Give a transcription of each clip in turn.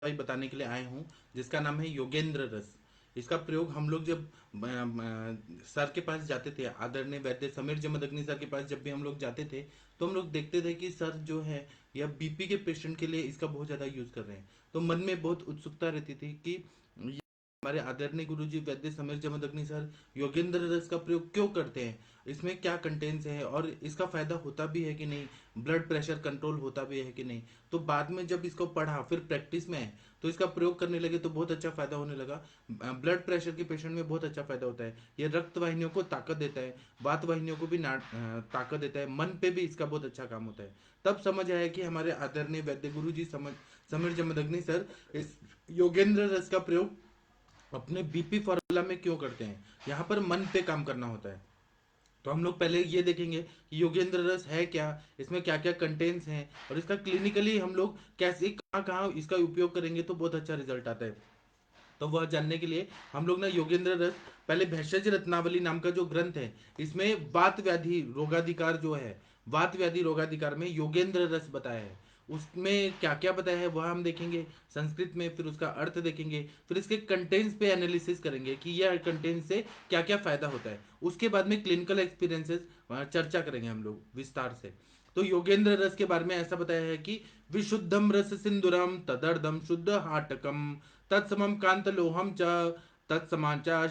दवाई बताने के लिए आए हूँ, जिसका नाम है योगेंद्र रस। इसका प्रयोग हम लोग जब सर के पास जाते थे, आदरणीय वैद्य समीर जमदग्नि सर के पास जब भी हम लोग जाते थे, तो हम लोग देखते थे कि सर जो है यह बीपी के पेशेंट के लिए इसका बहुत ज़्यादा यूज़ कर रहे हैं। तो मन में बहुत उत्सुकता रहती थी कि ये हमारे आदरणीय गुरुजी वैद्य समीर जमदग्नि सर योगेंद्र रस का प्रयोग क्यों करते हैं, इसमें क्या कंटेंट्स है और इसका फायदा होता भी है कि नहीं, ब्लड प्रेशर कंट्रोल होता भी है कि नहीं। तो बाद में जब इसको पढ़ा, फिर प्रैक्टिस में है, तो इसका प्रयोग करने लगे तो बहुत अच्छा फायदा होने लगा। ब्लड प्रेशर के पेशेंट में बहुत अच्छा फायदा होता है। ये रक्त वाहिनियों को ताकत देता है, वात वाहिनियों को भी ताकत देता है, मन पे भी इसका बहुत अच्छा काम होता है। तब समझ आया कि हमारे आदरणीय वैद्य गुरु जी समीर जमदग्नि सर इस योगेंद्र रस का प्रयोग अपने बीपी फॉर्मूला में क्यों करते हैं। यहाँ पर मन पे काम करना होता है। तो हम लोग पहले ये देखेंगे कि योगेंद्र रस है क्या, इसमें क्या क्या कंटेंट्स हैं, और इसका क्लिनिकली हम लोग कैसे कहाँ कहाँ इसका उपयोग करेंगे तो बहुत अच्छा रिजल्ट आता है। तो वह जानने के लिए हम लोग ना योगेंद्र रस, पहले भेषज रत्नावली नाम का जो ग्रंथ है, इसमें वात व्याधि रोगाधिकार जो है, वात व्याधि रोगाधिकार में योगेंद्र रस बताया है। उसमें क्या क्या बताया है वह हम देखेंगे संस्कृत में, फिर उसका अर्थ देखेंगे, फिर इसके कंटेंट्स पे एनालिसिस करेंगे कि यह कंटेंट से क्या क्या फायदा होता है। उसके बाद में क्लिनिकल एक्सपीरियंसेस चर्चा करेंगे हम लोग विस्तार से। तो योगेंद्र रस के बारे में ऐसा बताया है कि विशुद्धम रस सिंधुरम तदर्दम शुद्ध हाटकम तत्समम कांतलोहम च तत्समाचा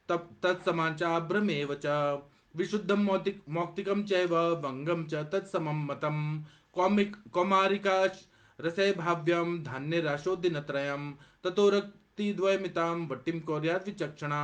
तत्समाचा ब्रह्मेव च विशुद्धम मौक्तिकम चैव भंगम च तत्समम मतम कौमारिका रसे भाव्यम धान्य राशो दिनत्रयम ततो रक्ति द्वयमिताम वट्टिम कौर्याद विचक्षणा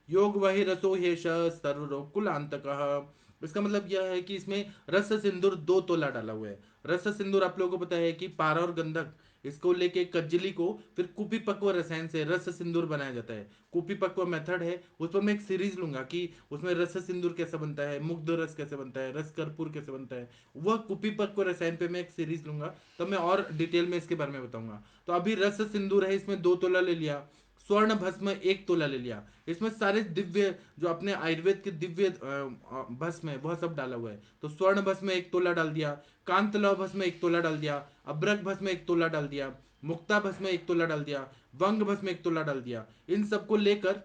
योग वही रसो हेश सर्वरोग कुलांतकः। इसका मतलब यह है कि इसमें रस सिंदूर 2 तोला डाला हुआ है। रस सिंदूर आप लोगों को पता है कि पारा और गंधक इसको लेके कज्जली को फिर कुपीपक्व रसायन से रस सिंदूर बनाया जाता है। कुपीपक्व मेथड है, उस पर मैं एक सीरीज लूंगा कि उसमें रस सिंदूर कैसे बनता है, मुग्ध रस कैसे बनता है, रस कर्पूर कैसे बनता है। वह कुपीपक्व रसायन पे मैं एक सीरीज लूंगा, तो मैं और डिटेल में इसके बारे में बताऊंगा। तो अभी रस सिंदूर है, इसमें 2 तोला ले लिया। स्वर्ण भस्म 1 तोला ले लिया। इसमें सारे दिव्य जो अपने आयुर्वेद के दिव्य भस्म है वह सब डाला हुआ है। तो स्वर्ण भस्म 1 तोला डाल दिया, कांतलव भस्म 1 तोला डाल दिया, अब्रक भस्म 1 तोला डाल दिया, मुक्ता भस्म 1 तोला डाल दिया, वंग भस्म 1 तोला डाल दिया। इन सबको लेकर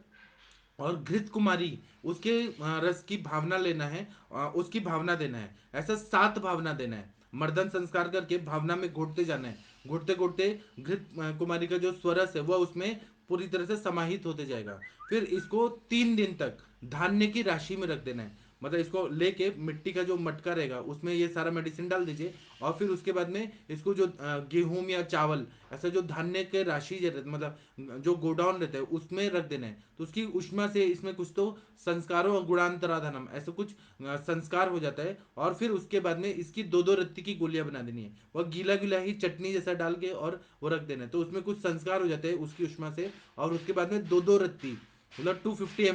और घृत कुमारी उसके रस की भावना लेना है, उसकी भावना देना है। ऐसा 7 भावना देना है। मर्दन संस्कार करके भावना में घोटते जाना है। घोटते घोटते घृत कुमारी का जो स्वरस है वह उसमें पूरी तरह से समाहित होते जाएगा। फिर इसको 3 दिन तक धान्य की राशि में रख देना है। मतलब इसको लेके मिट्टी का जो मटका रहेगा उसमें ये सारा मेडिसिन डाल दीजिए, और फिर उसके बाद में इसको जो गेहूं या चावल, ऐसा जो धान्य के राशि मतलब जो गोडाउन रहता है उसमें रख देना है। तो उसकी उष्मा से इसमें कुछ तो संस्कारों और गुणांतराधनम ऐसा कुछ संस्कार हो जाता है। और फिर उसके बाद में इसकी 2-2 रत्ती की गोलियां बना देनी है, वह गीला गीला ही चटनी जैसा डाल के और वो रख देना है। तो उसमें कुछ संस्कार हो जाते हैं उसकी उष्मा से। और उसके बाद में 2-2 रत्ती मतलब 250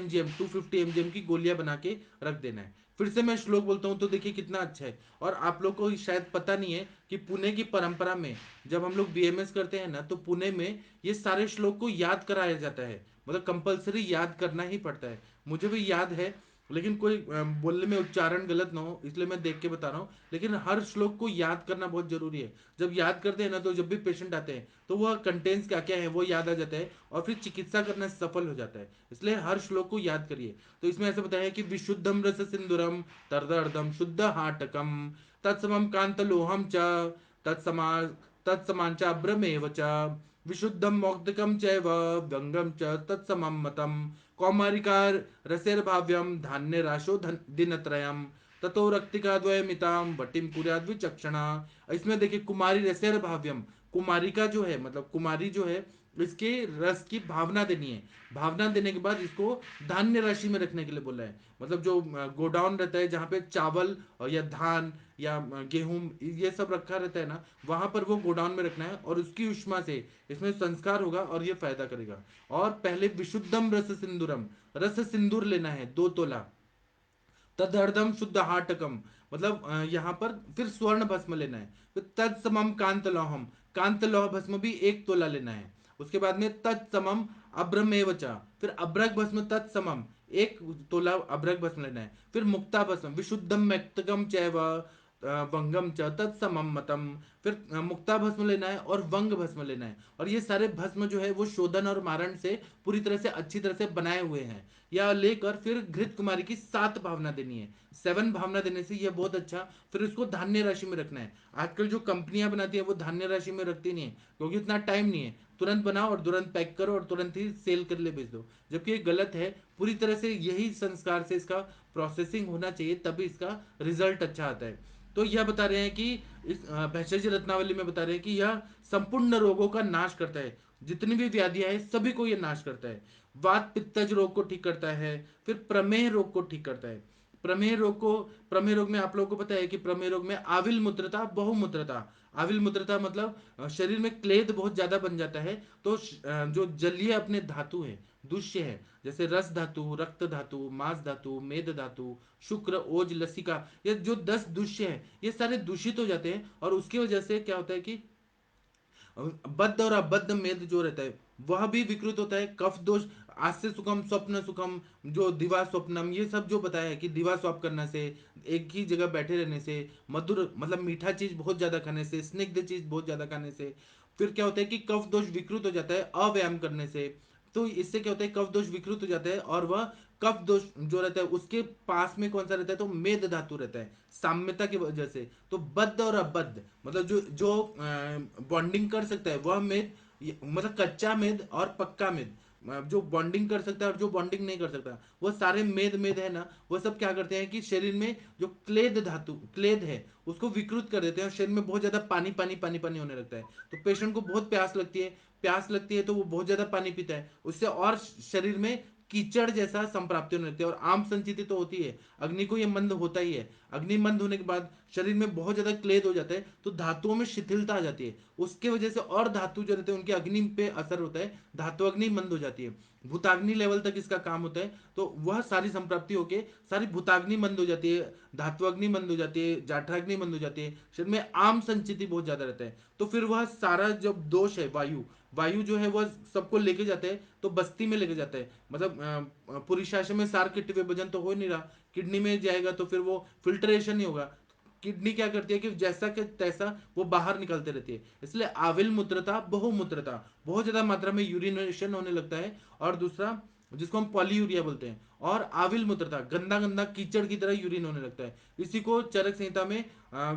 mg की गोलियां बना के रख देना है। फिर से मैं श्लोक बोलता हूँ तो देखिए कितना अच्छा है। और आप लोग को शायद पता नहीं है कि पुणे की परंपरा में जब हम लोग बीएमएस करते हैं ना, तो पुणे में ये सारे श्लोक को याद कराया जाता है। मतलब कंपलसरी याद करना ही पड़ता है। मुझे भी याद है, लेकिन कोई बोलने में उच्चारण गलत ना हो इसलिए मैं देख के बता रहा हूँ। लेकिन हर श्लोक को याद करना बहुत जरूरी है। जब याद करते हैं ना, तो जब भी पेशेंट आते हैं तो वह कंटेंट्स क्या क्या है वो याद आ जाता है, और फिर चिकित्सा करना सफल हो जाता है। इसलिए हर श्लोक को याद करिए। तो इसमें ऐसा बताया है कि विशुद्धम रस सिंधुरम तर्दर्दम शुद्ध हाटकम तत्समम कांतलोहम च तत्समा तत्समांचा ब्रह्मेव च विशुद्धम मौक्तिकम चैव व्यंगम च तत्समम मतम कौमारिका रसेर्भाव्यम धान्य राशो दिनत्रयम ततो रक्तिका द्वयमिताम वटिम कुर्याद विचक्षणा। इसमें देखिए कुमारी रसेर भाव्यम, कुमारिका जो है मतलब कुमारी जो है इसके रस की भावना देनी है। भावना देने के बाद इसको धान्य राशि में रखने के लिए बोला है। मतलब जो गोडाउन रहता है जहाँ पे चावल या धान या गेहूं ये सब रखा रहता है ना, वहां पर वो गोडाउन में रखना है, और उसकी उष्मा से इसमें संस्कार होगा और ये फायदा करेगा। और पहले विशुद्धम रस सिंदूरम, रस सिंदूर लेना है 2 तोला। तदर्दम शुद्ध हाटकम मतलब यहाँ पर फिर स्वर्ण भस्म लेना है। फिर तत्समम कांतलोहम, कांतलोह भस्म भी 1 तोला लेना है। उसके बाद में तत्समम अब्रमेव च, फिर अब्रक भस्म तत्समम 1 तोला अब्रक भस्म लेना है। फिर मुक्ता भस्म विशुद्धम मैक्तकम चैव वंगम च तत्समम मतम। फिर मुक्ता भस्म लेना है और वंग भस्म लेना है। और ये सारे भस्म जो है वो शोधन और मारण से पूरी तरह से अच्छी तरह से बनाए हुए हैं। या लेकर फिर घृत कुमारी की 7 भावना देनी है, 7 भावना देने से ये बहुत अच्छा। फिर उसको धान्य राशि में रखना है। आजकल जो कंपनियां बनाती है वो धान्य राशि में रखती नहीं है, क्योंकि इतना टाइम नहीं है। तुरंत बनाओ और तुरंत पैक करो और तुरंत ही सेल कर ले बेच दो, जबकि ये गलत है। पूरी तरह से यही संस्कार से इसका प्रोसेसिंग होना चाहिए, तभी इसका रिजल्ट अच्छा आता है। तो यह बता रहे हैं कि इस भैषज रत्नावली में बता रहे हैं कि यह संपूर्ण रोगों का नाश करता है। जितनी भी व्याधियां हैं सभी को यह नाश करता है। वात पित्तज रोग को ठीक करता है। फिर प्रमेह रोग को ठीक करता है। प्रमेह रोग को, प्रमेह रोग में आप लोगों को पता है कि प्रमेह रोग में आविल मूत्रता बहुमूत्रता। आविल मूत्रता मतलब शरीर में क्लेद बहुत ज्यादा बन जाता है। तो जो जलीय अपने धातु है, दुष्य है, जैसे रस धातु, रक्त धातु, मांस धातु, मेद धातु, शुक्र, ओज, लसिका, ये जो 10 दुष्य है ये सारे दूषित हो जाते हैं। और उसकी वजह से क्या होता है कि बद्ध और अबद्ध मेद जो रहता है वह भी विकृत होता है। कफ दोष, आस्य सुखम, स्वप्न सुखम, जो दिवा स्वप्नम, ये सब जो बताया है कि दिवा स्वप करने से, एक ही जगह बैठे रहने से, मधुर मतलब मीठा चीज बहुत ज्यादा खाने से, स्निग्ध चीज बहुत ज्यादा खाने से, फिर क्या होता है कि कफ दोष विकृत हो जाता है अव्यायाम करने से। तो इससे क्या होता है, कफ दोष विकृत हो जाता है। और वह कफ दोष जो रहता है उसके पास में कौन सा रहता है, तो मेद धातु रहता है साम्यता की वजह से। तो बद्ध और अबद्ध मतलब जो जो बॉन्डिंग कर सकता है वह मेद, मतलब कच्चा मेद और पक्का मेद, जो बॉन्डिंग कर सकता है और जो बॉन्डिंग नहीं कर सकता, वो सारे मेद मेद है ना, वो सब क्या करते हैं कि शरीर में जो क्लेद धातु, क्लेद है, उसको विकृत कर देते हैं और शरीर में बहुत ज्यादा पानी पानी पानी पानी होने लगता है। तो पेशेंट को बहुत प्यास लगती है, प्यास लगती है तो वो बहुत ज्यादा पानी पीता है, उससे और शरीर में कीचड़ जैसा संप्राप्ति होने लगती है। और आम संचिति तो होती है, अग्नि को ये मंद होता ही है। अग्नि मंद होने के बाद शरीर में बहुत ज्यादा क्लेद हो जाता है, तो धातुओं में शिथिलता आ जाती है। उसके वजह से और धातु जो रहते हैं उनके अग्नि पे असर होता है, धातु अग्नि मंद हो जाती है। भूताग्नि लेवल तक इसका काम होता है। तो वह सारी संप्राप्ति होके सारी भूताग्नि मंद हो जाती है, धातु अग्नि मंद हो जाती है, जाठराग्नि मंद हो जाती है, शरीर में आम संचिति बहुत ज्यादा रहता है। तो फिर वह सारा जब दोष है, वायु, वायु जो है वह सबको लेके जाते हैं, तो बस्ती में लेके जाता है। मतलब पुरुषाशय में सार किट विभाजन तो हो नहीं रहा, किडनी में जाएगा तो फिर वो फिल्ट्रेशन नहीं होगा। किडनी क्या करती है कि जैसा कि तैसा वो बाहर निकलते रहती है। इसलिए आविल मूत्रता बहुमूत्रता, बहुत ज्यादा मात्रा में यूरिनेशन होने लगता है। और दूसरा जिसको हम पॉलीयूरिया बोलते हैं। और आविल मूत्रता, गंदा गंदा कीचड़ की तरह यूरिन होने लगता है। इसी को चरक संहिता में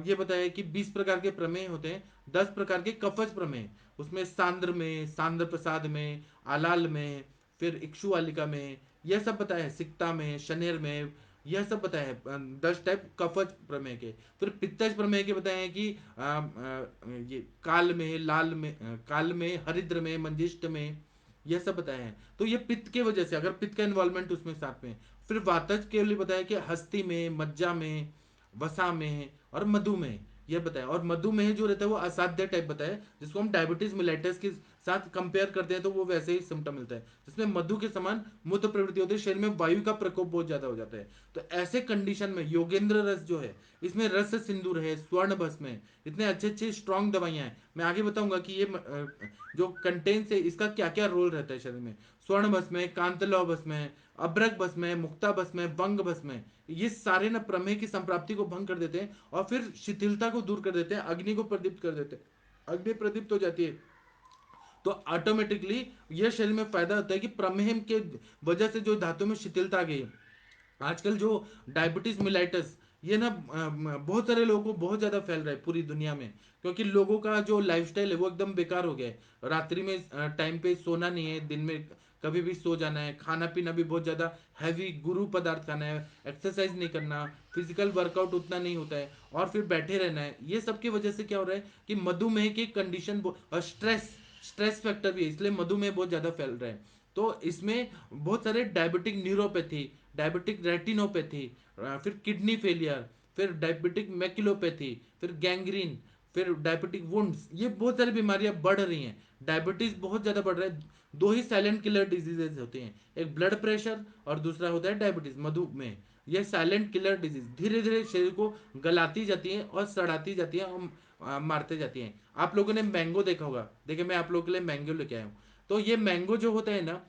ये बताया कि 20 प्रकार के प्रमेय होते हैं, 10 प्रकार के कफज प्रमेय, उसमें सांद्र में, सांद्र प्रसाद में, आलाल में, फिर इक्षुवालिका में, यह सब बताया है, सिक्ता में, शनेर में, यह सब बताया है 10 टाइप कफज प्रमेय के। फिर पित्तज प्रमेय के बताए हैं कि ये काल में, लाल में, काल में, हरिद्र में, मंजिष्ठ में, यह सब बताया है। तो ये पित्त के वजह से, अगर पित्त का इन्वॉल्वमेंट उसमें साथ में। फिर वातज के लिए बताया कि हस्ती में, मज्जा में, वसा में और मधु में, यह बताया। और मधुमेह जो रहता है वो असाध्य टाइप बताया, जिसको हम डायबिटीज मिलेटस के साथ कंपेयर करते हैं तो वो वैसे ही सिम्टम मिलता है, जिसमें मधु के समान मूत्र प्रवृत्ति होती है, शरीर में वायु का प्रकोप बहुत ज्यादा हो जाता है। तो ऐसे कंडीशन में योगेंद्र रस जो है, इसमें रस सिंदूर है, स्वर्ण भस्म है, इतने अच्छे अच्छे स्ट्रॉन्ग दवाइयां हैं। मैं आगे बताऊंगा कि ये जो कंटेंट्स है इसका क्या क्या रोल रहता है शरीर में। स्वर्ण भस्म है, कांतलव भस्म है, अभ्रक भस्म है, मुक्ता भस्म है, वंग भस्म है, ये सारे ना प्रमेय की संप्राप्ति को भंग कर देते हैं और फिर शिथिलता को दूर कर देते हैं, अग्नि को प्रदीप्त कर देते हैं। अग्नि प्रदीप्त हो जाती है तो ऑटोमेटिकली यह शरीर में फायदा होता है कि प्रमेह के वजह से जो धातु में शिथिलता आ गई है। आजकल जो डायबिटीज मिलाइटस, ये ना बहुत सारे लोगों को बहुत ज्यादा फैल रहा है पूरी दुनिया में, क्योंकि लोगों का जो लाइफस्टाइल है वो एकदम बेकार हो गया है। रात्रि में टाइम पे सोना नहीं है, दिन में कभी भी सो जाना है, खाना पीना भी बहुत ज्यादा हैवी गुरु पदार्थ खाना है, एक्सरसाइज नहीं करना, फिजिकल वर्कआउट उतना नहीं होता है, और फिर बैठे रहना है। ये सब की वजह से क्या हो रहा है कि मधुमेह की कंडीशन और स्ट्रेस, स्ट्रेस फैक्टर भी है, इसलिए मधुमेह बहुत ज्यादा फैल रहा है। तो इसमें बहुत सारे डायबिटिक न्यूरोपैथी, डायबिटिक रेटिनोपैथी, फिर किडनी फेलियर, फिर डायबिटिक मैक्युलोपैथी, फिर गैंग्रीन, फिर डायबिटिक वुंड्स, ये बहुत सारी बीमारियां बढ़ रही हैं। डायबिटीज बहुत ज्यादा बढ़ रहा है। दो ही साइलेंट किलर डिजीजेज होते हैं, एक ब्लड प्रेशर और दूसरा होता है डायबिटीज, मधुमेह। ये साइलेंट किलर डिजीज धीरे धीरे शरीर को गलाती जाती है और सड़ाती जाती है और मारते जाती हैं। आप लोगों ने मैंगो देखा होगा, देखिए मैं आप लोगों के लिए मैंगो लेके आया हूँ। तो ये मैंगो जो होता है ना,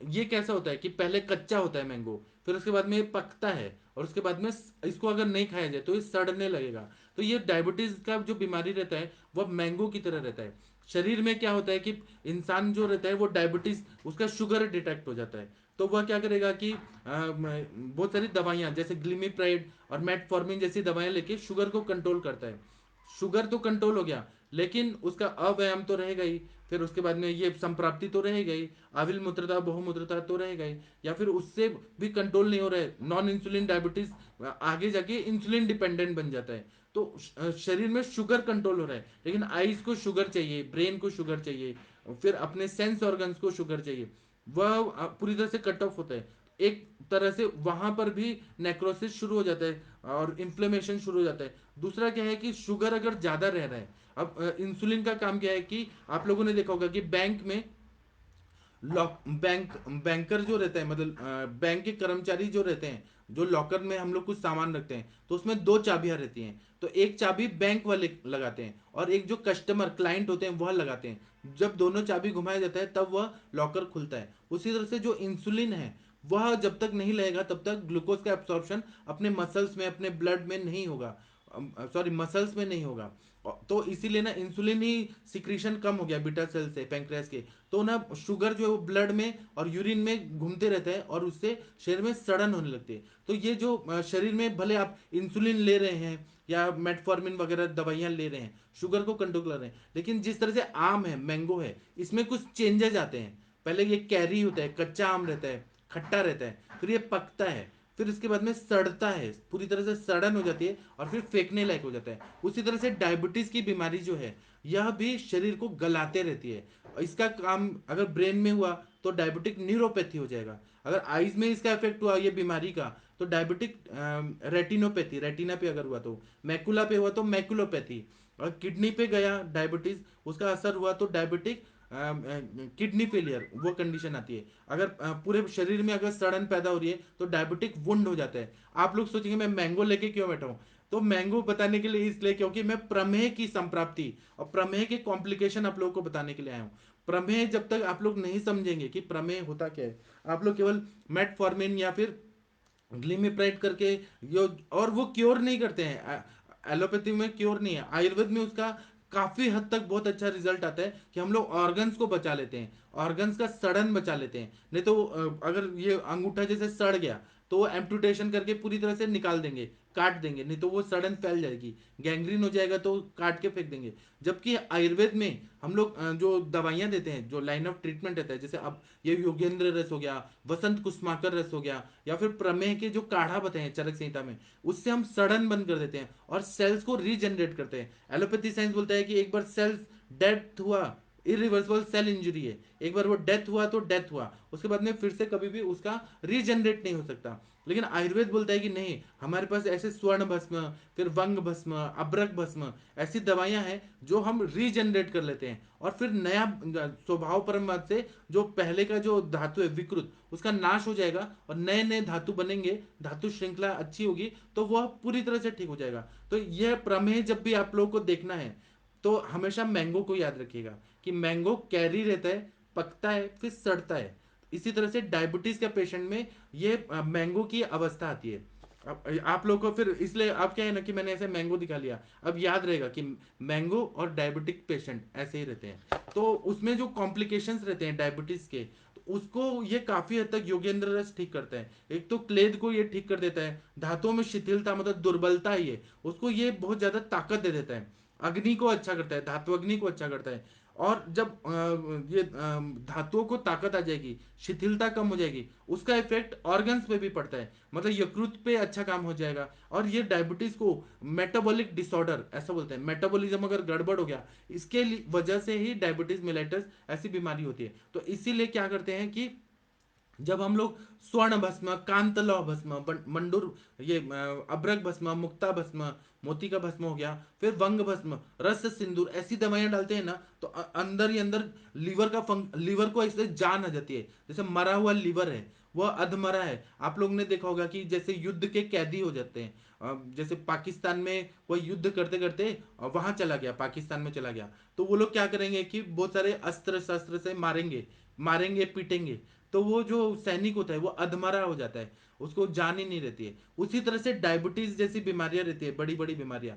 ये कैसा होता है कि पहले कच्चा होता है मैंगो, फिर उसके बाद में ये पकता है, और उसके बाद में इसको अगर नहीं खाया जाए तो ये सड़ने लगेगा। तो ये डायबिटीज का जो बीमारी रहता है वो मैंगो की तरह रहता है। शरीर में क्या होता है कि इंसान जो रहता है वो डायबिटीज उसका शुगर डिटेक्ट हो जाता है, तो वह क्या करेगा कि बहुत सारी दवाइयां जैसे ग्लिमिप्राइड और मेटफॉर्मिन जैसी दवाइयां लेके शुगर को कंट्रोल करता है। शुगर तो कंट्रोल हो गया, लेकिन उसका अव्यायाम तो रहेगा ही, फिर उसके बाद में ये संप्राप्ति तो रहेगा ही, अविल मूत्रता बहुमूत्रता तो रहेगा ही, या फिर उससे भी कंट्रोल नहीं हो रहा है, नॉन इंसुलिन डायबिटीज आगे जाके इंसुलिन डिपेंडेंट बन जाता है। तो शरीर में शुगर कंट्रोल हो रहा है, लेकिन आईज को शुगर चाहिए, ब्रेन को शुगर चाहिए, फिर अपने सेंस ऑर्गन्स को शुगर चाहिए, वह पूरी तरह से कट ऑफ होता है। एक तरह से वहां पर भी नेक्रोसिस शुरू हो जाता है और इन्फ्लेमेशन शुरू हो जाता है। दूसरा क्या है कि शुगर अगर ज्यादा रह रहा है, अब इंसुलिन का काम क्या है कि आप लोगों ने देखा होगा कि बैंक में लॉक बैंक बैंकर जो रहता है, मतलब बैंक के कर्मचारी जो रहते हैं, जो लॉकर में हम लोग कुछ सामान रखते हैं तो उसमें दो चाबियां रहती हैं, तो एक चाबी बैंक वाले लगाते हैं और एक जो कस्टमर क्लाइंट होते हैं वह लगाते हैं। जब दोनों चाबी घुमाया जाता है तब वह लॉकर खुलता है। उसी तरह से जो इंसुलिन है वह जब तक नहीं लगेगा तब तक ग्लूकोज का एब्सॉर्प्शन अपने मसल्स में, अपने ब्लड में नहीं होगा, सॉरी मसल्स में नहीं होगा। तो इसीलिए ना इंसुलिन ही सिक्रीशन कम हो गया बीटा सेल से, पैंक्रियास के, तो ना शुगर जो है वो ब्लड में और यूरिन में घूमते रहता है और उससे शरीर में सड़न होने लगती है। तो ये जो शरीर में भले आप इंसुलिन ले रहे हैं या मेटफॉर्मिन वगैरह दवाइयां ले रहे हैं, शुगर को कंट्रोल कर रहे हैं, लेकिन जिस तरह से आम है, मैंगो है, इसमें कुछ चेंजेस आते हैं। पहले ये कैरी होता है, कच्चा आम रहता है, खट्टा रहता है, फिर ये पकता है, फिर इसके बाद में सड़ता है, पूरी तरह से सड़न हो जाती है और फिर फेंकने लायक हो जाता है। उसी तरह से डायबिटीज की बीमारी जो है यह भी शरीर को गलाते रहती है। इसका काम अगर ब्रेन में हुआ तो डायबिटिक न्यूरोपैथी हो जाएगा, अगर आईज में इसका इफेक्ट हुआ ये बीमारी का तो डायबिटिक रेटिनोपैथी, रेटिना पे अगर हुआ तो, मैकुला पे हुआ तो मैकुलोपैथी, और किडनी पे गया डायबिटीज, उसका असर हुआ तो डायबिटिक किडनी फेलियर वो कंडीशन आती है। अगर पूरे शरीर में अगर सड़न पैदा हो रही है तो डायबिटिक वुंड हो जाता है। आप लोग सोचेंगे मैं मैंगो लेके क्यों बैठा हूँ, तो मैंगो बताने के लिए इसलिए क्योंकि मैं प्रमेह की संप्राप्ति और प्रमेह के कॉम्प्लिकेशन आप लोगों को बताने के लिए आया हूँ। प्रमेह जब तक आप लोग नहीं समझेंगे कि प्रमेह होता क्या है, आप लोग केवल मेटफॉर्मिन या फिर ग्लिमिप्राइड करके यो, और वो क्योर नहीं करते हैं, एलोपैथी में क्योर नहीं है, आयुर्वेद में उसका काफी हद तक बहुत अच्छा रिजल्ट आता है कि हम लोग ऑर्गन्स को बचा लेते हैं, ऑर्गन्स का सड़न बचा लेते हैं। नहीं तो अगर ये अंगूठा जैसे सड़ गया तो वो एम्पुटेशन करके पूरी तरह से निकाल देंगे, काट देंगे, नहीं तो वो सड़न फैल जाएगी, गैंग्रीन हो जाएगा तो काट के फेंक देंगे। जबकि आयुर्वेद में हम लोग जो दवाइयां देते हैं, जो लाइन ऑफ ट्रीटमेंट रहता है, जैसे अब ये योगेंद्र रस हो गया, वसंत कुसुमाकर रस हो गया, या फिर प्रमेह के जो काढ़ा बताए हैं चरक संहिता में, उससे हम सड़न बंद कर देते हैं और सेल्स को रीजनरेट करते हैं। एलोपैथी साइंस बोलता है कि एक बार सेल्स डेथ हुआ, इरिवर्सिबल सेल इंजरी है, एक बार वो डेथ हुआ तो डेथ हुआ, उसके बाद में फिर से कभी भी उसका रीजनरेट नहीं हो सकता। लेकिन आयुर्वेद बोलता है कि नहीं, हमारे पास ऐसे स्वर्ण भस्म, फिर वंग भस्म, अब्रक भस्म, ऐसी दवाइयां हैं जो हम रीजनरेट कर लेते हैं और फिर नया स्वभाव परम से जो पहले का जो धातु है विकृत, उसका नाश हो जाएगा और नए नए धातु बनेंगे, धातु श्रृंखला अच्छी होगी तो वह पूरी तरह से ठीक हो जाएगा। तो यह प्रमेय जब भी आप लोगों को देखना है तो हमेशा मैंगो को याद रखिएगा कि मैंगो कैरी रहता है, पकता है, फिर सड़ता है। इसी तरह से डायबिटीज के पेशेंट में ये मैंगो की अवस्था आती है। अब आप लोग को फिर इसलिए अब क्या है ना कि मैंने ऐसे मैंगो दिखा लिया, अब याद रहेगा कि मैंगो और डायबिटिक पेशेंट ऐसे ही रहते हैं। तो उसमें जो कॉम्प्लिकेशंस रहते हैं डायबिटीज के, तो उसको ये काफी हद तक योगेंद्र रस ठीक करता है। एक तो क्लेद को ये ठीक कर देता है, धातुओं में शिथिलता मतलब दुर्बलता ही है उसको ये बहुत ज्यादा ताकत दे देता है, अग्नि को अच्छा करता है, धातु अग्नि को अच्छा करता है। और जब ये धातुओं को ताकत आ जाएगी, शिथिलता कम हो जाएगी, उसका इफेक्ट ऑर्गन्स पे भी पड़ता है, मतलब यकृत पे अच्छा काम हो जाएगा। और ये डायबिटीज को मेटाबॉलिक डिसऑर्डर ऐसा बोलते हैं, मेटाबॉलिज्म अगर गड़बड़ हो गया इसके वजह से ही डायबिटीज मेलाइटस ऐसी बीमारी होती है। तो इसीलिए क्या करते हैं कि जब हम लोग स्वर्ण भस्म, कांतलौ भस्म, मंडूर, ये अभ्रक भस्म, मुक्ता भस्म, मोती का भस्म हो गया, फिर वंग भस्म, रस सिंदूर, ऐसी दवाइयां डालते हैं ना तो अंदर ही अंदर लीवर को ऐसे जान आ जाती है, जैसे मरा हुआ लीवर है, वह अधमरा है। आप लोग ने देखा होगा कि जैसे युद्ध के कैदी हो जाते हैं, जैसे पाकिस्तान में वो युद्ध करते करते वहां चला गया, पाकिस्तान में चला गया, तो वो लोग क्या करेंगे कि बहुत सारे अस्त्र शस्त्र से मारेंगे, मारेंगे पीटेंगे, तो वो जो सैनिक होता है वो अधमरा हो जाता है, उसको जान ही नहीं रहती है। उसी तरह से डायबिटीज जैसी बीमारियां रहती है, बड़ी बड़ी बीमारियां,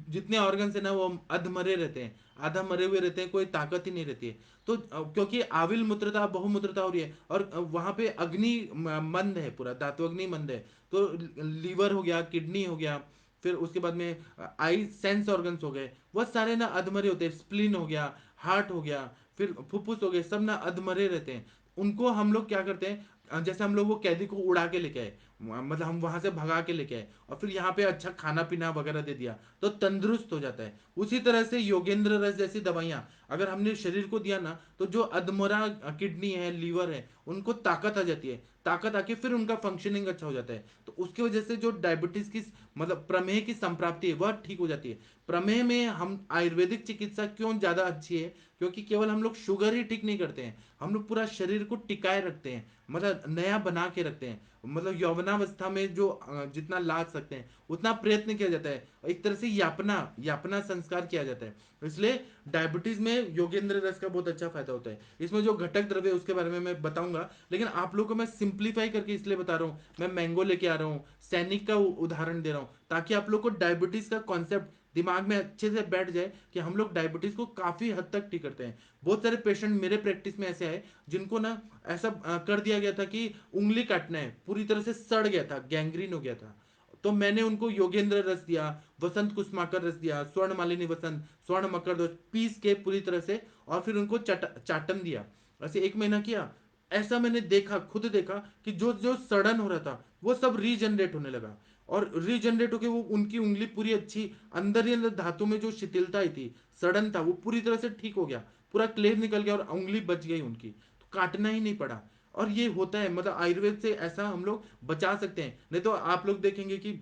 जितने ऑर्गन्स है ना वो अधमरे रहते हैं, आधा मरे हुए रहते हैं, कोई ताकत ही नहीं रहती है। तो क्योंकि आविल मूत्रता बहुमूत्रता हो रही है, और वहां पे अग्नि मंद है, पूरा धातु अग्नि मंद है, तो लीवर हो गया, किडनी हो गया, फिर उसके बाद में आई सेंस ऑर्गन्स हो गए, वो सारे ना अधमरे होते हैं, स्प्लीन हो गया, हार्ट हो गया, फिर फुफ्फुस हो गए, सब ना अधमरे रहते हैं। उनको हम लोग क्या करते हैं, जैसे हम लोग वो कैदी को उड़ा के लेके आए, मतलब हम वहां से भगा के लेके आए और फिर यहाँ पे अच्छा खाना पीना वगैरह दे दिया, तो तंदुरुस्त हो जाता है। उसी तरह से योगेंद्र रस जैसी दवाइयां अगर हमने शरीर को दिया ना, तो जो अधमरा किडनी है, लीवर है, उनको ताकत आ जाती है, ताकत आके फिर उनका फंक्शनिंग अच्छा हो जाता है। तो उसकी वजह से जो डायबिटीज की, मतलब प्रमेह की संप्राप्ति है, वह ठीक हो जाती है। प्रमेह में हम आयुर्वेदिक चिकित्सा क्यों ज्यादा अच्छी है, क्योंकि केवल हम लोग शुगर ही ठीक नहीं करते हैं, हम लोग पूरा शरीर को टिकाए रखते हैं, मतलब नया बना के रखते हैं, मतलब यौवनावस्था में जो जितना ला सकते हैं उतना प्रयत्न किया जाता है, एक तरह से यापना यापना संस्कार किया जाता है। इसलिए डायबिटीज में योगेंद्र रस का बहुत अच्छा फायदा होता है। इसमें जो घटक द्रव्य है उसके बारे में मैं बताऊंगा, लेकिन आप लोगों को मैं सिंप्लीफाई करके इसलिए बता रहा हूँ, मैं मैंगो लेके आ रहा हूँ, सैनिक का उदाहरण दे रहा हूँ, ताकि आप लोग को डायबिटीज का कॉन्सेप्ट दिमाग में अच्छे से बैठ जाए कि हम लोग डायबिटीज को काफी हद तक ठीक करते हैं। बहुत सारे पेशेंट मेरे प्रैक्टिस में ऐसे आए जिनको ना ऐसा कर दिया गया था कि उंगली काटना है, पूरी तरह से सड़ गया था, गैंग्रीन हो गया था, तो मैंने उनको योगेंद्र रस दिया, वसंत कुसुमाकर रस दिया, स्वर्ण मालिनी वसंत, स्वर्ण मकर ध्वज पीस के पूरी तरह से, और फिर उनको चाटन दिया, ऐसे 1 महीना किया। ऐसा मैंने देखा, खुद देखा कि जो जो सड़न हो रहा था वो सब रीजनरेट होने लगा, और रीजनरेट होके वो उनकी उंगली पूरी अच्छी, अंदर ही अंदर धातु में जो शिथिलता आई थी, सड़न था, वो पूरी तरह से ठीक हो गया, पूरा क्लेव निकल गया और उंगली बच गई उनकी, तो काटना ही नहीं पड़ा। और ये होता है, मतलब आयुर्वेद से ऐसा हम लोग बचा सकते हैं। नहीं तो आप लोग देखेंगे कि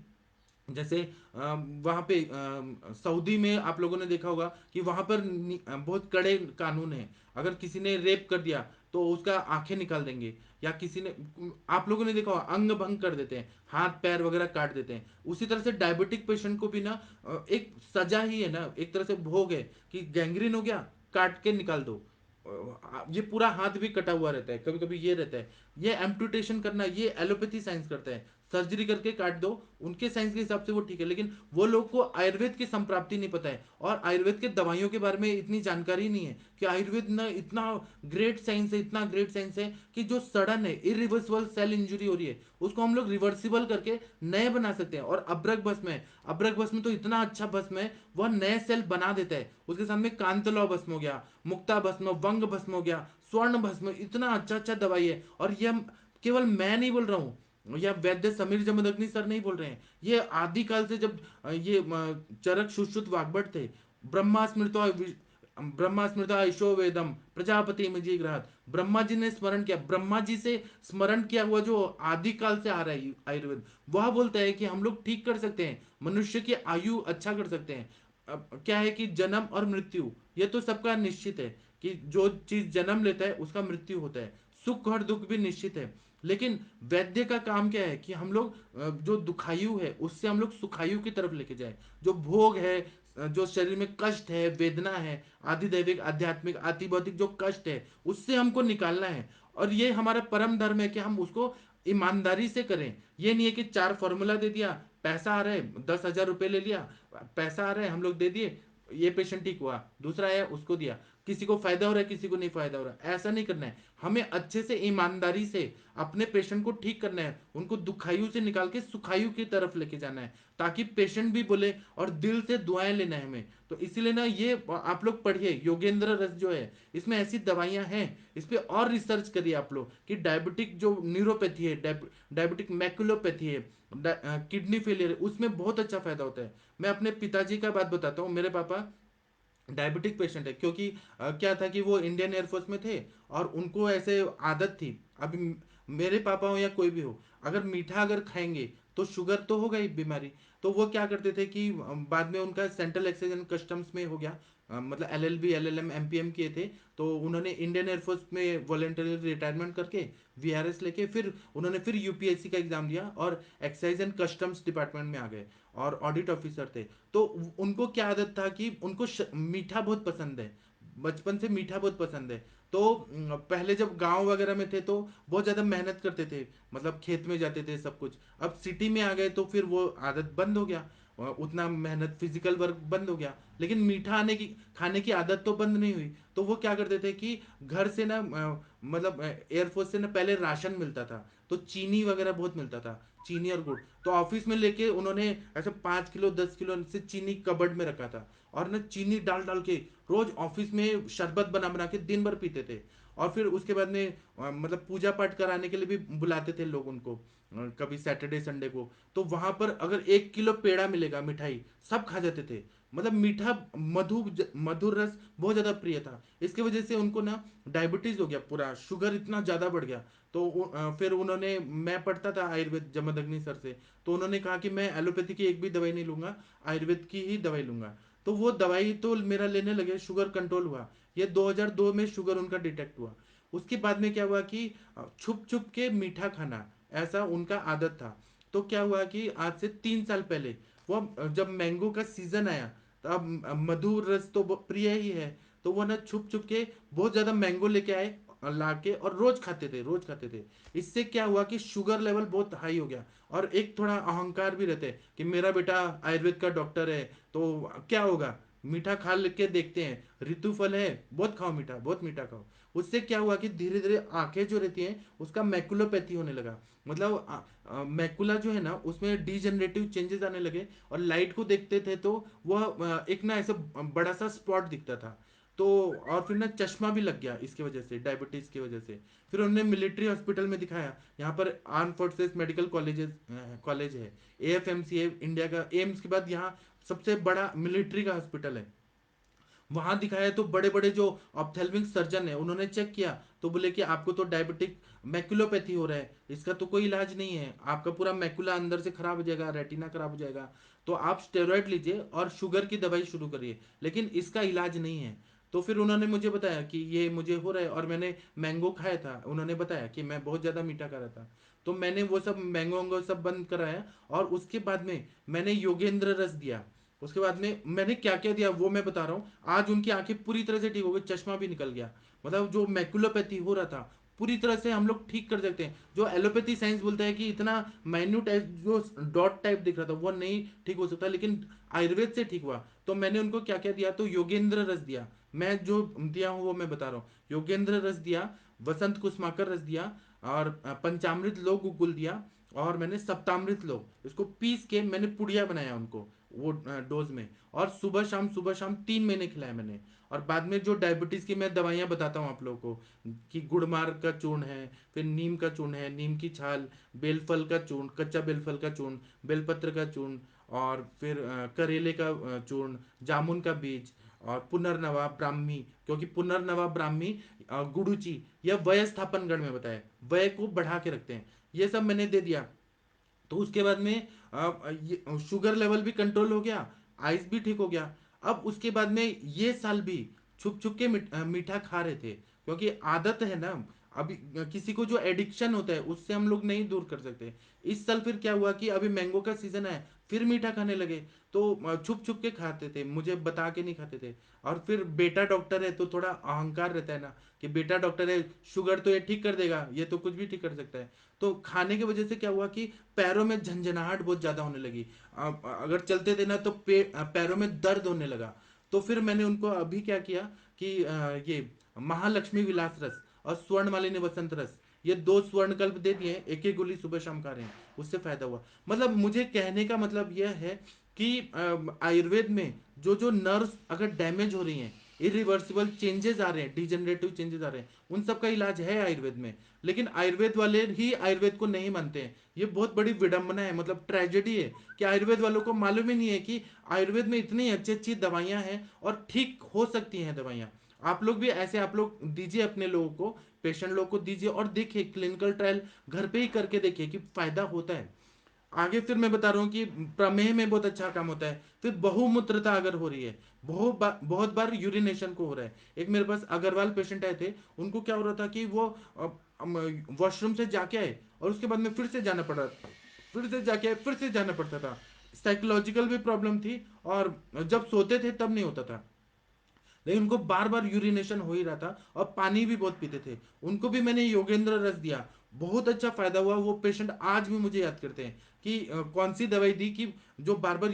जैसे वहां पे सऊदी में आप लोगों ने देखा होगा कि वहां पर बहुत कड़े कानून है, अगर किसी ने रेप कर दिया तो उसका आंखें निकाल देंगे, या किसी ने, आप लोगों ने देखा होगा, अंग भंग कर देते हैं, हाथ पैर वगैरह काट देते हैं। उसी तरह से डायबिटिक पेशेंट को भी ना एक सजा ही है ना, एक तरह से भोग है कि गैंग्रीन हो गया, काट के निकाल दो। ये पूरा हाथ भी कटा हुआ रहता है, कभी कभी ये रहता है, ये एम्पुटेशन करना, ये एलोपैथी साइंस करता है, सर्जरी करके काट दो, उनके साइंस के हिसाब से वो ठीक है, लेकिन वो लोग को आयुर्वेद की संप्राप्ति नहीं पता है, और आयुर्वेद के दवाइयों के बारे में इतनी जानकारी नहीं है कि आयुर्वेद ना इतना ग्रेट साइंस है, इतना ग्रेट साइंस है कि जो सड़न है, इरिवर्सिबल सेल इंजरी हो रही है, उसको हम लोग रिवर्सिबल करके नए बना सकते हैं। और अब्रक भस्म है, अब्रक भस्म तो इतना अच्छा भस्म है, वह नए सेल बना देता है। उसके सामने कांतलौ भस्म हो गया, मुक्ता भस्म, वंग भस्म हो गया, स्वर्ण भस्म, इतना अच्छा अच्छा दवाई है। और ये केवल मैं नहीं बोल रहा हूँ, या वैद्य समीर जमदग्नि सर नहीं बोल रहे हैं, ये आदिकाल से जब ये चरक सुश्रुत वाग्भट थे, ब्रह्मा स्मृतो ब्रह्मा स्मृता ईशो वेदम प्रजापति मजी ग्रहत, ब्रह्मा जी ने स्मरण किया, ब्रह्मा जी से स्मरण किया हुआ जो आदिकाल से आ रहा है आयुर्वेद, वह बोलता है कि हम लोग ठीक कर सकते हैं, मनुष्य की आयु अच्छा कर सकते हैं। अब क्या है कि जन्म और मृत्यु ये तो सबका निश्चित है, कि जो चीज जन्म लेता है उसका मृत्यु होता है, सुख और दुख भी निश्चित है। लेकिन वैद्य का काम क्या है कि हम लोग जो दुखायु है उससे हम लोग सुखायु की तरफ लेके जाए, जो भोग है, जो शरीर में कष्ट है, वेदना है, आधिदैविक आध्यात्मिक अतिभौतिक जो कष्ट है, उससे हमको निकालना है। और ये हमारा परम धर्म है कि हम उसको ईमानदारी से करें। ये नहीं है कि 4 फॉर्मूला दे दिया, पैसा आ रहा है, 10,000 रुपये ले लिया, पैसा आ रहा है हम लोग दे दिए, ये पेशेंट ठीक हुआ, दूसरा है उसको दिया, किसी को फायदा हो रहा है किसी को नहीं फायदा हो रहा है, ऐसा नहीं करना है। हमें अच्छे से ईमानदारी से अपने पेशेंट को ठीक करना है, उनको दुखायु से निकाल के सुखायु की तरफ लेके जाना है, ताकि पेशेंट भी बोले, और दिल से दुआएं लेना है हमें। तो इसीलिए ना ये आप लोग पढ़िए, योगेंद्र रस जो है इसमें ऐसी दवाइयां हैं, इस पे और रिसर्च करिए आप लोग कि डायबिटिक जो न्यूरोपैथी है, डायबिटिक मैकुलोपैथी है, किडनी फेलियर है, उसमें बहुत अच्छा फायदा होता है। मैं अपने पिताजी का बात बताता हूँ, मेरे पापा डायबिटिक पेशेंट है, क्योंकि क्या था कि वो इंडियन एयरफोर्स में थे, और उनको ऐसे आदत थी। अभी मेरे पापा हो या कोई भी हो, अगर मीठा अगर खाएंगे तो शुगर तो होगा ही बीमारी। तो वो क्या करते थे कि बाद में उनका सेंट्रल एक्साइज एंड कस्टम्स में हो गया, मतलब एलएलबी एलएलएम एमपीएम किए थे, तो उन्होंने इंडियन एयरफोर्स में वॉलेंटरी रिटायरमेंट करके वीआरएस लेके फिर उन्होंने फिर यूपीएससी का एग्जाम दिया और एक्साइज एंड कस्टम्स डिपार्टमेंट में आ गए और ऑडिट ऑफिसर थे। तो उनको क्या आदत था कि उनको मीठा बहुत पसंद है, बचपन से मीठा बहुत पसंद है। तो पहले जब गांव वगैरह में थे तो बहुत ज़्यादा मेहनत करते थे, मतलब खेत में जाते थे सब कुछ। अब सिटी में आ गए तो फिर वो आदत बंद हो गया, उतना मेहनत फिजिकल वर्क बंद हो गया, लेकिन मीठा आने की खाने की आदत तो बंद नहीं हुई। तो वो क्या करते थे कि घर से ना मतलब एयरफोर्स से ना पहले राशन मिलता था, तो चीनी वगैरह बहुत मिलता था, चीनी और गुड़। तो ऑफिस में लेके उन्होंने ऐसे 5 किलो 10 किलो से चीनी कबर्ड में रखा था, और ना चीनी डाल डाल के रोज ऑफिस में शरबत बना बना के दिन भर पीते थे। और फिर उसके बाद में मतलब पूजा पाठ कराने के लिए भी बुलाते थे लोग उनको, कभी सैटरडे संडे को। तो वहां पर अगर 1 किलो पेड़ा मिलेगा मिठाई, सब खा जाते थे। मतलब मीठा मधुर रस बहुत ज्यादा प्रिय था। इसकी वजह से उनको ना डायबिटीज हो गया, पूरा शुगर इतना ज्यादा बढ़ गया। तो फिर उन्होंने, मैं पढ़ता था आयुर्वेद जमदग्नि सर से, तो उन्होंने कहा कि मैं एलोपैथी की एक भी दवाई नहीं लूंगा, आयुर्वेद की ही दवाई लूंगा। तो वो दवाई तो मेरा लेने लगे, शुगर कंट्रोल हुआ। ये 2002 में शुगर उनका डिटेक्ट हुआ। उसके बाद में क्या हुआ कि छुप छुप के मीठा खाना, ऐसा उनका आदत था। तो क्या हुआ कि आज से 3 साल पहले वो जब मैंगो का सीजन आया, तो अब मधुर रस तो प्रिय ही है, तो वो ना छुप छुप के बहुत ज्यादा मैंगो लेके आए लाके, और रोज खाते थे रोज खाते थे। इससे क्या हुआ कि शुगर लेवल बहुत हाई हो गया, और एक थोड़ा अहंकार भी रहते हैं कि मेरा बेटा आयुर्वेद का डॉक्टर है, तो क्या होगा, मीठा खा के देखते हैं, ऋतु फल है, बहुत खाओ मीठा, बहुत मीठा खाओ। उससे क्या हुआ कि धीरे धीरे आंखें जो रहती हैं उसका मैकुलोपैथी होने लगा। मतलब मैकुला जो है ना उसमें डीजनरेटिव चेंजेस आने लगे, और लाइट को देखते थे तो वह एक ना ऐसा बड़ा सा स्पॉट दिखता था। तो और फिर ना चश्मा भी लग गया इसकी वजह से, डायबिटीज की वजह से। फिर उन्होंने मिलिट्री हॉस्पिटल में दिखाया, यहाँ पर आर्म फोर्सेस मेडिकल कॉलेज है, एएफएमसी है इंडिया का, एम्स के बाद यहाँ सबसे बड़ा मिलिट्री का हॉस्पिटल है। वहां दिखाया तो बड़े बड़े जो ऑप्थेल्मिक सर्जन है उन्होंने चेक किया, तो बोले कि आपको तो डायबिटिक मैकुलोपैथी हो रहा है, इसका तो कोई इलाज नहीं है, आपका पूरा मैकुला अंदर से खराब हो जाएगा, रेटिना खराब हो जाएगा, तो आप स्टेरॉयड लीजिए और शुगर की दवाई शुरू करिए, लेकिन इसका इलाज नहीं है। तो फिर उन्होंने मुझे बताया कि ये मुझे हो रहा है, और मैंने मैंगो खाया था, उन्होंने बताया कि मैं बहुत ज़्यादा मीठा खा रहा था। तो मैंने वो सब मैंगो वैंगो सब बंद कराया, और उसके बाद में मैंने योगेंद्र रस दिया। उसके बाद में मैंने क्या क्या दिया वो मैं बता रहा हूँ। आज उनकी आंखें पूरी तरह से ठीक हो गई, चश्मा भी निकल गया। मतलब जो मैकुलोपैथी हो रहा था पूरी तरह से हम लोग ठीक कर सकते हैं। जो एलोपैथी साइंस बोलता है कि इतना माइन्यूट जो डॉट टाइप दिख रहा था वो नहीं ठीक हो सकता, लेकिन आयुर्वेद से ठीक हुआ। तो मैंने उनको क्या क्या दिया, तो योगेंद्र रस दिया, मैं जो दिया हूँ वो मैं बता रहा हूँ। योगेंद्र रस दिया, वसंत कुसमाकर रस दिया, और पंचामृत लोक गुकुल दिया, और मैंने सप्तामृत लोक इसको पीस के मैंने पुड़िया बनाया उनको वो डोज में, और सुबह शाम 3 महीने खिलाया मैंने। और बाद में जो डायबिटीज की मैं दवाइयाँ बताता हूँ आप लोगों को, कि गुड़मार्ग का चूर्ण है, फिर नीम का चूर्ण है, नीम की छाल, बेलफल का चूर्ण, कच्चा बेलफल का चूर्ण, बेलपत्र का चूर्ण, और फिर करेले का चूर्ण, जामुन का बीज, और पुनर्नवा ब्राह्मी, क्योंकि पुनर्नवा ब्राह्मी गुडुचि या वय स्थापन गण में बताया, वय को बढ़ा के रखते हैं। ये सब मैंने दे दिया। तो उसके बाद में शुगर लेवल भी कंट्रोल हो गया, आइस भी ठीक हो गया। अब उसके बाद में ये साल भी छुप छुप के मीठा खा रहे थे, क्योंकि आदत है ना। अभी किसी को जो एडिक्शन होता है उससे हम लोग नहीं दूर कर सकते। इस साल फिर क्या हुआ कि अभी मैंगो का सीजन है, फिर मीठा खाने लगे। तो छुप छुप के खाते थे, मुझे बता के नहीं खाते थे। और फिर बेटा डॉक्टर है तो थोड़ा अहंकार रहता है ना, कि बेटा डॉक्टर है, शुगर तो ये ठीक कर देगा, ये तो कुछ भी ठीक कर सकता है। तो खाने की वजह से क्या हुआ कि पैरों में झंझनाहट बहुत ज्यादा होने लगी। अगर चलते थे ना तो पैरों में दर्द होने लगा। तो फिर मैंने उनको अभी क्या किया कि ये महालक्ष्मी विलास रस और स्वर्ण मालिनी वसंत रस, ये 2 स्वर्णकल्प दे दिए, एक एक गोली सुबह शाम खा रहे हैं, उससे फायदा हुआ। मतलब मुझे कहने का मतलब यह है कि आयुर्वेद में जो जो नर्व्स अगर डैमेज हो रही हैं, इरिवर्सिबल चेंजेस आ रहे हैं, डिजेनरेटिव चेंजेस आ रहे हैं, उन सब का इलाज है आयुर्वेद में। लेकिन आयुर्वेद वाले ही आयुर्वेद को नहीं मानते हैं, ये बहुत बड़ी विडंबना है, मतलब ट्रेजेडी है कि आयुर्वेद वालों को मालूम ही नहीं है कि आयुर्वेद में इतनी अच्छी अच्छी दवाइयां हैं और ठीक हो सकती हैं दवाइयां। आप लोग भी ऐसे आप लोग दीजिए अपने लोगों को, पेशेंट लोगों को दीजिए, और देखिए क्लिनिकल ट्रायल घर पे ही करके देखिए कि फायदा होता है। आगे फिर मैं बता रहा हूँ कि प्रमेह में बहुत अच्छा काम होता है। फिर बहुमूत्रता अगर हो रही है, बहुत बार यूरिनेशन को हो रहा है। एक मेरे पास अग्रवाल पेशेंट आए थे, उनको क्या हो रहा था कि वो वॉशरूम से जाके आए और उसके बाद में फिर से जाना पड़ा, फिर से जाके आए, फिर से जाना पड़ता था। साइकोलॉजिकल भी प्रॉब्लम थी, और जब सोते थे तब नहीं होता था, लेकिन उनको बार बार यूरिनेशन हो ही रहा था और पानी भी बहुत पीते थे। उनको भी मैंने योगेंद्र रस दिया, बहुत अच्छा फायदा हुआ। वो पेशेंट आज भी मुझे याद करते हैं कि कौन सी दवाई दी कि जो बार बार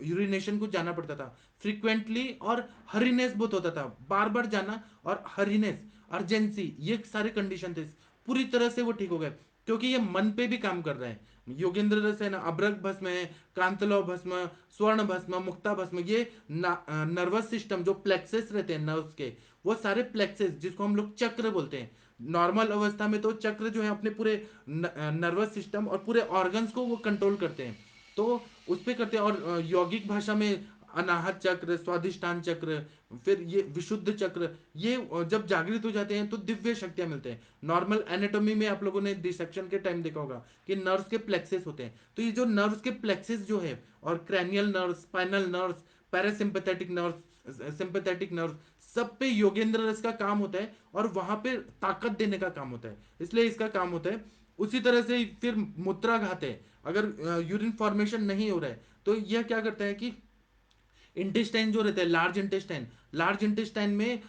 यूरिनेशन को जाना पड़ता था फ्रिक्वेंटली, और हरीनेस बहुत होता था, बार बार जाना और हरीनेस, अर्जेंसी, ये सारे कंडीशन थे, पूरी तरह से वो ठीक हो गए। क्योंकि ये मन पे भी काम कर रहा है। योगेंद्र रस है ना, अभ्रक भस्म है, कांतलव भस्म, स्वर्ण भस्म, मुक्ता भस्म, ये नर्वस सिस्टम जो प्लेक्सेस रहते हैं नर्व्स के, वो सारे प्लेक्सेस जिसको हम लोग चक्र बोलते हैं। नॉर्मल अवस्था में तो चक्र जो है अपने पूरे नर्वस सिस्टम और पूरे ऑर्गन्स को वो कंट्रोल करते हैं, तो उस पे करते हैं। और यौगिक भाषा में अनाहत चक्र, स्वादिष्ठान चक्र, फिर ये विशुद्ध चक्र, ये जब जागृत हो जाते हैं तो दिव्य शक्तियां मिलते हैं। नॉर्मल एनाटॉमी में आप लोगों ने डिसेक्शन के टाइम देखा होगा कि नर्व्स के प्लेक्सेस होते हैं, तो ये जो नर्व्स के प्लेक्सेस जो है, और cranial nerves, spinal nerves, parasympathetic nerves, sympathetic nerves, सब पे योगेंद्र रस का काम होता है, और वहां पे ताकत देने का काम होता है, इसलिए इसका काम होता है। उसी तरह से फिर मूत्राघात है, अगर यूरिन फॉर्मेशन नहीं हो रहा है तो यह क्या करता है कि इंटेस्टाइन जो रहता है, लार्ज इंटेस्टाइन में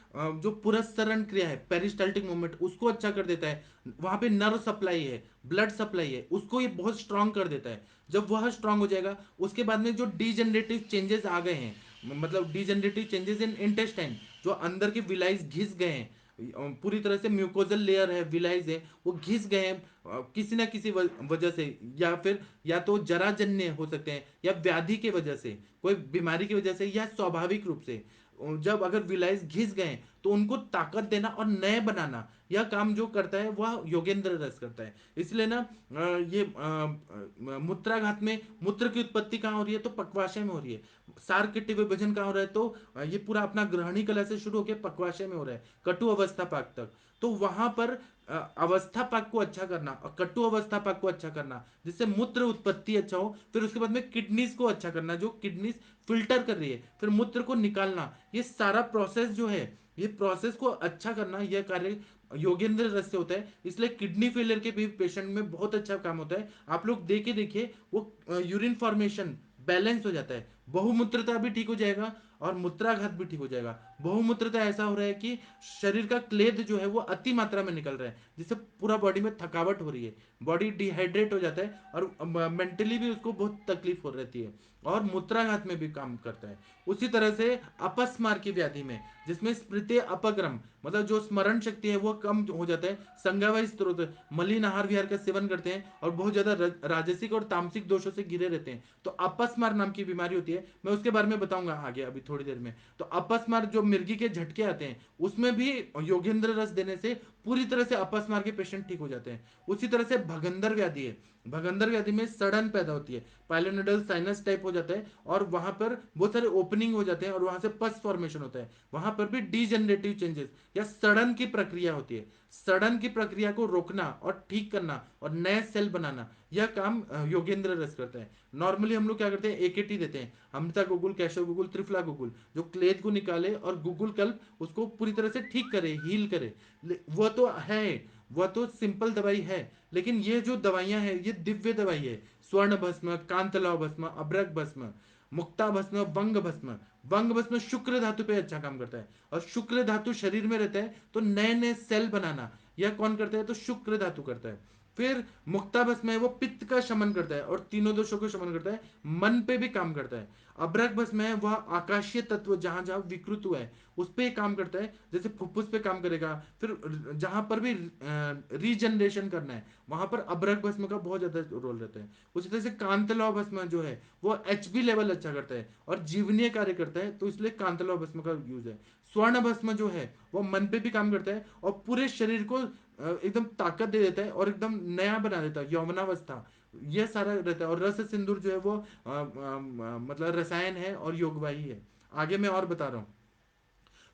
जो पुरस्चरण क्रिया है, पेरिस्टाल्टिक मूवमेंट, उसको अच्छा कर देता है। वहां पे नर्व सप्लाई है, ब्लड सप्लाई है, उसको ये बहुत स्ट्रांग कर देता है। जब वह स्ट्रांग हो जाएगा, उसके बाद में जो डीजनरेटिव चेंजेस आ गए हैं, मतलब डीजनरेटिव चेंजेस इन इंटेस्टाइन, जो अंदर के विलाइज घिस गए हैं, पूरी तरह से म्यूकोजल लेयर है, विलाइज है, वो घिस गए हैं किसी ना किसी वजह से, या फिर या तो जराजन्य हो सकते हैं, या व्याधि के वजह से, कोई बीमारी की वजह से, या स्वाभाविक रूप से। जब अगर विलाइज घिस गए तो उनको ताकत देना और नए बनाना, यह काम जो करता है वह योगेंद्र रस करता है। इसलिए ना ये मूत्राघात में मूत्र की उत्पत्ति कहाँ हो रही है, तो पक्वाशय में हो रही है। सार किट्टी विभाजन कहाँ हो रहा है, तो ये पूरा अपना ग्रहणी कला से शुरू होकर पक्वाशय में हो रहा है, कटु अवस्था पाक तक। तो वहां पर अवस्था पाक को अच्छा करना और कटु अवस्था पाक को अच्छा करना, जिससे मूत्र उत्पत्ति अच्छा हो, फिर उसके बाद में किडनीज को अच्छा करना, जो किडनीज फिल्टर कर रही है, फिर मूत्र को निकालना, ये सारा प्रोसेस जो है, ये प्रोसेस को अच्छा करना, यह कार्य योगेंद्र रस से होता है। इसलिए किडनी फेलियर के भी पेशेंट में बहुत अच्छा काम होता है। आप लोग देखे देखिए, वो यूरिन फॉर्मेशन बैलेंस हो जाता है, बहुमूत्रता भी ठीक हो जाएगा और मूत्राघात भी ठीक हो जाएगा। बहुमूत्रता ऐसा हो रहा है कि शरीर का क्लेद जो है वो अति मात्रा में निकल रहा है, जिससे पूरा बॉडी में थकावट हो रही है, बॉडी डिहाइड्रेट हो जाता है, और मेंटली भी उसको बहुत तकलीफ हो रहती है, और मूत्राघात में भी काम करता है। उसी तरह से अपस्मार की व्याधि में, जिसमें स्मृति अपक्रम, मतलब जो स्मरण शक्ति है वो कम हो जाता है, संज्ञावाही स्त्रोत, मलिन आहार विहार का सेवन करते हैं और बहुत ज्यादा राजसिक और तामसिक दोषों से घिरे रहते हैं, तो अपस्मार नाम की बीमारी होती है। मैं उसके बारे में बताऊंगा आगे अभी थोड़ी देर में। तो अपस्मार जो मिर्गी के झटके आते हैं, उसमें भी योगेंद्र रस देने से पूरी तरह से अपस्मार के पेशेंट ठीक हो जाते हैं। उसी तरह से भगंदर व्याधि है, भगंदर व्याधि में सड़न पैदा होती है, पाइलोनिडल साइनस टाइप हो जाता है, और वहां पर बहुत सारे ओपनिंग हो जाते हैं और वहां से पस फॉर्मेशन होता है, वहां पर भी डीजनरेटिव चेंजेस या सड़न की प्रक्रिया होती है। सड़न की प्रक्रिया को रोकना और ठीक करना और नए सेल बनाना, यह काम योगेंद्र रस करता है। नॉर्मली हम लोग क्या करते हैं, एकेटी देते हैं, अमृता गुगुल, कैशव गुगुल, त्रिफला गुगुल, जो क्लेद को निकाले और गुगुल कल्प उसको पूरी तरह से ठीक करे, हील करे। वह तो है, वह तो सिंपल दवाई है, लेकिन ये जो दवाइयां हैं ये दिव्य दवाई है। स्वर्ण भस्म, कांतलाव भस्म, अभ्रक भस्म, मुक्ता भस्म, वंग भस्म। वंग भस्म शुक्र धातु पे अच्छा काम करता है, और शुक्र धातु शरीर में रहता है तो नए नए सेल बनाना, यह कौन करता है, तो शुक्र धातु करता है। फिर मुक्ता भस्म है, वो पित्त का शमन करता है और तीनों दोषों को शमन करता है, मन पे भी काम करता है। अभ्रक भस्म है, वह आकाशीय तत्व जहां जहां विकृत हुआ है उस पे काम करता है, जैसे फुफ्फुस पे काम करेगा। फिर जहां पर भी रीजनरेशन करना है वहां पर अभ्रक भस्म का बहुत ज्यादा रोल रहता है। उसी तरह से कांतलाव भस्म जो है वो एचबी लेवल अच्छा करता है और जीवनीय कार्य करता है, तो इसलिए कांतलाव भस्म का यूज है। स्वर्ण भस्म जो है वो मन पे भी काम करता है और पूरे शरीर को एकदम ताकत दे देता है और एकदम नया बना देता है, यौवनावस्था, यह सारा रहता है। और रस सिंदूर जो है वो मतलब रसायन है और योगवाही है। आगे मैं और बता रहा हूँ।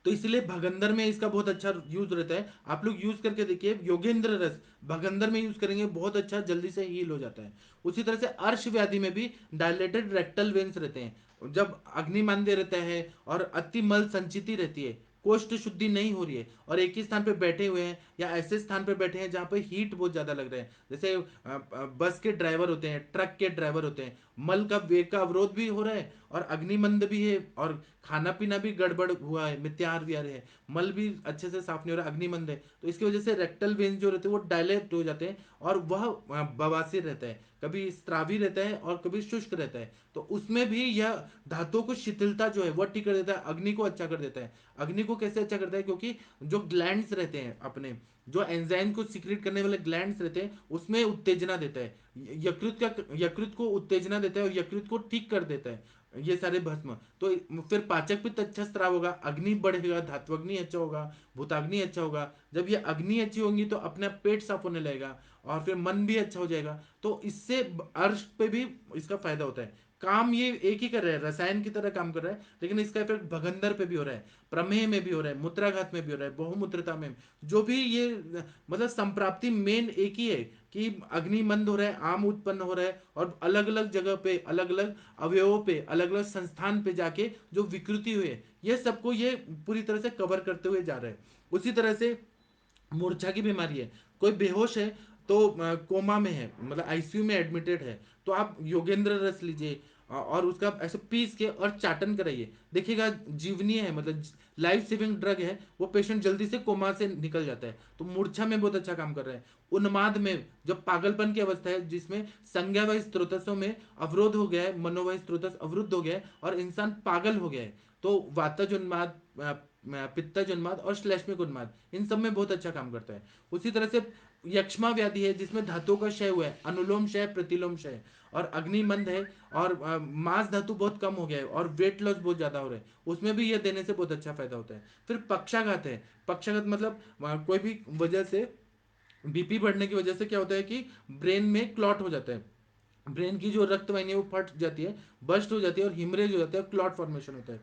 तो इसलिए भगंदर में इसका बहुत अच्छा यूज रहता है। आप लोग यूज करके देखिए, योगेंद्र रस भगंदर में यूज करेंगे, बहुत अच्छा जल्दी से हील हो जाता है। उसी तरह से अर्श व्याधि में भी डायलेटेड रेक्टल वेन्स रहते हैं, जब अग्निमांद्य रहता है और अति मल संचिति रहती है, कोष्ठ शुद्धि नहीं हो रही है और एक ही स्थान पे बैठे हुए हैं या ऐसे स्थान पे बैठे हैं जहाँ पे हीट बहुत ज्यादा लग रहा है, जैसे बस के ड्राइवर होते हैं, ट्रक के ड्राइवर होते हैं, मल का वेग का अवरोध भी हो रहा है और अग्निमंद भी है और खाना पीना भी गड़बड़ हुआ है, मित्याहार भी आ रहे हैं, मल भी अच्छे से साफ नहीं हो रहा, अग्निमंद है, तो इसकी वजह से रेक्टल वेन्स जो रहते हैं वो डायलेट हो जाते हैं और वह बवासीर रहता है, कभी स्त्रावी रहता है और कभी शुष्क रहता है। तो उसमें भी यह धातुओं को शिथिलता जो है वह ठीक कर देता है, अग्नि को अच्छा कर देता है। अग्नि को कैसे अच्छा करता है, क्योंकि जो ग्लैंड्स रहते हैं अपने, जो एंजाइम को सीक्रेट करने वाले ग्लैंड्स रहते हैं, उसमें उत्तेजना देता है, यकृत को उत्तेजना देता है और यकृत को ठीक कर देता है ये सारे भस्म। तो फिर पाचक पित्त अच्छा स्त्राव होगा, अग्नि बढ़ेगा, धात्वग्नि अच्छा होगा, भूताग्नि अच्छा होगा। जब ये अग्नि अच्छी होंगी तो अपने आप पेट साफ होने लगेगा और फिर मन भी अच्छा हो जाएगा। तो इससे अर्श पे भी इसका फायदा होता है। काम ये एक ही कर रहा है, रसायन की तरह काम कर रहा है, लेकिन इसका इफेक्ट भगंदर पे भी हो रहा है, प्रमेह में भी हो रहा है, मूत्राघात में भी हो रहा है, बहुमूत्रता में, जो भी ये मतलब संप्राप्ति मेन एक ही है कि अग्निमंद हो रहा है, आम उत्पन्न हो रहा है और अलग अलग जगह पे, अलग अलग अवयवों पे, अलग अलग संस्थान पे जाके जो विकृति हुई है, ये सबको ये पूरी तरह से कवर करते हुए जा रहा है। उसी तरह से मूर्छा की बीमारी है, कोई बेहोश है तो कोमा में है, मतलब आईसीयू में एडमिटेड है, तो आप योगेंद्र रस लीजिए और उसका ऐसे पीस के और चाटन कराइए, देखिएगा जीवनीय है, मतलब लाइफ सेविंग ड्रग है, वो पेशेंट जल्दी से कोमा से निकल जाता है। तो मूर्छा में बहुत अच्छा काम कर रहा है। उन्माद में, जब पागलपन की अवस्था है जिसमें संज्ञा व स्त्रोतसों में अवरोध हो गया है, मनोवय स्त्रोतस अवरुद्ध हो गया है और इंसान पागल हो गया है, तो वातज उन्माद, पित्तज उन्माद और श्लेष्मिक उन्माद, इन सब में बहुत अच्छा काम करता है। उसी तरह से यक्ष्मा व्याधि है जिसमें धातुओं का क्षय हुआ है, अनुलोम क्षय, प्रतिलोम क्षय और अग्निमंद है और मांस धातु बहुत कम हो गया है और वेट लॉस बहुत ज्यादा हो रहा है, उसमें भी यह देने से बहुत अच्छा फायदा होता है। फिर पक्षाघात है, पक्षाघात मतलब कोई भी वजह से बीपी बढ़ने की वजह से क्या होता है कि ब्रेन में क्लॉट हो जाता है, ब्रेन की जो रक्त वाहिनी है वो फट जाती है, बस्ट हो जाती है और हिमरेज हो जाता है, क्लॉट फॉर्मेशन होता है,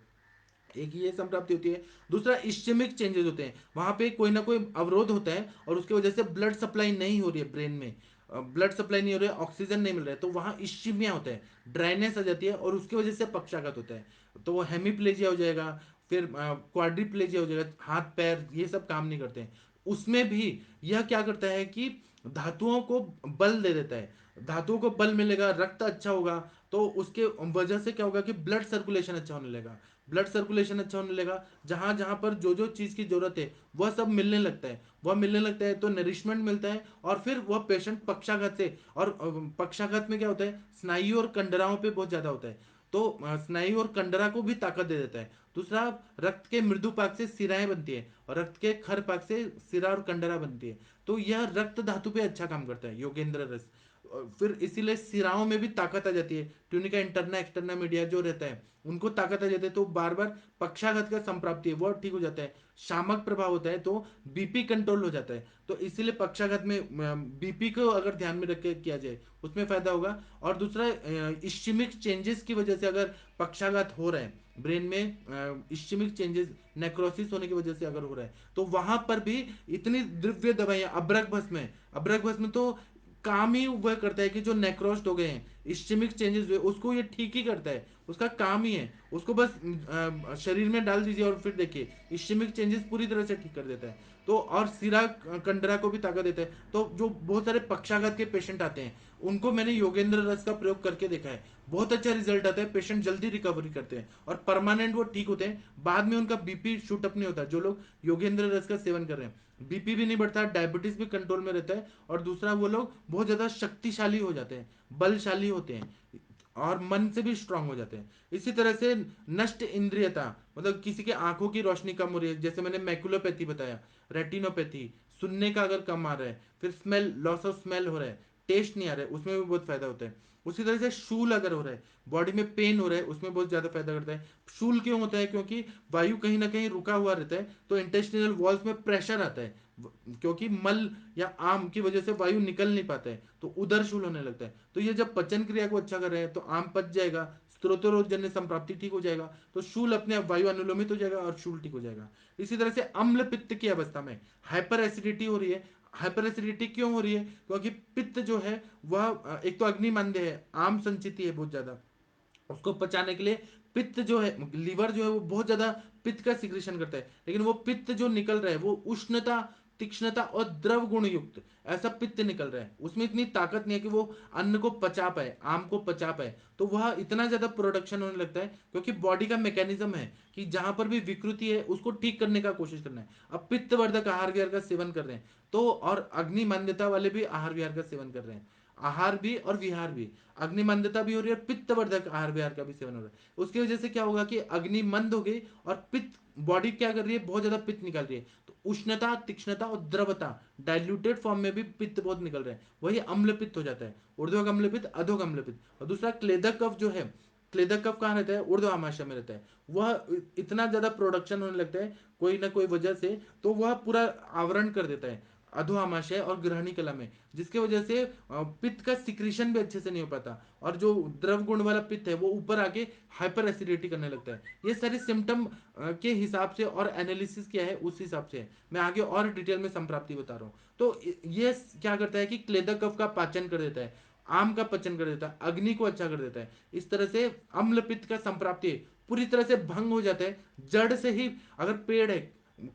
एक ये संप्राप्ति होती है। दूसरा इश्चमिक चेंजेस होते हैं, वहां पे कोई ना कोई अवरोध होता है और उसकी वजह से ब्लड सप्लाई नहीं हो रही है ब्रेन में, ब्लड सप्लाई नहीं हो रही है, ऑक्सीजन नहीं मिल रहा है, तो वहां इश्चिमिया होता है, ड्राइनेस आ जाती है और उसकी वजह से पक्षाघात होता है। तो वो हेमीप्लेजिया हो जाएगा, फिर क्वाड्रिप्लेजिया हो जाएगा, हाथ पैर ये सब काम नहीं करते हैं। उसमें भी यह क्या करता है कि धातुओं को बल दे देता है, धातुओं को बल मिलेगा, रक्त अच्छा होगा, तो उसके वजह से क्या होगा कि ब्लड सर्कुलेशन अच्छा होने लगेगा, ब्लड सर्कुलेशन अच्छा होने लगा, जहां जहां पर जो जो चीज की जरूरत है वह सब मिलने लगता है, वह मिलने लगता है तो नरिशमेंट मिलता है और फिर वह पेशेंट पक्षाघात से, और पक्षाघात में क्या होता है, स्नायु और कंडराओं पे बहुत ज्यादा होता है, तो स्नायु और कंडरा को भी ताकत दे देता है। दूसरा, रक्त के मृदु पाक से सिराएं बनती है और रक्त के खर पाक से सिरा और कंडरा बनती है, तो यह रक्त धातु पे अच्छा काम करता है योगेंद्र रस। फिर इसीलिए सिराओं में भी ताकत आ जाती है, ट्यूनिका इंटरना एक्सटर्ना मीडिया जो रहता है उनको ताकत आ जाती है, तो बार बार पक्षाघात का संप्राप्ति है वो ठीक हो जाता है, शामक प्रभाव होता है तो बीपी कंट्रोल हो जाता है, तो इसीलिए पक्षाघात में बीपी को अगर ध्यान में रख के किया जाए उसमें फायदा होगा। और दूसरा, इश्चिमिक चेंजेस की वजह से अगर पक्षाघात हो रहा है ब्रेन में, इश्चिमिक चेंजेस नेक्रोसिस होने की वजह से अगर हो रहा है, तो वहां पर भी इतनी द्रव्य दवाइयां, अब्रक भस्म है, अब्रक भस्म तो काम ही वह करता है कि जो नेक्रोस्ट हो गए हैं, इस्चेमिक चेंजेस हुए, उसको ये ठीक ही करता है, उसका काम ही है, उसको बस शरीर में डाल दीजिए और फिर देखिए इस्चेमिक चेंजेस पूरी तरह से ठीक कर देता है। तो और सिरा कंडरा को भी ताकत देता है। तो जो बहुत सारे पक्षाघात के पेशेंट आते हैं उनको मैंने योगेंद्र रस का प्रयोग करके देखा है, बहुत अच्छा रिजल्ट आता है, पेशेंट जल्दी रिकवरी करते हैं और परमानेंट वो ठीक होते हैं, बाद में उनका बीपी शूट अप नहीं होता जो लोग योगेंद्र रस का सेवन कर रहे हैं, बीपी भी नहीं बढ़ता, डायबिटीज भी कंट्रोल में रहता है और दूसरा वो लोग बहुत ज्यादा शक्तिशाली हो जाते हैं, बलशाली होते हैं और मन से भी स्ट्रांग हो जाते हैं। इसी तरह से नष्ट इंद्रियता, मतलब किसी के आंखों की रोशनी कम हो रही है, जैसे मैंने मैकुलोपैथी बताया, रेटिनोपैथी, सुनने का अगर कम आ रहा है, फिर स्मेल, लॉस ऑफ स्मेल हो रहा है, टेस्ट नहीं आ रहा है, उसमें भी बहुत फायदा होता है। उसी तरह से शूल अगर हो रहा है, बॉडी में पेन हो रहा है, उसमें बहुत ज्यादा फायदा करता है। शूल क्यों होता है, क्योंकि वायु कहीं ना कहीं रुका हुआ रहता है तो इंटेस्टिनल वॉल्स में प्रेशर आता है, क्योंकि मल या आम की वजह से वायु निकल नहीं पाता है तो उदर शूल होने लगता है, तो ये जब पचन क्रिया को अच्छा कर रहे हैं तो आम पच जाएगा, स्त्रोतरोजन्य संप्राप्ति ठीक हो जाएगा, तो शूल अपने आप वायु अनुलोमित हो जाएगा और शूल ठीक हो जाएगा। इसी तरह से अम्ल पित्त की अवस्था में हाइपर एसिडिटी हो रही है। हाइपर एसिडिटी क्यों हो रही है? क्योंकि पित्त जो है वह एक तो अग्निमंद है, आम संचिति है बहुत ज्यादा, उसको पचाने के लिए पित्त जो है, लीवर जो है वो बहुत ज्यादा पित्त का सिक्रेशन करता है, लेकिन वो पित्त जो निकल रहा है वो उष्णता, तीक्ष्णता और द्रव गुण युक्त ऐसा पित्त निकल रहा है, उसमें इतनी ताकत नहीं है कि वो अन्न को पचा पाए, आम को पचा पाए, तो वह इतना ज्यादा प्रोडक्शन होने लगता है, क्योंकि बॉडी का मैकेनिज्म है कि जहां पर भी विकृति है उसको ठीक करने का कोशिश करना है। अब पित्तवर्धक आहार विहार का सेवन कर रहे हैं तो, और अग्नि मंदता वाले भी आहार विहार का सेवन कर रहे हैं, आहार भी और विहार भी, अग्निमंदता भी हो रही है और पित्तवर्धक आहार विहार का भी सेवन हो रहा है। उसकी वजह से क्या होगा कि अग्नि मंद हो गई और पित्त, बॉडी क्या कर रही है, बहुत ज्यादा पित्त निकाल रही है, तो उष्णता, तीक्ष्णता और द्रवता, डाइल्यूटेड फॉर्म में भी पित्त बहुत निकल रहा है, वही अम्ल पित्त हो जाता है, ऊर्ध्वक अम्ल पित्त, अधोक अम्ल पित्त। और दूसरा क्लेदक कफ जो है, क्लेदक कफ कहाँ रहता है, ऊर्ध्व आमाशय में रहता है, वह इतना ज्यादा प्रोडक्शन होने लगता है कोई ना कोई वजह से, तो वह पूरा आवरण कर देता है अधो आमाशय और ग्रहणी कला में, जिसके वजह से पित्त का सिक्रीशन भी अच्छे से नहीं हो पाता, और जो द्रव गुण वाला पित्त है वो ऊपर आके हाइपर एसिडिटी करने लगता है। ये सारे सिम्टम के हिसाब से और एनालिसिस किया है उस हिसाब से मैं आगे और डिटेल में संप्राप्ति बता रहा हूँ। तो ये क्या करता है कि क्लेदक कफ का पाचन कर देता है, आम का पाचन कर देता है, अग्नि को अच्छा कर देता है। इस तरह से अम्ल पित्त का संप्राप्ति पूरी तरह से भंग हो जाता है जड़ से ही। अगर पेड़ है,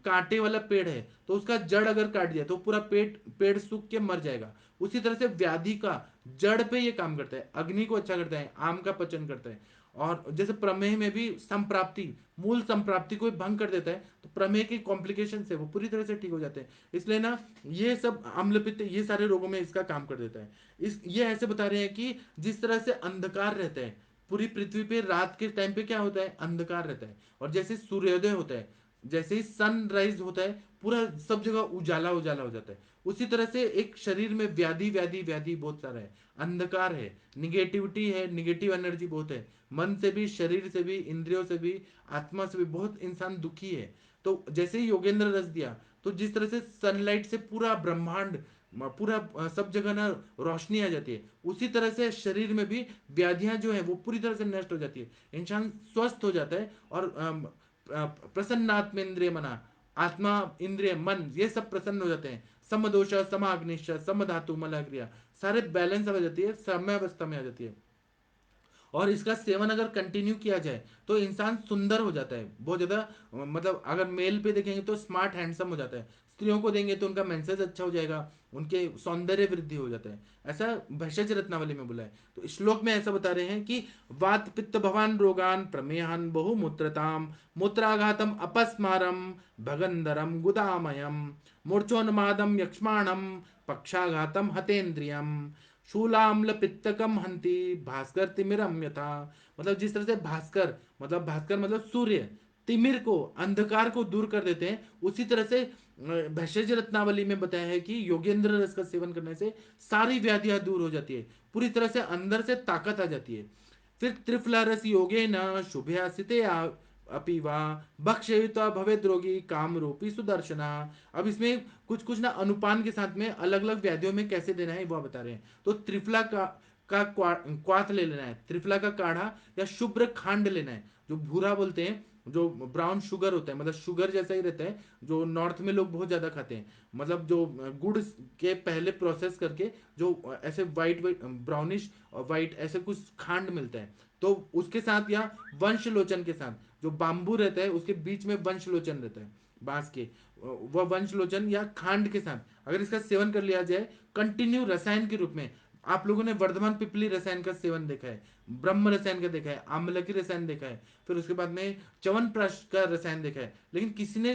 कांटे वाला पेड़ है, तो उसका जड़ अगर काट दिया तो पूरा पेड़ सूख के मर जाएगा। उसी तरह से व्याधि का जड़ पे ये काम करता है, अग्नि को अच्छा करता है, आम का पचन करता है। और जैसे प्रमेह में भी संप्राप्ति, मूल संप्राप्ति को भंग कर देता है, तो प्रमेह की कॉम्प्लिकेशन है वो पूरी तरह से ठीक हो जाते हैं। इसलिए ना ये सब अम्ल पित्त ये सारे रोगों में इसका काम कर देता है। इस ये ऐसे बता रहे हैं कि जिस तरह से अंधकार रहता है पूरी पृथ्वी पे, रात के टाइम पे क्या होता है, अंधकार रहता है, और जैसे सूर्योदय होता है, जैसे ही सनराइज होता है, पूरा सब जगह उजाला उजाला हो जाता है। उसी तरह से एक शरीर में व्याधि व्याधि व्याधि बहुत सारा है, अंधकार है, निगेटिविटी है, निगेटिव एनर्जी बहुत है, मन से भी, शरीर से भी, इंद्रियों से भी, आत्मा से भी बहुत इंसान दुखी है। तो जैसे ही योगेंद्र रस दिया, तो जिस तरह से सनलाइट से पूरा ब्रह्मांड, पूरा सब जगह ना रोशनी आ जाती है, उसी तरह से शरीर में भी व्याधियां जो है वो पूरी तरह से नष्ट हो जाती है, इंसान स्वस्थ हो जाता है। और प्रसन्नात्म इंद्रिय मना, आत्मा, इंद्रिय, मन, ये सब प्रसन्न हो जाते हैं। समदोष, समाग्निश, समधातु, मलक्रिया, सारे बैलेंस आ जाती है, समय अवस्था में आ जाती है। और इसका सेवन अगर कंटिन्यू किया जाए तो इंसान सुंदर हो जाता है बहुत ज्यादा, मतलब अगर मेल पे देखेंगे तो स्मार्ट हैंडसम हो जाता है, स्त्रियों को देंगे तो उनका मेंसेस अच्छा हो जाएगा, उनके सौंदर्य वृद्धि हो जाता है, ऐसा भैषज रत्नावली में बोला है। तो श्लोक में ऐसा बता रहे हैं कि वात पित्त भवान रोगान प्रमेहान बहुमूत्रताम मूत्राघातम अपस्मारम भगंधरम गुदामयम मूर्छोन्मादम यक्ष्माणम पक्षाघातम हतेन्द्रियम शूलाम्ल पित्तकम हंति भास्कर तिमिरम यथा। मतलब जिस तरह से भास्कर, मतलब भास्कर मतलब सूर्य, तिमिर को, अंधकार को दूर कर देते हैं, उसी तरह से भैषज रत्नावली में बताया है कि योगेंद्र रस का सेवन करने से सारी व्याधियां दूर हो जाती है, पूरी तरह से अंदर से ताकत आ जाती है। फिर त्रिफला रस योगे न शुभ्यासिते अपि वा भक्षयित्वा भवेद रोगी काम रूपी सुदर्शना। अब इसमें कुछ कुछ ना अनुपान के साथ में अलग अलग व्याधियों में कैसे देना है वो बता रहे हैं। तो त्रिफला क्वाथ ले लेना है, त्रिफला का काढ़ा या शुभ्र खांड लेना है, जो भूरा बोलते हैं, जो ब्राउन शुगर होता है, मतलब शुगर जैसा ही रहता है, जो नॉर्थ में लोग बहुत ज्यादा खाते हैं, मतलब जो गुड़ के पहले प्रोसेस करके जो ऐसे वाइट वाइट ब्राउनिश और वाइट ऐसे कुछ खांड मिलता है, तो उसके साथ, या वंश लोचन के साथ, जो बांबू रहता है उसके बीच में वंश लोचन रहता है बांस के, वह वंश लोचन या खांड के साथ अगर इसका सेवन कर लिया जाए कंटिन्यू रसायन के रूप में। आप लोगों ने वर्धमान पिपली रसायन का सेवन देखा है, ब्रह्म रसायन का देखा है, आम्लकी रसायन देखा है, फिर उसके बाद में च्यवन प्राश का रसायन देखा है, लेकिन किसी ने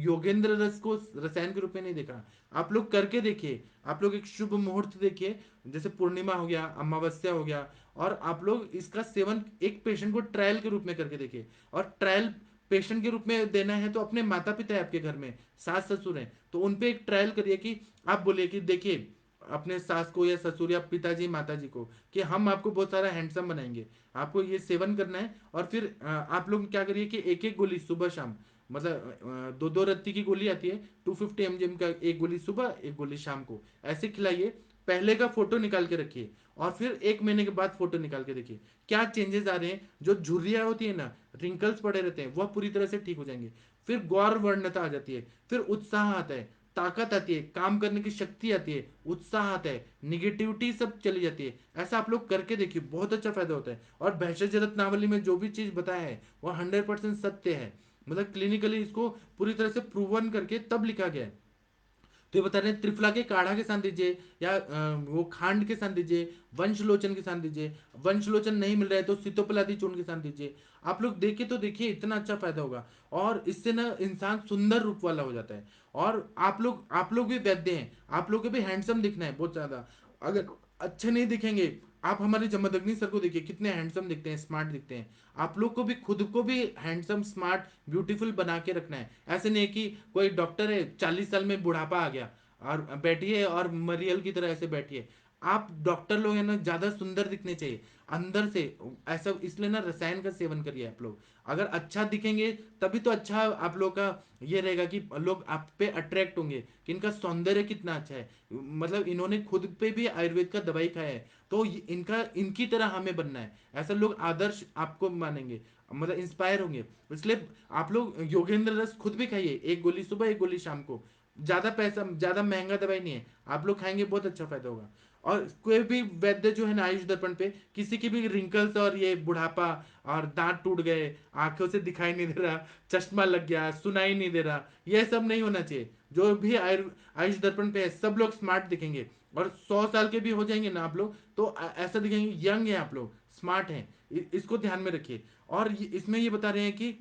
योगेंद्र रस को रसायन के रूप में नहीं देखा। आप लोग करके देखिए, आप लोग एक शुभ मुहूर्त देखिए, जैसे पूर्णिमा हो गया, अमावस्या हो गया, और आप लोग इसका सेवन एक पेशेंट को ट्रायल के रूप में करके देखिए। और ट्रायल पेशेंट के रूप में देना है तो अपने माता पिता है आपके घर में, सास ससुर हैं, तो उनपे एक ट्रायल करिए कि आप बोलिए कि देखिए अपने सास को या ससुर या पिताजी माताजी को कि हम आपको बहुत सारा हैंडसम बनाएंगे, आपको ये सेवन करना है। और फिर आप लोग क्या करिए कि एक एक गोली सुबह शाम, मतलब दो दो रत्ती की गोली आती है, 250 mg का, एक गोली सुबह एक गोली शाम को, ऐसे खिलाइए। पहले का फोटो निकाल के रखिए और फिर 1 महीने के बाद फोटो निकाल के देखिए क्या चेंजेस आ रहे हैं। जो झुर्रियां होती है ना, रिंकल्स पड़े रहते हैं, वह पूरी तरह से ठीक हो जाएंगे। फिर गौर वर्णता आ जाती है, फिर उत्साह आता है, ताकत आती है, काम करने की शक्ति आती है, उत्साह आता है, निगेटिविटी सब चली जाती है। ऐसा आप लोग करके देखिए, बहुत अच्छा फायदा होता है। और भैषज रत्नावली में जो भी चीज बताया है वह 100% सत्य है। मतलब क्लिनिकली इसको पूरी तरह से प्रूवन करके तब लिखा गया है। तो ये बता रहे हैं त्रिफला के काढ़ा के साथ दीजिए, या वो खांड के साथ दीजिए, वंशलोचन के साथ दीजिए। वंशलोचन नहीं मिल रहा है तो सीतोपलादी चूर्ण के साथ दीजिए। आप लोग देखिए तो देखिए, इतना अच्छा फायदा होगा। और इससे ना इंसान सुंदर रूप वाला हो जाता है। और आप लोग भी वैद्य हैं, आप लोग को भी हैंडसम दिखना है बहुत ज्यादा। अगर अच्छे नहीं दिखेंगे, आप हमारे जमदग्नि सर को देखिए, कितने हैंडसम दिखते हैं, स्मार्ट दिखते हैं। आप लोग को भी खुद को भी हैंडसम, स्मार्ट, ब्यूटीफुल बना के रखना है। ऐसे नहीं कि कोई डॉक्टर है 40 साल में बुढ़ापा आ गया और बैठिए और मरियल की तरह ऐसे बैठिए। आप डॉक्टर लोग हैं ना, ज्यादा सुंदर दिखने चाहिए अंदर से। ऐसा इसलिए ना रसायन का सेवन करिए आप लोग। अगर अच्छा दिखेंगे तभी तो अच्छा आप लोग का ये रहेगा कि लोग आप पे अट्रैक्ट होंगे कि इनका सौंदर्य कितना अच्छा है। मतलब इन्होंने खुद पे भी आयुर्वेद का दवाई खाया है, तो इनका इनकी तरह हमें बनना है। ऐसा लोग आदर्श आपको मानेंगे, मतलब इंस्पायर होंगे। इसलिए आप लोग योगेंद्र रस खुद भी खाइए, 1 गोली सुबह 1 गोली शाम को। ज्यादा पैसा, ज्यादा महंगा दवाई नहीं है, आप लोग खाएंगे बहुत अच्छा फायदा होगा। और कोई भी वैद्य जो है ना आयुष दर्पण पे, किसी की भी रिंकल्स और ये बुढ़ापा और दांत टूट गए, आंखों से दिखाई नहीं दे रहा, चश्मा लग गया, सुनाई नहीं दे रहा, ये सब नहीं होना चाहिए। जो भी आयुष दर्पण पे है सब लोग स्मार्ट दिखेंगे। और 100 साल के भी हो जाएंगे ना आप लोग तो ऐसा दिखेंगे, यंग है आप लोग, स्मार्ट हैं। इसको ध्यान में रखिए। और इसमें ये बता रहे हैं कि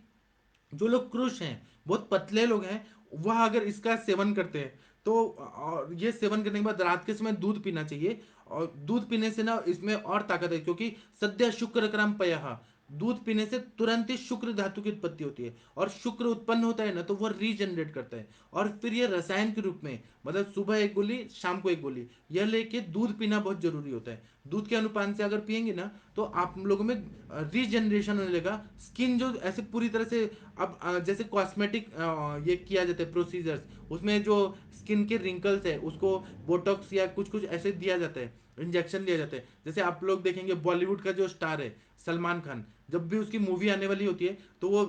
जो लोग क्रुश हैं, बहुत पतले लोग हैं, वह अगर इसका सेवन करते हैं तो, और ये सेवन करने के बाद रात के समय दूध पीना चाहिए। और दूध पीने से ना इसमें और ताकत है, क्योंकि सद्य शुक्र क्रम पयः, दूध पीने से तुरंत ही शुक्र धातु की उत्पत्ति होती है, और शुक्र उत्पन्न होता है ना तो वह रीजनरेट करता है। और फिर ये रसायन के रूप में, मतलब सुबह 1 गोली शाम को 1 गोली, यह लेके दूध पीना बहुत जरूरी होता है। दूध के अनुपान से अगर पियेंगे ना तो आप लोगों में रीजनरेशन होने लगा। स्किन जो ऐसे पूरी तरह से, अब जैसे कॉस्मेटिक ये किया जाता है प्रोसीजर्स, उसमें जो स्किन के रिंकल्स है उसको बोटॉक्स या कुछ कुछ ऐसे दिया जाता है, इंजेक्शन दिया जाता है। जैसे आप लोग देखेंगे बॉलीवुड का जो स्टार है सलमान खान, जब भी उसकी मूवी आने वाली होती है तो वो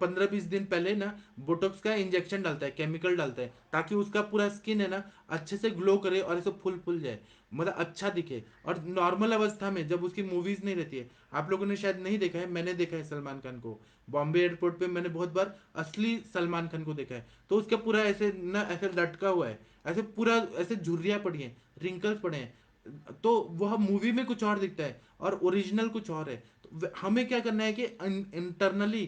15-20 दिन पहले ना बोटॉक्स का इंजेक्शन डालता है, केमिकल डालता है, ताकि उसका पूरा स्किन है ना अच्छे से ग्लो करे और ऐसे फुल फुल जाए, मतलब अच्छा दिखे। और नॉर्मल अवस्था में जब उसकी मूवीज नहीं रहती है, आप लोगों ने शायद नहीं देखा है, मैंने देखा है सलमान खान को बॉम्बे एयरपोर्ट पे, मैंने बहुत बार असली सलमान खान को देखा है। तो उसका पूरा ऐसे ना ऐसे लटका हुआ है, ऐसे पूरा ऐसे झुर्रियां पड़ी हैं, रिंकल्स पड़े हैं। तो वह मूवी में कुछ और दिखता है और ओरिजिनल कुछ और है। तो हमें क्या करना है कि इंटरनली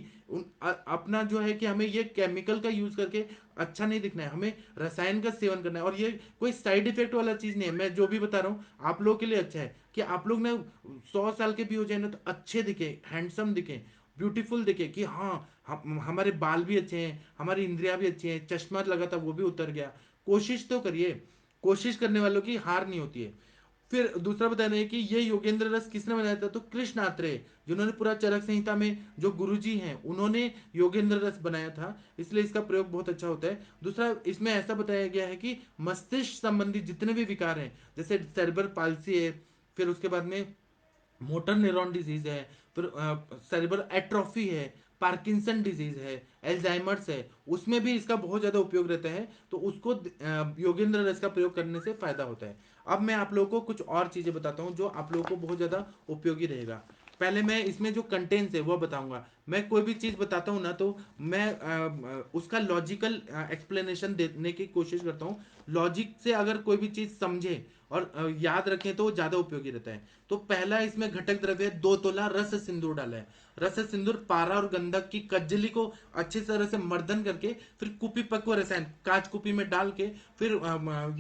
अपना जो है कि हमें ये केमिकल का यूज करके अच्छा नहीं दिखना है, हमें रसायन का सेवन करना है। और ये कोई साइड इफेक्ट वाला चीज नहीं है, मैं जो भी बता रहा हूँ आप लोगों के लिए अच्छा है कि आप लोग ना 100 साल के भी हो जाए ना तो अच्छे दिखे, हैंडसम दिखे, ब्यूटीफुल दिखे कि हाँ हमारे बाल भी अच्छे हैं, हमारी इंद्रियां भी अच्छी हैं, चश्मा लगा था वो भी उतर गया। कोशिश तो करिए, कोशिश करने वालों की हार नहीं होती है। फिर दूसरा बता रहे हैं कि ये योगेंद्र रस किसने बनाया था, तो कृष्ण आत्रेय, जिन्होंने पूरा चरक संहिता में जो गुरुजी हैं उन्होंने योगेंद्र रस बनाया था, इसलिए इसका प्रयोग बहुत अच्छा होता है। दूसरा इसमें ऐसा बताया गया है कि मस्तिष्क संबंधी जितने भी विकार हैं, जैसे सेरेब्रल पाल्सी है, फिर उसके बाद में मोटर न्यूरॉन डिजीज है, फिर सेरेब्रल एट्रोफी है, पार्किंसन डिजीज है, एल्जाइमर्स है, उसमें भी इसका बहुत ज्यादा उपयोग रहता है। तो उसको योगेंद्र रस का प्रयोग करने से फायदा होता है। अब मैं आप लोगों को कुछ और चीजें बताता हूँ जो आप लोगों को बहुत ज्यादा उपयोगी रहेगा। पहले मैं इसमें जो कंटेंट्स है वो बताऊंगा। मैं कोई भी चीज बताता हूँ ना तो मैं उसका लॉजिकल एक्सप्लेनेशन देने की कोशिश करता हूँ। लॉजिक से अगर कोई भी चीज समझे और याद रखें तो ज्यादा उपयोगी रहता है। तो पहला इसमें घटक द्रव्य 2 तोला रस सिंदूर डाला है। रस सिंदूर पारा और गंधक की कज्जली को अच्छी तरह से मर्दन करके, फिर कुपी पक्व रसायन कांच कुपी में डाल के, फिर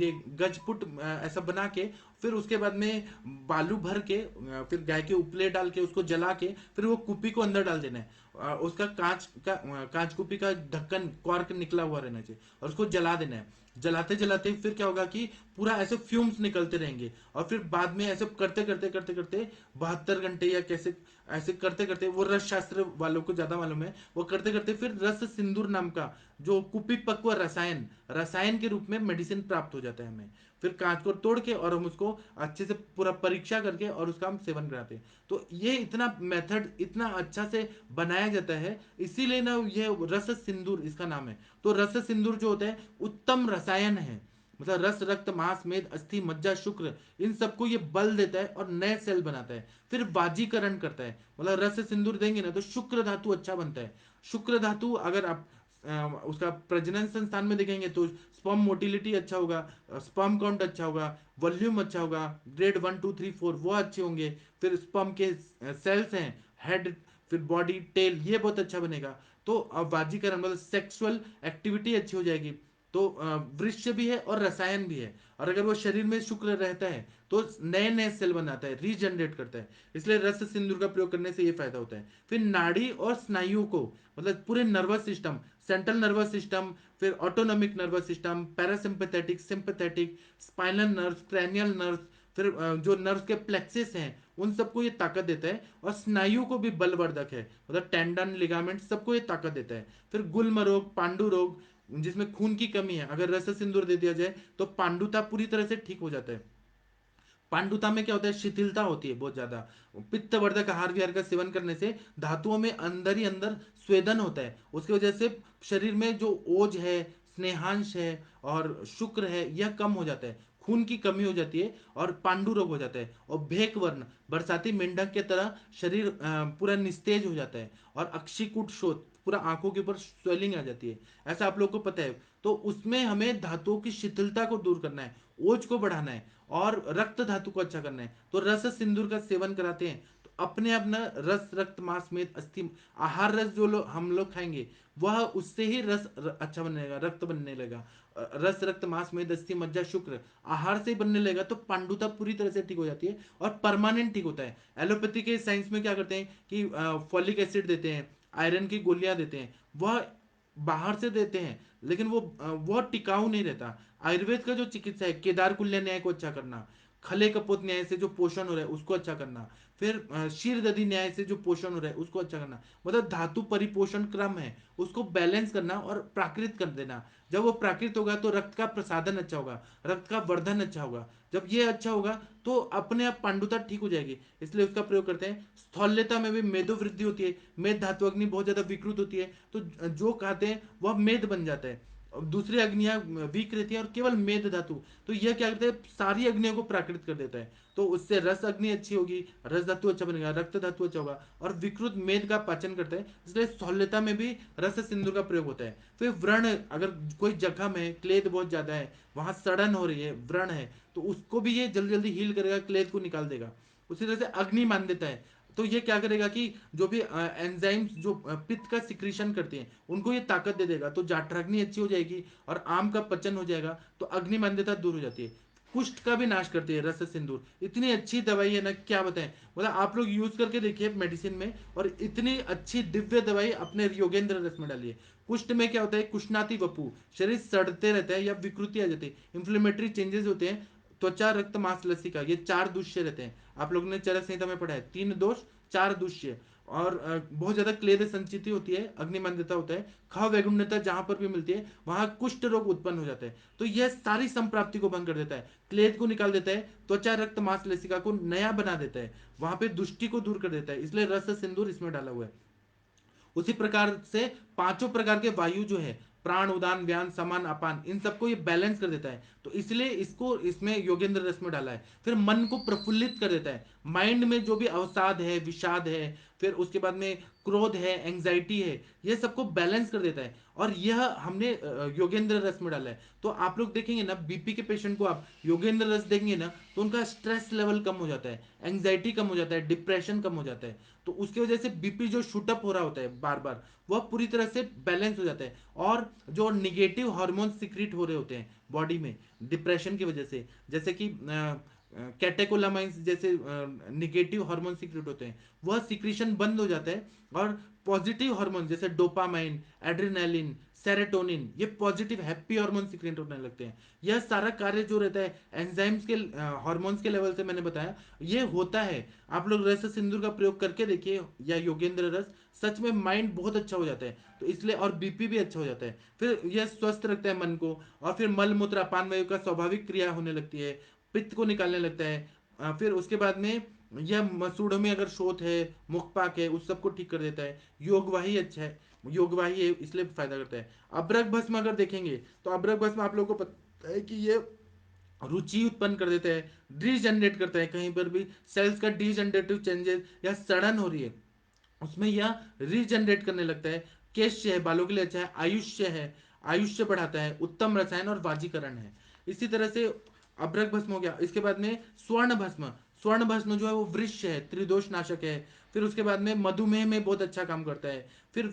ये गजपुट ऐसा बना के, फिर उसके बाद में बालू भर के, फिर गाय के उपले डाल के उसको जला के, फिर वो कुपी को अंदर डाल देना है। उसका कांच कुपी का ढक्कन कॉर्क निकला हुआ रहना चाहिए और उसको जला देना है। जलाते जलाते फिर क्या होगा कि पूरा ऐसे फ्यूम्स निकलते रहेंगे, और फिर बाद में ऐसे करते करते करते करते 72 घंटे या कैसे ऐसे करते करते, वो रस शास्त्र वालों को ज्यादा मालूम है, वो करते करते फिर रस सिंदूर नाम का जो कुपिपक्व रसायन रसायन के रूप में मेडिसिन प्राप्त हो जाता है हमें। फिर कांच को तोड़ के और हम उसको अच्छे से पूरा परीक्षा करके और उसका हम सेवन कराते हैं। तो ये इतना मेथड इतना अच्छा से बनाया जाता है, इसीलिए ना ये रस सिंदूर इसका नाम है। तो रस सिंदूर जो होता है उत्तम रसायन है, मतलब रस रक्त मांस मेद अस्थि मज्जा शुक्र, इन सबको ये बल देता है और नए सेल बनाता है। फिर बाजीकरण करता है, मतलब रस सिंदूर देंगे ना तो शुक्र धातु अच्छा बनता है। शुक्र धातु अगर आप उसका प्रजनन संस्थान में देखेंगे तो स्पर्म मोटिलिटी अच्छा होगा, स्पर्म काउंट अच्छा होगा, वॉल्यूम अच्छा होगा, ग्रेड 1 2 3 4 वो अच्छे होंगे। फिर स्पर्म के सेल्स हैं, हेड, फिर बॉडी टेल, ये बहुत अच्छा बनेगा। तो बाजीकरण मतलब सेक्सुअल एक्टिविटी अच्छी हो जाएगी। तो वृक्ष भी है और रसायन भी है। और अगर वो शरीर में शुक्र रहता है तो नए नए सेल बनाता है, रीजनरेट करता है। इसलिए रस सिंदूर का प्रयोग करने से ये फायदा होता है। फिर नाड़ी और स्नायुओं को, मतलब पूरे nervous system, central nervous system, फिर autonomic nervous system, parasympathetic, sympathetic, spinal nerve, cranial nerve, फिर जो नर्व के प्लेक्सिस हैं उन सबको ये ताकत देता है। और स्नायु को भी बलवर्धक है, मतलब टेंडन लिगामेंट सबको ये ताकत देता है। फिर गुल्म रोग, पांडु रोग, जिसमें खून की कमी है, अगर रस सिंदूर दे दिया जाए तो पांडुता पूरी तरह से ठीक हो जाता है। पांडुता में क्या होता है, शिथिलता होती है बहुत ज्यादा। पित्तवर्धक आहार विहार का सेवन करने से धातुओं में अंदर ही अंदर स्वेदन होता है, उसकी वजह से शरीर में जो ओज है, स्नेहांश है और शुक्र है यह कम हो जाता है, खून की कमी हो जाती है और पांडु रोग हो जाता है। और भेक वर्ण, बरसाती मेंढक के तरह शरीर पूरा निस्तेज हो जाता है। और अक्षिकुट शोथ, पूरा आंखों के ऊपर स्वेलिंग आ जाती है, ऐसा आप लोग को पता है। तो उसमें हमें धातुओं की शिथिलता को दूर करना है, ओज को बढ़ाना है और रक्त धातु को अच्छा करना है। तो रस सिंदूर का सेवन कराते हैं तो अपने अपना रस रक्त मांस में अस्थि आहार रस जो हम लोग खाएंगे वह उससे ही अच्छा बनने लगा, रक्त बनने लगा। रस रक्त मांस में अस्थि मज्जा शुक्र आहार से ही बनने लगेगा तो पांडुता पूरी तरह से ठीक हो जाती है और परमानेंट ठीक होता है। एलोपैथी के साइंस में क्या करते हैं कि फॉलिक एसिड देते हैं, आयरन की गोलियां देते हैं, वह बाहर से देते हैं लेकिन वो टिकाऊ नहीं रहता। आयुर्वेद का जो चिकित्सा है, केदार कुल्य न्याय को अच्छा करना, खले कपोत न्याय से जो पोषण हो रहा है उसको अच्छा करना, फिर शीर दधी न्याय से जो पोषण हो रहा है उसको अच्छा करना, मतलब धातु परिपोषण क्रम है उसको बैलेंस करना और प्राकृत कर देना। जब वो प्राकृत होगा तो रक्त का प्रसादन अच्छा होगा, रक्त का वर्धन अच्छा होगा। जब ये अच्छा होगा तो अपने आप पांडुता ठीक हो जाएगी, इसलिए उसका प्रयोग करते हैं। स्थौल्यता में भी मेदो वृद्धि होती है, मेद धातु अग्नि बहुत ज्यादा विकृत होती है तो जो खाते हैं वह मेद बन जाता है। दूसरी अग्नियां वीक रहती है और केवल मेद धातु, तो यह क्या करता है सारी अग्नियों को प्राकृत कर देता है। तो उससे रस अग्नि अच्छी होगी, रस धातु अच्छा बनेगा, रक्त धातु अच्छा होगा और विकृत मेद का पाचन करता है, इसलिए स्थौल्यता में भी रस सिंधु का प्रयोग होता है। फिर व्रण, अगर कोई जख्म है, क्लेद बहुत ज्यादा है, वहां सड़न हो रही है, व्रण है, तो उसको भी ये जल्दी जल्दी हील करेगा, क्लेद को निकाल देगा। उसी तरह से अग्नि मान देता है, तो ये क्या करेगा कि जो भी एंजाइम्स जो पित्त का सिक्रीशन करते हैं उनको ये ताकत दे देगा, तो जाठराग्नि अच्छी हो जाएगी और आम का पचन हो जाएगा, तो अग्नि मान्यता दूर हो जाती है। कुष्ठ का भी नाश करती है रस सिंदूर, इतनी अच्छी दवाई है ना क्या बताएं। मतलब आप लोग यूज करके देखिए मेडिसिन में, और इतनी अच्छी दिव्य दवाई अपने योगेंद्र रस में डालिए। कुष्ठ में क्या होता है, कुष्णाति वपु, शरीर सड़ते रहता है या विकृति आ जाती है, इंफ्लेमेटरी चेंजेस होते हैं, त्वचा रक्त मांस लसिका, ये चार दुष्य रहते हैं। आप लोगों ने चरक संहिता में पढ़ा है, तीन दोष चार दुष्य। और बहुत ज्यादा क्लेद संचिति होती है, अग्निमंदता होता है, ख वैगुण्यता जहां पर भी मिलती है वहां कुष्ठ रोग उत्पन्न हो जाता है। तो यह सारी संप्राप्ति को भंग कर देता है, क्लेद को निकाल देता है, त्वचा रक्त मांस लसिका को नया बना देता है, वहां पे दुष्टि को दूर कर देता है, इसलिए रस सिंदूर इसमें डाला हुआ है। उसी प्रकार से पांचों प्रकार के वायु जो है, प्राण उदान व्यान समान अपान, इन सबको ये बैलेंस कर देता है, तो इसलिए इसको इसमें योगेंद्र रस में डाला है। फिर मन को प्रफुल्लित कर देता है, माइंड में जो भी अवसाद है, विषाद है, फिर उसके बाद में क्रोध है, एंग्जाइटी है, ये सबको बैलेंस कर देता है। और यह हमने योगेंद्र रस में डाला है। तो आप लोग देखेंगे ना, बीपी के पेशेंट को आप योगेंद्र रस देंगे ना तो उनका स्ट्रेस लेवल कम हो जाता है, एंग्जाइटी कम हो जाता है, डिप्रेशन कम हो जाता है। तो उसकी वजह से बीपी जो शूटअप हो रहा होता है बार बार, वह पूरी तरह से बैलेंस हो जाता है। और जो निगेटिव हार्मोन सिक्रीट हो रहे होते हैं बॉडी में डिप्रेशन की वजह से, जैसे कि कैटेकोलामाइंस जैसे निगेटिव हार्मोन सिक्रीट होते हैं, वह सिक्रीशन बंद हो जाता है। और पॉजिटिव हार्मोन जैसे डोपामाइन, एड्रेनालिन, सेरोटोनिन, ये पॉजिटिव हैप्पी हार्मोन सीक्रेट होने लगते हैं। यह सारा कार्य जो रहता है एंजाइम्स के हार्मोन्स के लेवल से मैंने बताया ये होता है। आप लोग रस सिंदूर का प्रयोग करके देखिए या योगेंद्र रस, सच में माइंड बहुत अच्छा हो जाता है। तो इसलिए और बीपी भी अच्छा हो जाता है। फिर यह स्वस्थ रखता है मन को। और फिर मल मूत्र अपान वायु का स्वाभाविक क्रिया होने लगती है, पित्त को निकालने लगता है। फिर उसके बाद में यह मसूड़ों में अगर शोथ है, मुखपाक है, उस सबको ठीक कर देता है। योगवाही अच्छा है, योगवाही है इसलिए फायदा करता है। अब्रक भस्म अगर देखेंगे तो अब्रक भस्म आप लोगों को पता है कि ये रुचि उत्पन्न कर देता है, डीजनरेट करता है। कहीं पर भी सेल्स का डीजनरेटिव चेंजेस या सड़न हो रही है उसमें यह रीजनरेट करने लगता है। केश है, बालों के लिए अच्छा है। आयुष्य है, आयुष्य बढ़ाता है। उत्तम रसायन और वाजीकरण है। इसी तरह से अभ्रक भस्म हो गया। इसके बाद में स्वर्ण भस्म, स्वर्ण भस्म जो है वो वृक्ष है, त्रिदोष नाशक है। फिर उसके बाद में मधुमेह में बहुत अच्छा काम करता है। फिर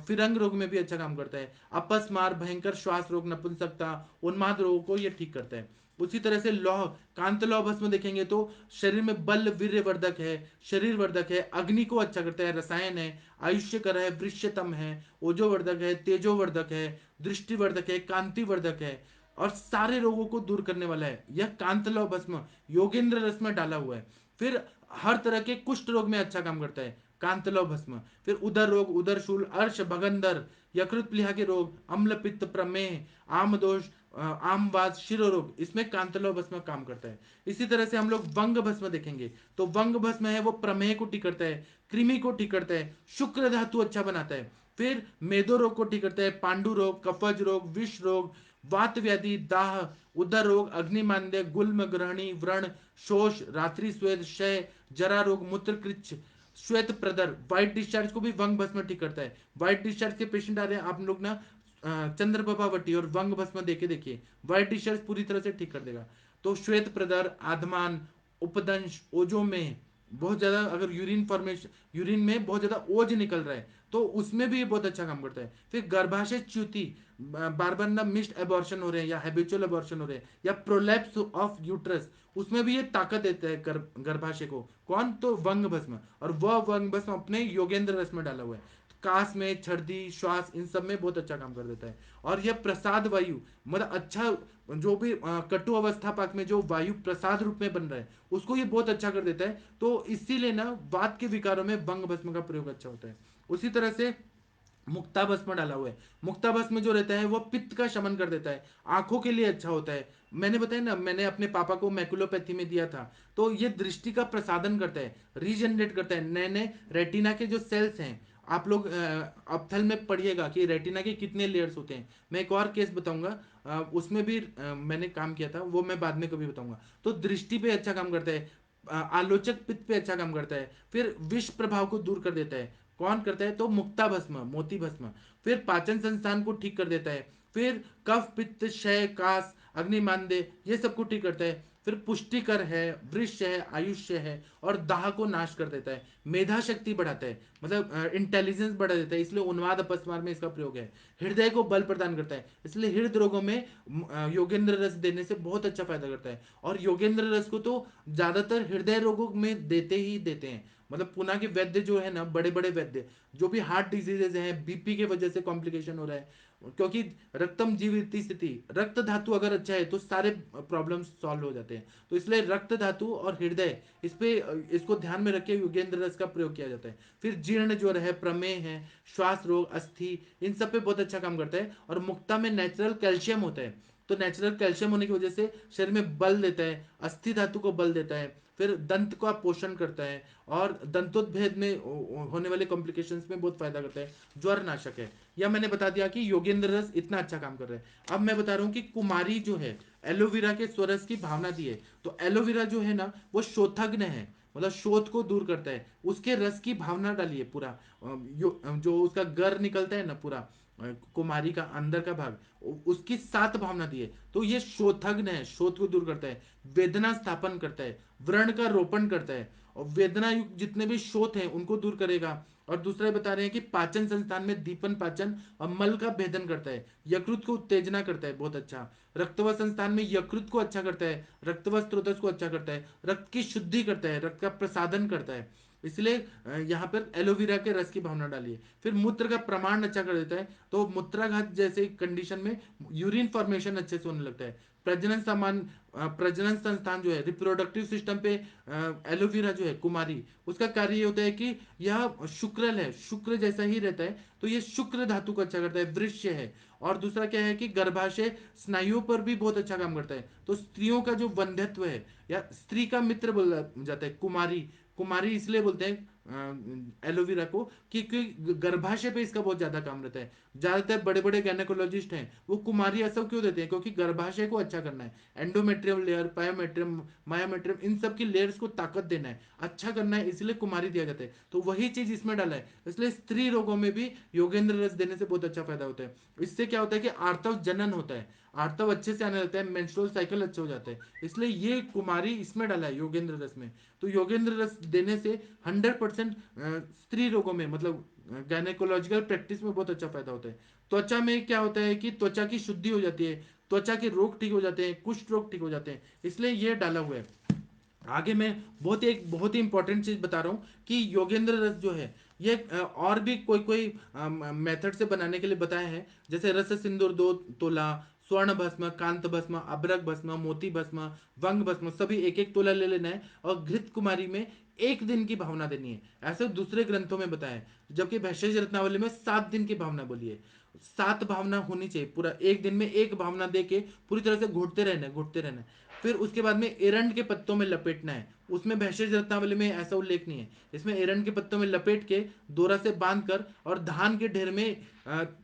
फिरंग रोग में भी अच्छा काम करता है। अपस्मार, भयंकर श्वास रोग, नपुंसकता, उन्माद रोगों को ये ठीक करता है। उसी तरह से लौह, कांत लौह भस्म देखेंगे तो शरीर में बल वीर्यवर्धक है, शरीर वर्धक है, अग्नि को अच्छा करता है, रसायन है, आयुष्य कर है, वृक्षतम है, ओजोवर्धक है, तेजोवर्धक है, दृष्टिवर्धक है, कांतिवर्धक है और सारे रोगों को दूर करने वाला है। यह कांतलव भस्म योगेंद्र रस में डाला हुआ है। फिर हर तरह के कुष्ठ रोग में अच्छा काम करता है कांतलव भस्म। फिर उदर रोग, उदरशूल, अर्श, भगंदर, यकृत प्लीहा के रोग, अम्ल पित्त, प्रमेह, आम दोष, आमवाद, शिरो रोग, इसमें कांतलव भस्म काम करता है। इसी तरह से हम लोग वंग भस्म देखेंगे तो वंग भस्म है वो प्रमेह को ठीक करता है, कृमि को ठीक करता है, शुक्र धातु अच्छा बनाता है। फिर मेदो रोग को ठीक करता है, पांडु रोग, कफज रोग, विष रोग, वात व्याधि, दाह, उदर रोग, अग्निमांद्य, गुल्म, ग्रहणी, व्रण, शोष, रात्रि स्वेद, क्षय, जरा रोग, मूत्र कृच्छ, श्वेत प्रदर, व्हाइट डिस्चार्ज को भी वंग भस्म ठीक करता है। व्हाइट डिस्चार्ज के पेशेंट आ रहे हैं आप लोग ना, चंद्रप्रभा वटी और वंग भस्म देके देखिए, व्हाइट डिस्चार्ज पूरी तरह से ठीक कर देगा। तो श्वेत प्रदर, आधमान, उपदंश, ओजो में बहुत ज्यादा अगर यूरिन फॉर्मेशन, यूरिन में बहुत ज्यादा ओज निकल रहा है तो उसमें भी ये बहुत अच्छा काम करता है। फिर गर्भाशय च्युति, बार बार ना मिस्ड एबॉर्शन हो रहे हैं या हैबिचुअल एबॉर्शन हो रहे हैं या प्रोलैप्स ऑफ यूट्रस, उसमें भी ये ताकत देता है गर्भाशय को। कौन? तो वंग भस्म। और वह वंग भस्म अपने योगेंद्र रस में डाला हुआ है। काश में, छर्दी, श्वास, इन सब में बहुत अच्छा काम कर देता है। और यह प्रसाद वायु, मतलब अच्छा जो भी कटु अवस्था पाक में जो वायु प्रसाद रूप में बन रहा है उसको ये बहुत अच्छा कर देता है। तो इसीलिए ना वात के विकारों में वंग भस्म का प्रयोग अच्छा होता है। उसी तरह से मुक्ता भस्म डाला हुआ है। मुक्ता भस्म जो रहता है वो पित्त का शमन कर देता है, आंखों के लिए अच्छा होता है। मैंने बताया ना, मैंने अपने पापा को मैकुलोपैथी में दिया था। तो ये दृष्टि का प्रसादन करता है, रीजनरेट करता है। नए नए रेटिना के जो सेल्स हैं, आप लोग अपथल में पढ़िएगा कि रेटिना के कितने लेयर्स होते हैं। मैं एक और केस बताऊंगा, उसमें भी मैंने काम किया था, वो मैं बाद में कभी बताऊंगा। तो दृष्टि पे अच्छा काम करता है, आलोचक पित्त पे अच्छा काम करता है। फिर विष प्रभाव को दूर कर देता है। कौन करता है? तो मुक्ता भस्म, मोती भस्म। फिर पाचन संस्थान को ठीक कर देता है। फिर कफ, पित्त, क्षय, कास, अग्निमांद्य, ये सब को ठीक करता है। फिर पुष्टिकर है, वृक्ष है, आयुष्य है और दाह को नाश कर देता है। मेधा शक्ति बढ़ाता है, मतलब इंटेलिजेंस बढ़ा देता है, इसलिए उन्माद अपस्मार में इसका प्रयोग है। हृदय को बल प्रदान करता है, इसलिए हृदय रोगों में योगेंद्र रस देने से बहुत अच्छा फायदा करता है। और योगेंद्र रस को तो ज्यादातर हृदय रोगों में देते ही देते हैं। मतलब पुणे के वैद्य जो है ना, बड़े बड़े वैद्य जो भी हार्ट डिजीजेज हैं, बीपी के वजह से कॉम्प्लिकेशन हो रहा है, क्योंकि रक्तम जीविती स्थिति, रक्त धातु अगर अच्छा है तो सारे प्रॉब्लम सॉल्व हो जाते हैं। तो इसलिए रक्त धातु और हृदय, इस पे इसको ध्यान में रख के योगेंद्र रस का प्रयोग किया जाता है। फिर जीर्ण ज्वर है, प्रमेह है, श्वास रोग, अस्थि, इन सब पे बहुत अच्छा काम करता है। और मुक्ता में नेचुरल कैल्शियम होता है, तो नेचुरल कैल्शियम होने की वजह से शरीर में बल देता है, अस्थि धातु को बल देता है। फिर दंत का पोषण करता है और दंतोद्भेद में होने वाले कॉम्प्लिकेशंस में बहुत फायदा करता है। ज्वर नाशक है। या मैंने बता दिया कि योगेंद्र रस इतना अच्छा काम कर रहा है। अब मैं बता रहा हूँ कि कुमारी जो है एलोवेरा के स्वरस की भावना दी है। तो एलोवेरा जो है ना वो शोथग्न है, मतलब शोथ को दूर करता है। उसके रस की भावना डालिए पूरा, जो उसका गर निकलता है ना पूरा, कुमारी का अंदर का भाग, उसकी 7 भावना दी है। तो ये शोथग्न है, शोथ को दूर करता है, वेदना स्थापन करता है, व्रण का रोपण करता है और वेदना युक्त जितने भी शोथ हैं उनको दूर करेगा। और दूसरा ये बता रहे हैं कि पाचन संस्थान में दीपन पाचन और मल का भेदन करता है, यकृत को उत्तेजना करता है, बहुत अच्छा। रक्तवात संस्थान में यकृत को अच्छा करता है, रक्तवात स्रोतस को अच्छा करता है, रक्त की शुद्धि करता है, रक्त का प्रसादन करता है। इसलिए यहाँ पर एलोवेरा के रस की भावना डालिए। फिर मूत्र का प्रमाण अच्छा कर देता है, तो मूत्राघात जैसे कंडीशन में यूरिन फॉर्मेशन अच्छे से होने लगता है। प्रजनन संस्थान जो है, रिप्रोडक्टिव सिस्टम पे एलोवेरा जो है कुमारी, उसका कार्य ये होता है कि यह शुक्रल है, शुक्र जैसा ही रहता है, तो ये शुक्र धातु को अच्छा करता है, वृश्य है। और दूसरा क्या है कि गर्भाशय स्नायुओं पर भी बहुत अच्छा काम करता है। तो स्त्रियों का जो वंध्यत्व है, या स्त्री का मित्र बोला जाता है कुमारी, कुमारी इसलिए बोलते हैं एलोवेरा को क्योंकि गर्भाशय पे इसका बहुत ज्यादा काम रहता है। ज्यादातर बड़े बड़े गायनेकोलॉजिस्ट हैं वो कुमारी असव क्यों देते हैं, क्योंकि गर्भाशय को अच्छा करना है, एंडोमेट्रियम लेयर, पायोमेट्रियम, मायोमेट्रियम, इन सब की लेयर्स को ताकत देना है, अच्छा करना है, इसलिए कुमारी दिया जाता है। तो वही चीज इसमें डाला है, इसलिए स्त्री रोगों में भी योगेंद्र रस देने से बहुत अच्छा फायदा होता है। इससे क्या होता है कि आर्तव जनन होता है, आर्तव अच्छे से आने लगता है, मेंस्ट्रुअल साइकिल अच्छे हो जाते हैं, इसलिए ये कुमारी इसमें डाला है योगेंद्र रस में। तो योगेंद्र रस देने से 100% स्त्री रोगों में, मतलब गायनेकोलॉजिकल प्रैक्टिस में बहुत अच्छा फायदा होता है। त्वचा में क्या होता है कि त्वचा की शुद्धि हो जाती है, त्वचा के रोग ठीक हो जाते हैं, कुष्ठ रोग ठीक हो जाते हैं, इसलिए ये डाला हुआ है। आगे मैं बहुत ही इंपॉर्टेंट चीज बता रहा हूँ कि योगेंद्र रस जो है ये और भी कोई कोई मेथड से बनाने के लिए बताए हैं, जैसे रस सिंदूर 2 तोला, स्वर्ण भस्म, कांत भस्म, अभ्रक भस्म, मोती भस्म, वंग भस्म, सभी एक एक तोला ले लेना है, और घृत कुमारी में 1 दिन की भावना देनी है, ऐसे दूसरे ग्रंथों में बताया है। जबकि भैषज रत्नावली में 7 दिन की भावना बोली है। 7 भावना होनी चाहिए, पूरा एक दिन में एक भावना दे के पूरी तरह से घुटते रहना है, घुटते रहना है। फिर उसके बाद में एरंड के पत्तों में लपेटना है, उसमें भैषज रत्नावली में ऐसा उल्लेख नहीं है। इसमें एरंड के पत्तों में लपेट के दोरा से बांध कर और धान के ढेर में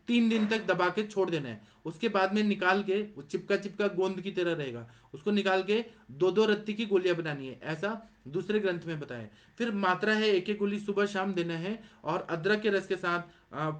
3 दिन तक दबा के छोड़ देना है। उसके बाद में निकाल के, वो चिपका चिपका गोंद की तरह रहेगा, उसको निकाल के 2-2 रत्ती की गोलियां बनानी है, ऐसा दूसरे ग्रंथ में बताया है। फिर मात्रा है एक एक गोली सुबह शाम देना है, और अदरक के रस के साथ,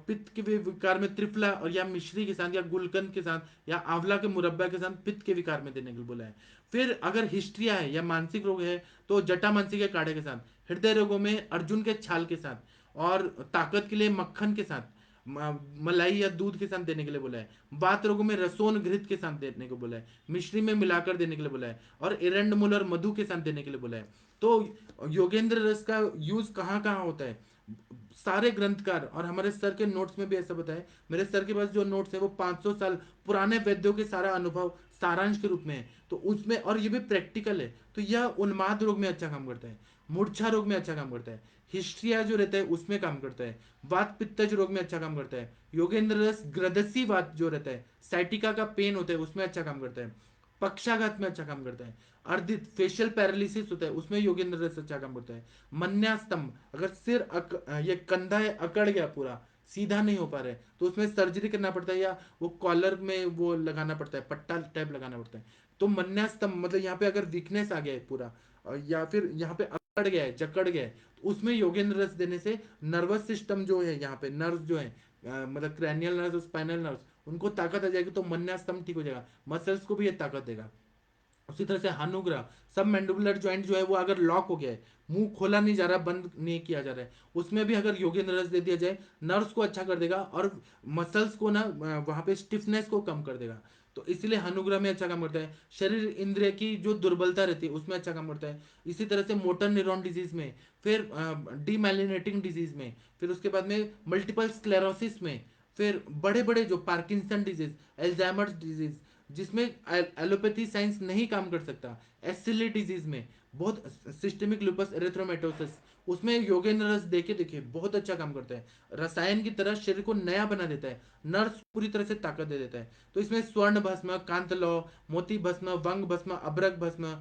पित्त के विकार में त्रिफला और या मिश्री के साथ, या गुलकंद के साथ, या आंवला के मुरब्बा के साथ पित्त के विकार में देने के लिए बोला है। फिर अगर हिस्ट्रिया है या मानसिक रोग है तो जटा मानसिक के काढ़े के साथ, हृदय रोगों में अर्जुन के छाल के साथ, और ताकत के लिए मक्खन के साथ, मलाई या दूध के साथ देने के लिए बोला है। बात रोगों में रसोन घृत के साथ देने को बोला है, मिश्री में मिलाकर देने के लिए बोला है, और एरंडमूल और मधु के साथ देने के लिए बोला है। तो योगेंद्र रस का यूज कहाँ कहाँ होता है, सारे ग्रंथकार और हमारे सर के नोट्स में भी ऐसा बताया। मेरे सर के पास जो नोट्स है वो 500 साल पुराने वैद्यों के सारा अनुभव सारांश के रूप में है, तो उसमें, और ये भी प्रैक्टिकल है, तो यह उन्माद रोग में अच्छा काम करता है, मूर्छा रोग में अच्छा काम करता है, हिस्ट्रिया जो रहता है उसमें काम करता है, वात पित्तज रोग में अच्छा काम करता है, योगेंद्र रस ग्रदसी वात जो रहता है, साइटिका का पेन होता है उसमें अच्छा काम करता है, पक्षाघात में अच्छा काम करता है, अर्धित फेशियल पैरालिसिस होता है उसमें योगेंद्र रस अच्छा काम करता है, मन्यास्तंभ, अगर ये कंधा है अकड़ गया पूरा, सीधा नहीं हो पा रहा है, तो उसमें सर्जरी करना पड़ता है, या वो कॉलर में वो लगाना पड़ता है, पट्टा टाइप लगाना पड़ता है। तो मन्यास्तंभ मतलब यहाँ पे अगर वीकनेस आ गया है पूरा, या फिर यहाँ पे अकड़ गया है, जकड़ गया है, तो उसमें योगेंद्र रस देने से नर्वस सिस्टम जो है, यहाँ पे नर्व जो है, मतलब क्रैनियल नर्व, स्पाइनल नर्व, उनको ताकत आ जाएगी, तो मन्यास्तंभ ठीक हो जाएगा, मसल्स को भी ये ताकत देगा। उसी तरह से हानुग्रह, सब मैंडिबुलर जॉइंट जो है वो अगर लॉक हो गया है, मुंह खोला नहीं जा रहा, बंद नहीं किया जा रहा है, उसमें भी अगर योगेंद्र रस दे दिया जाए, नर्व्स को अच्छा कर देगा, और मसल्स को ना वहां पे स्टिफनेस को कम कर देगा। तो इसलिए हानुग्रह में अच्छा काम करता है। शरीर इंद्रिय की जो दुर्बलता रहती है उसमें अच्छा काम करता है। इसी तरह से मोटर न्यूरॉन डिजीज में, फिर डीमैलिनेटिंग डिजीज में, फिर उसके बाद में मल्टीपल स्क्लेरोसिस में, फिर बड़े बड़े जो पार्किंसन डिजीज, एल्जाइमर्स डिजीज, जिसमें एलोपैथी साइंस नहीं काम कर सकता, एसिली डिजीज में, बहुत सिस्टेमिक लूपस एरिथ्रोमेटोसिस, उसमें योगेंद्र रस देखे देखिए बहुत अच्छा काम करता है, रसायन की तरह शरीर को नया बना देता है, नर्स पूरी तरह से ताकत दे देता है। तो इसमें स्वर्ण भस्म, कांतलौ, मोती भस्म, वंग भस्म, अभ्रक भस्म,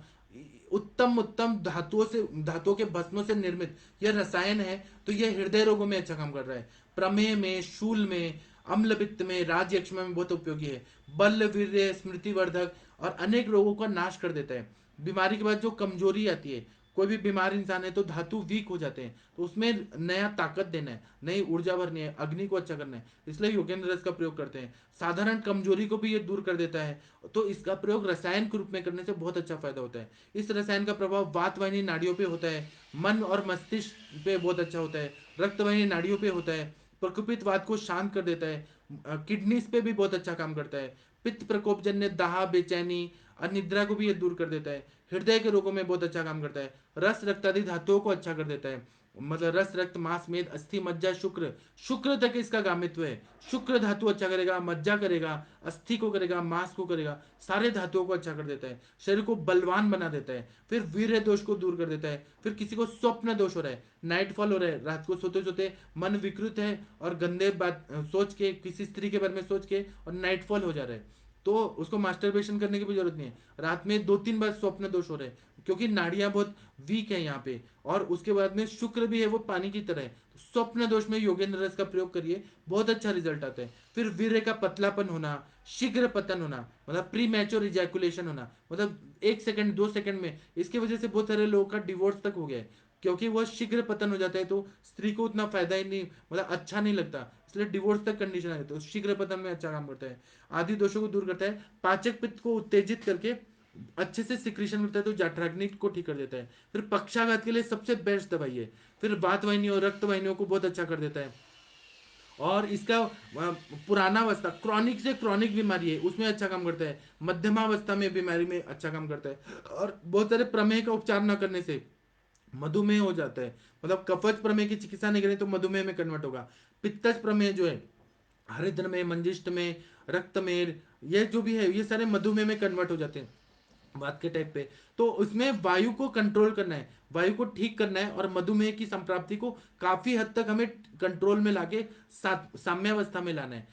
उत्तम उत्तम धातुओं के भस्मों से निर्मित यह रसायन है, तो यह हृदय रोगों में अच्छा काम कर रहा है, प्रमेह में, शूल में, अम्ल पित्त में, राज यक्ष्मा में बहुत उपयोगी है, बल वीर्य स्मृति वर्धक और अनेक रोगों का नाश कर देता है। बीमारी के बाद जो कमजोरी आती है, कोई भी बीमार इंसान है तो धातु वीक हो जाते हैं, तो उसमें नया ताकत देना है, नई ऊर्जा भरनी है, अग्नि को अच्छा करना है, इसलिए योगेंद्र रस का प्रयोग करते हैं। साधारण कमजोरी को भी ये दूर कर देता है, तो इसका प्रयोग रसायन के रूप में करने से बहुत अच्छा फायदा होता है। इस रसायन का प्रभाव वातवाहिनी नाड़ियों पे होता है, मन और मस्तिष्क पे बहुत अच्छा होता है, रक्तवाहिनी नाड़ियों पे होता है, प्रकोपित वात को शांत कर देता है, किडनीज पे भी बहुत अच्छा काम करता है, पित्त प्रकोप जन्य दाह, बेचैनी, अनिद्रा को भी ये दूर कर देता है, हृदय के रोगों में बहुत अच्छा काम करता है, रस रक्त आदि धातुओं को अच्छा कर देता है, मतलब रस रक्त मांस मेद अस्थि मज्जा शुक्र, शुक्र तक इसका गामित्व है। शुक्र धातु अच्छा करेगा, मज्जा करेगा, अस्थि को करेगा, मांस को करेगा, सारे धातुओं को अच्छा कर देता है, शरीर को बलवान बना देता है, फिर वीर्य दोष को दूर कर देता है। फिर किसी को स्वप्न दोष हो रहा है, नाइट फॉल हो रहा है, रात को सोते सोते मन विकृत है और गंदे बात सोच के, किसी स्त्री के बारे में सोच के और नाइट फॉल हो जा रहा है, तो उसको मास्टरबेशन करने की भी जरूरत नहीं है। रात में 2-3 बार स्वप्न दोष हो रहे हैं, क्योंकि नाड़ियां बहुत वीक है यहाँ पे, और उसके बाद में शुक्र भी है वो पानी की तरह है, तो स्वप्न दोष में योगेंद्र रस का प्रयोग करिए, बहुत अच्छा रिजल्ट आता है। फिर वीर्य का पतलापन होना, शीघ्र पतन होना, मतलब प्री मैच्योर इजैकुलेशन होना, मतलब 1 सेकंड 2 सेकंड में, इसकी वजह से बहुत सारे लोगों का डिवोर्स तक हो गया है, क्योंकि वह शीघ्र पतन हो जाता है, तो स्त्री को उतना फायदा ही नहीं, मतलब अच्छा नहीं लगता, इसलिए डिवोर्स तक कंडीशन है, तो शीघ्र पतन में अच्छा काम करता है। आदि दोषों को दूर करता है, पाचक पित्त को उत्तेजित करके अच्छे से सिक्रीशन करता है, तो जठराग्नि को ठीक कर देता है। फिर पक्षाघात के लिए सबसे बेस्ट दवाई है। फिर वात वाहिनियों रक्त वाहिनियों को बहुत अच्छा कर देता है। और इसका पुराना अवस्था क्रॉनिक से क्रॉनिक बीमारी है उसमें अच्छा काम करता है, मध्यमावस्था में बीमारी में अच्छा काम करता है, और बहुत सारे प्रमेह का उपचार न करने से मधुमेह हो जाता है, मतलब कफज प्रमेह की चिकित्सा नहीं करें तो मधुमेह में कन्वर्ट होगा। पित्तज प्रमेह जो है, हरिद्र में, मंजिष्ठ में, रक्त में, ये जो भी है ये सारे मधुमेह में कन्वर्ट हो जाते हैं बात के टाइप पे। तो उसमें वायु को कंट्रोल करना है, वायु को ठीक करना है, और मधुमेह की संप्राप्ति को काफी हद तक हमें कंट्रोल में लाके साम्यावस्था में लाना है।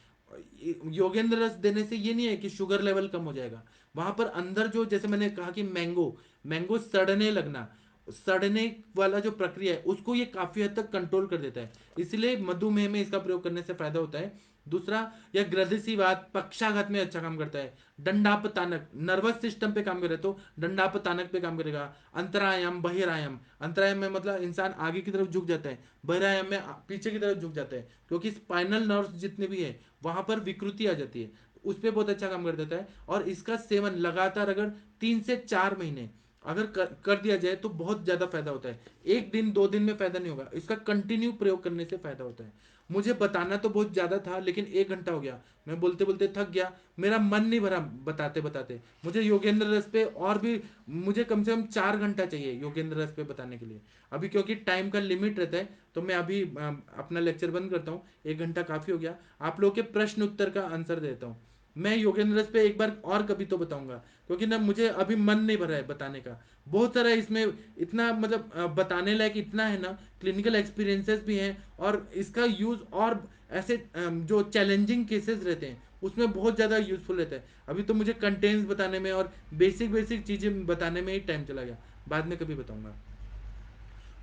योगेंद्र रस देने से ये नहीं है कि शुगर लेवल कम हो जाएगा, वहां पर अंदर जो, जैसे मैंने कहा कि मैंगो मैंगो सड़ने लगना, सड़ने वाला जो प्रक्रिया है उसको ये काफी हद तक कंट्रोल कर देता है, इसलिए मधुमेह में इसका प्रयोग करने से फायदा होता है। दूसरा, यह ग्रदिशीवात पक्षाघात में अच्छा काम करता है। दंडापतानक नर्वस सिस्टम पे काम करे तो दंडापतानक पे काम करेगा। अंतरायाम बहिरायाम, अंतरायाम में मतलब इंसान आगे की तरफ झुक जाता है, बहिरायाम में पीछे की तरफ झुक जाता है, क्योंकि स्पाइनल नर्व्स जितने भी है वहां पर विकृति आ जाती है, उस पर बहुत अच्छा काम कर देता है। और इसका सेवन लगातार अगर 3 से 4 महीने अगर कर दिया जाए तो बहुत ज्यादा फायदा होता है। 1 दिन 2 दिन में फायदा नहीं होगा, इसका कंटिन्यू प्रयोग करने से फायदा होता है। मुझे बताना तो बहुत ज्यादा था, लेकिन 1 घंटा हो गया, मैं बोलते बोलते थक गया, मेरा मन नहीं भरा बताते बताते। मुझे योगेंद्र रस पे और भी, मुझे कम से कम 4 घंटा चाहिए योगेंद्र रस पे बताने के लिए। अभी क्योंकि टाइम का लिमिट रहता है, तो मैं अभी अपना लेक्चर बंद करता हूँ, 1 घंटा काफी हो गया। आप लोग के प्रश्न उत्तर का आंसर देता हूँ। मैं योगेंद्र रस पे एक बार और कभी तो बताऊंगा, क्योंकि ना मुझे अभी मन नहीं भरा है बताने का, बहुत सारा इसमें, इतना मतलब बताने लायक इतना है ना, क्लिनिकल एक्सपीरियंसेस भी हैं, और इसका यूज और ऐसे जो चैलेंजिंग केसेस रहते हैं उसमें बहुत ज़्यादा यूजफुल रहता है। अभी तो मुझे कंटेंट्स बताने में और बेसिक बेसिक चीज़ें बताने में ही टाइम चला गया, बाद में कभी बताऊंगा।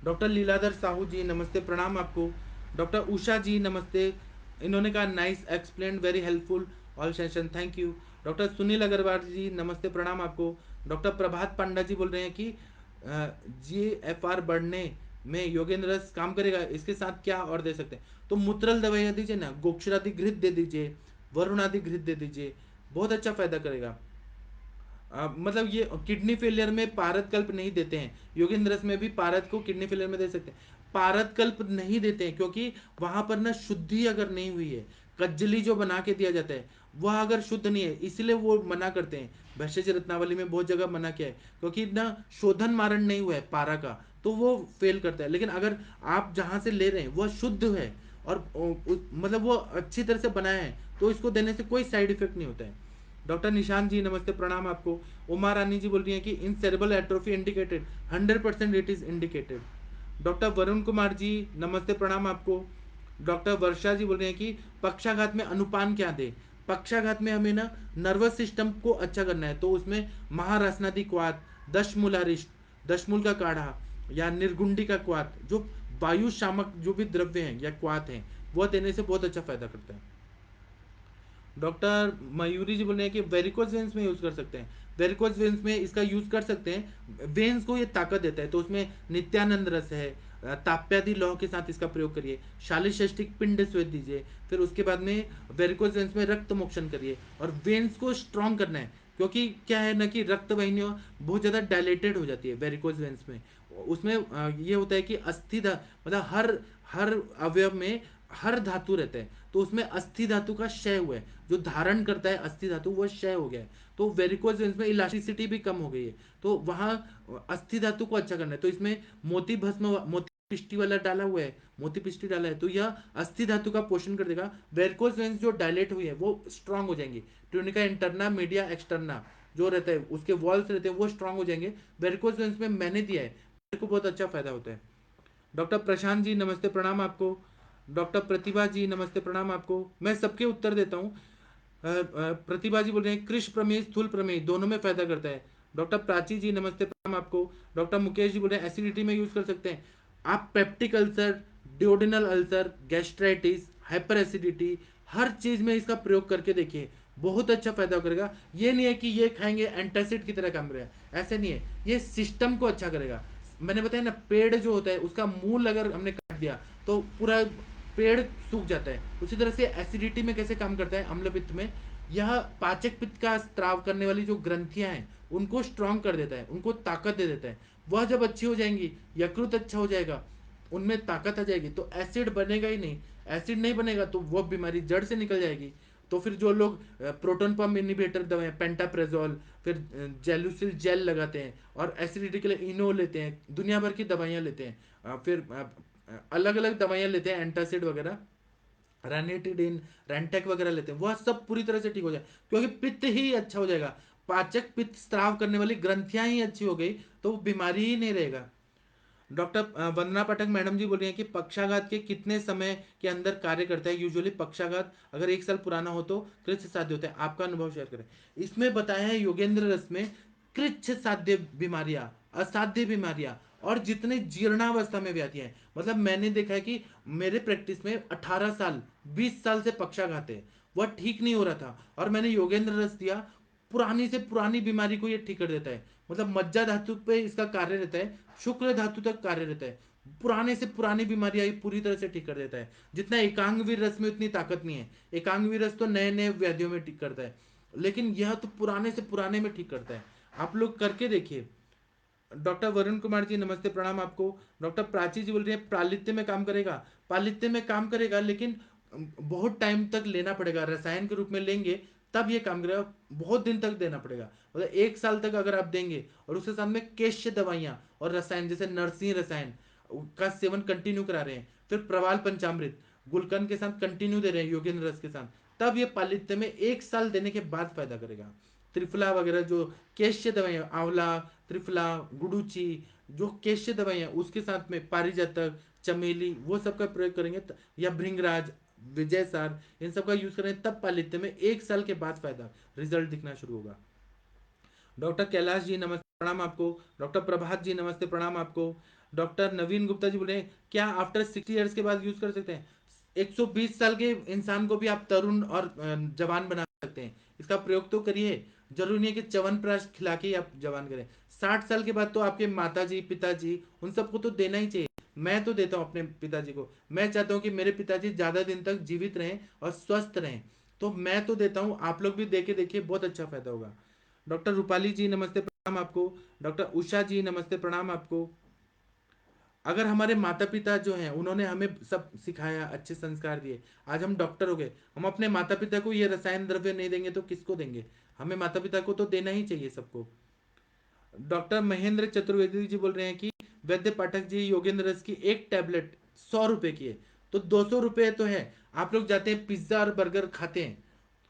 डॉक्टर लीलाधर साहू जी नमस्ते, प्रणाम आपको। डॉक्टर उषा जी नमस्ते, इन्होंने कहा nice explain very helpful all session, thank you. Doctor Sunil Agarwal ji नमस्ते, प्रणाम आपको। डॉक्टर प्रभात पांडा जी बोल रहे हैं कि GFR बढ़ने में योगेंद्र रस काम करेगा, इसके साथ क्या और दे सकते हैं? तो मूत्रल दवाइयाँ दीजिए ना, गोक्षरादि घृत दे दीजिए, वरुण आदि घृत दे दीजिए, बहुत अच्छा फायदा करेगा। मतलब ये किडनी फेलियर में पारद कल्प नहीं देते हैं, योगेंद्र रस में भी पारद को किडनी फेलियर में दे सकते हैं, पारद कल्प नहीं देते हैं, क्योंकि वहां पर ना शुद्धि अगर नहीं हुई है, कज्जली जो बना के दिया जाता है वह अगर शुद्ध नहीं है, इसलिए वो मना करते हैं। भैषज रत्नावली में बहुत जगह मना किया है, क्योंकि ना शोधन मारण नहीं हुआ है पारा का, तो वो फेल करता है। लेकिन अगर आप जहां से ले रहे हैं वह शुद्ध है और मतलब वो अच्छी तरह से बनाया है, तो इसको देने से कोई साइड इफेक्ट नहीं होता है। डॉक्टर निशांत जी नमस्ते, प्रणाम आपको। उमा रानी जी बोल रही हैं कि in cerebral atrophy indicated, 100% it is indicated. Doctor Varun Kumar ji नमस्ते, प्रणाम आपको। डॉक्टर वर्षा जी बोल रहे हैं कि पक्षाघात में अनुपान क्या दे? पक्षाघात में हमें ना नर्वस सिस्टम को अच्छा करना है, तो उसमें महारसनादि क्वाथ, दशमूलारिष्ट, दशमूल का काढ़ा, या निर्गुंडी का क्वाथ, जो वायु शामक जो भी द्रव्य हैं या क्वाथ हैं, वह देने से बहुत अच्छा फायदा करता है। डॉक्टर मयूरी जी बोल रहे हैं कि वेरिकोज वेन्स में यूज कर सकते हैं। वेरिकोज वेन्स में इसका यूज कर सकते हैं, वेन्स को ये ताकत देता है। तो उसमें नित्यानंद रस है, ताप्यादि लौह के साथ इसका प्रयोग करिए, शालिषष्टिक पिंड स्वेद दीजिए, फिर उसके बाद में वेरिकोज वेन्स में रक्त मोक्षण करिए, और वेन्स को स्ट्रॉन्ग करना है। क्योंकि क्या है ना कि रक्त वाहिनियां बहुत ज़्यादा डायलेटेड हो जाती है वेरिकोज वेन्स में। उसमें ये होता है कि मतलब हर हर अवयव में हर धातु रहता है, तो उसमें अस्थि धातु का क्षय हुआ है, जो धारण करता है अस्थि धातु वो क्षय हो गया है। तो वेरिकोज वेन्स में इलास्टिसिटी भी कम हो गई है, तो वहाँ अस्थि धातु को अच्छा करना है। तो इसमें मोती पिष्टी वाला डाला हुआ है, मोती पिष्टी डाला है, तो यह अस्थि धातु का पोषण कर देगा। वेरिकोज वेन्स जो डायलेट हुई है वो स्ट्रांग हो जाएंगी। ट्यूनिका इंटरना मीडिया एक्सटर्ना जो रहता है उसके वॉल्स रहते हैं वो स्ट्रांग हो जाएंगे। वेरिकोज वेन्स में मैंने दिया है, मेरे को बहुत अच्छा फायदा होता है। डॉक्टर प्रशांत जी नमस्ते प्रणाम आपको। डॉक्टर प्रतिभा जी नमस्ते प्रणाम आपको। मैं सबके उत्तर देता हूँ। प्रतिभा जी बोल रहे हैं कृष प्रमेय स्थूल प्रमेय दोनों में फायदा करता है। डॉक्टर प्राची जी नमस्ते प्रणाम आपको। डॉक्टर मुकेश जी बोल रहे हैं एसिडिटी में यूज कर सकते हैं आप, peptic ulcer, duodenal ulcer, gastritis, hyperacidity, हर चीज में इसका प्रयोग करके देखिए, बहुत अच्छा फायदा करेगा। ये नहीं है कि ये खाएंगे एंटासिड की तरह काम करेगा, ऐसे नहीं है, ये सिस्टम को अच्छा करेगा। मैंने बताया ना, पेड़ जो होता है उसका मूल अगर हमने काट दिया तो पूरा पेड़ सूख जाता है। उसी तरह से एसिडिटी में कैसे काम करता है, अम्ल पित्त में यह पाचक पित्त का स्त्राव करने वाली जो ग्रंथियां हैं उनको स्ट्रांग कर देता है, उनको ताकत दे देता है। वह जब अच्छी हो जाएंगी, यकृत अच्छा हो जाएगा, उनमें ताकत आ जाएगी, तो एसिड बनेगा ही नहीं। एसिड नहीं बनेगा तो वो बीमारी जड़ से निकल जाएगी। तो फिर जो लोग प्रोटोन पंप इनिबिटर दवाएं, पेंटाप्रेजोल, फिर जेलुसिल जेल लगाते हैं, और एसिडिटी के लिए इनो लेते हैं, दुनिया भर की दवाइयां लेते हैं, फिर अलग अलग दवाइयां लेते हैं, एंटासिड वगैरह, रैनिटिडिन, रेंटेक वगैरह लेते हैं, वह सब पूरी तरह से ठीक हो जाए, क्योंकि पित्त ही अच्छा हो जाएगा। पाचक पित्त स्त्राव करने वाली ग्रंथियां ही अच्छी हो गई तो बीमारी ही नहीं रहेगा। डॉक्टर वंदना पाठक मैडम जी बोल रही हैं कि पक्षाघात के कितने समय के अंदर कार्य करता है यूजुअली पक्षाघात, अगर 1 साल पुराना हो तो कृच्छ साध्य होता है, आपका अनुभव शेयर करें। इसमें बताया है योगेंद्र रस में कृच्छ साध्य बीमारियां, असाध्य बीमारियां, और जितने जीर्णावस्था में व्याधि है, मतलब मैंने देखा है कि मेरे प्रैक्टिस में 18 साल 20 साल से पक्षाघात है, वह ठीक नहीं हो रहा था, और मैंने योगेंद्र रस दिया, पुरानी से पुरानी बीमारी को ये ठीक कर देता है। मतलब मज्जा धातु पे इसका कार्य रहता है, शुक्र धातु तक कार्य रहता है, पुराने से पुरानी बीमारियां पूरी तरह से ठीक कर देता है। जितना एकांगवीर रस में उतनी ताकत नहीं है, एकांगवीर रस तो नए नए व्याधियों में ठीक करता है, लेकिन यह तो पुराने से पुराने में ठीक करता है। आप लोग करके देखिए। डॉक्टर वरुण कुमार जी नमस्ते प्रणाम आपको। डॉक्टर प्राची जी बोल रही है पालित्य में काम करेगा, पालित्य में काम करेगा, लेकिन बहुत टाइम तक लेना पड़ेगा, रसायन के रूप में लेंगे तब ये काम करेगा, बहुत दिन तक देना पड़ेगा, मतलब 1 साल तक अगर आप देंगे, और उसके साथ में केश्य दवाइयां और रसायन जैसे नरसिंह रसायन का सेवन कंटिन्यू करा रहे हैं, फिर प्रवाल पंचामृत गुलकंद के साथ कंटिन्यू दे रहे हैं योगेंद्र रस के साथ, तब ये पालित्य में 1 साल देने के बाद फायदा करेगा। त्रिफला वगैरह जो केश्य दवाइयां, आंवला, त्रिफला, गुडुची, जो केश्य दवाइयां उसके साथ में पारिजातक, चमेली, वो सब का प्रयोग करेंगे, या भृंगराज, विजय सार, इन सब का यूज करें, तब पालित्य में 1 साल के बाद फायदा रिजल्ट दिखना शुरू होगा। डॉक्टर कैलाश जी नमस्ते प्रणाम आपको। डॉक्टर प्रभात जी नमस्ते प्रणाम आपको। डॉक्टर नवीन गुप्ता जी बोल रहे हैं क्या आफ्टर 60 ईयर्स के बाद यूज कर सकते हैं, 120 साल के इंसान को भी आप तरुण और जवान बना सकते हैं, इसका प्रयोग तो करिए। जरूरी नहीं है कि च्यवनप्राश खिला के ही आप जवान करें। 60 साल के बाद तो आपके माता जी, पिताजी, उन सबको तो देना ही चाहिए। मैं तो देता हूँ अपने पिताजी को, मैं चाहता हूँ कि मेरे पिताजी ज्यादा दिन तक जीवित रहें और स्वस्थ रहें, तो मैं तो देता हूँ, आप लोग भी दे के देखिए, बहुत अच्छा फायदा होगा। डॉक्टर रूपाली जी नमस्ते प्रणाम आपको। डॉक्टर उषा जी नमस्ते प्रणाम आपको। अगर हमारे माता पिता जो हैं उन्होंने हमें सब सिखाया, अच्छे संस्कार दिए, आज हम डॉक्टर हो गए, हम अपने माता पिता को ये रसायन द्रव्य नहीं देंगे तो किसको देंगे, हमें माता पिता को तो देना ही चाहिए सबको। डॉक्टर महेंद्र चतुर्वेदी जी बोल रहे हैं कि वैद्य पाठक जी योगेंद्र रस की एक टैबलेट 100 रुपए की है, तो 200 रुपए तो है। आप लोग जाते हैं पिज्जा और बर्गर खाते हैं,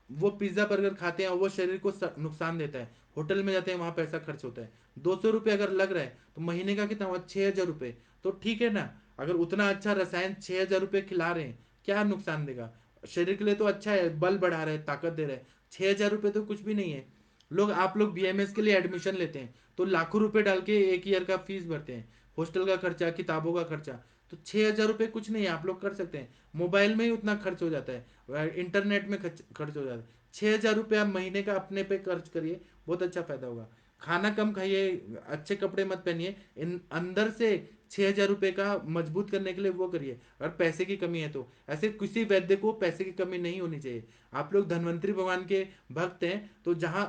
वो पिज्जा बर्गर खाते हैं और वो शरीर को नुकसान देता है, होटल में जाते हैं वहां पैसा खर्च होता है। 200 रुपये अगर लग रहा है तो महीने का कितना हुआ, 6 हजार रुपये, तो ठीक है ना। अगर उतना अच्छा रसायन 6 हजार रुपये खिला रहे हैं, क्या नुकसान देगा, शरीर के लिए तो अच्छा है, बल बढ़ा रहे हैं, ताकत दे रहे हैं। 6 हजार रुपये तो कुछ भी नहीं है। आप लोग बीएमएस के लिए एडमिशन लेते हैं तो लाखों रुपए डाल के एक ईयर का फीस भरते हैं, हॉस्टल का खर्चा, किताबों का खर्चा, तो 6 हजार रुपये कुछ नहीं है, आप लोग कर सकते हैं। मोबाइल में ही उतना खर्च हो जाता है, इंटरनेट में खर्च हो जाता है। 6 हजार रुपये आप महीने का अपने पे खर्च करिए, बहुत अच्छा फायदा होगा। खाना कम खाइए, अच्छे कपड़े मत पहनिए, इन अंदर से 6,000 रुपये का मजबूत करने के लिए वो करिए। अगर पैसे की कमी है तो ऐसे किसी वैद्य को पैसे की कमी नहीं होनी चाहिए। आप लोग धन्वंतरी भगवान के भक्त हैं, तो जहाँ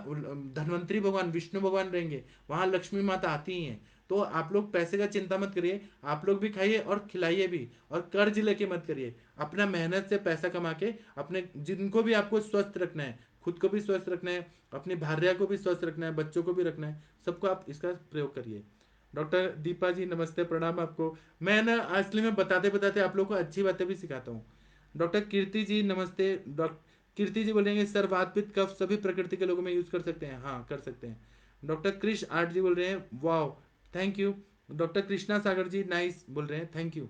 धन्वंतरी भगवान विष्णु भगवान रहेंगे वहां लक्ष्मी माता आती ही हैं। तो आप लोग पैसे का चिंता मत करिए, आप लोग भी खाइए और खिलाइए भी, और कर्ज लेके मत करिए। अपना मेहनत से पैसा कमा के अपने, जिनको भी आपको स्वस्थ रखना है, खुद को भी स्वस्थ रखना है, अपनी भार्या को भी स्वस्थ रखना है, बच्चों को भी रखना है, सबको आप इसका प्रयोग करिए। डॉक्टर दीपा जी नमस्ते, प्रणाम आपको। मैं ना असली में बताते बताते आप लोगों को अच्छी बातें भी सिखाता हूँ। डॉक्टर कीर्ति जी नमस्ते। डॉक्टर कीर्ति जी बोलेंगे सर वात पित्त कफ सभी प्रकृति के लोगों में यूज कर सकते हैं, हाँ कर सकते हैं। डॉक्टर क्रिश आर्ट जी बोल रहे हैं wow, thank you. Doctor Krishna Sagar ji nice बोल रहे हैं, thank you.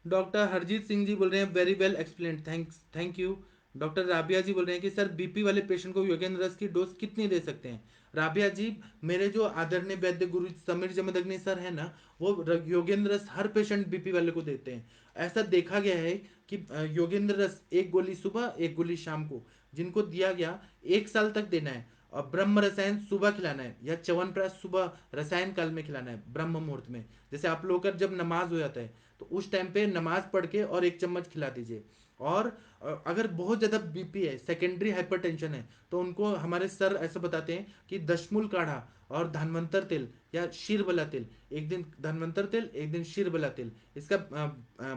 Doctor Harjeet Singh ji बोल रहे हैं very well explain, thanks, thank you. Doctor Rabia ji बोल रहे हैं कि सर बीपी वाले पेशेंट को योगेंद्र रस की डोज कितनी दे सकते हैं। राबिया जी, मेरे जो आदरणीय वैद्य गुरु समीर जमदग्नि सर है ना, वो योगेंद्र रस हर पेशेंट बीपी वाले को देते हैं। ऐसा देखा गया है कि योगेंद्र रस एक गोली सुबह एक गोली शाम को जिनको दिया गया, 1 साल तक देना है। और ब्रह्म रसायन सुबह खिलाना है, या च्यवनप्राश सुबह रसायन काल में खिलाना है ब्रह्म मुहूर्त में। जैसे आप लोगों का जब नमाज हो जाता है तो उस टाइम पे नमाज पढ़ के और 1 चम्मच खिला दीजिए। और अगर बहुत ज़्यादा बीपी है, सेकेंडरी हाइपरटेंशन है, तो उनको हमारे सर ऐसा बताते हैं कि दशमूल काढ़ा और धन्वंतर तेल या शीरबला तेल, एक दिन धन्वंतर तेल एक दिन शीरबला तेल, इसका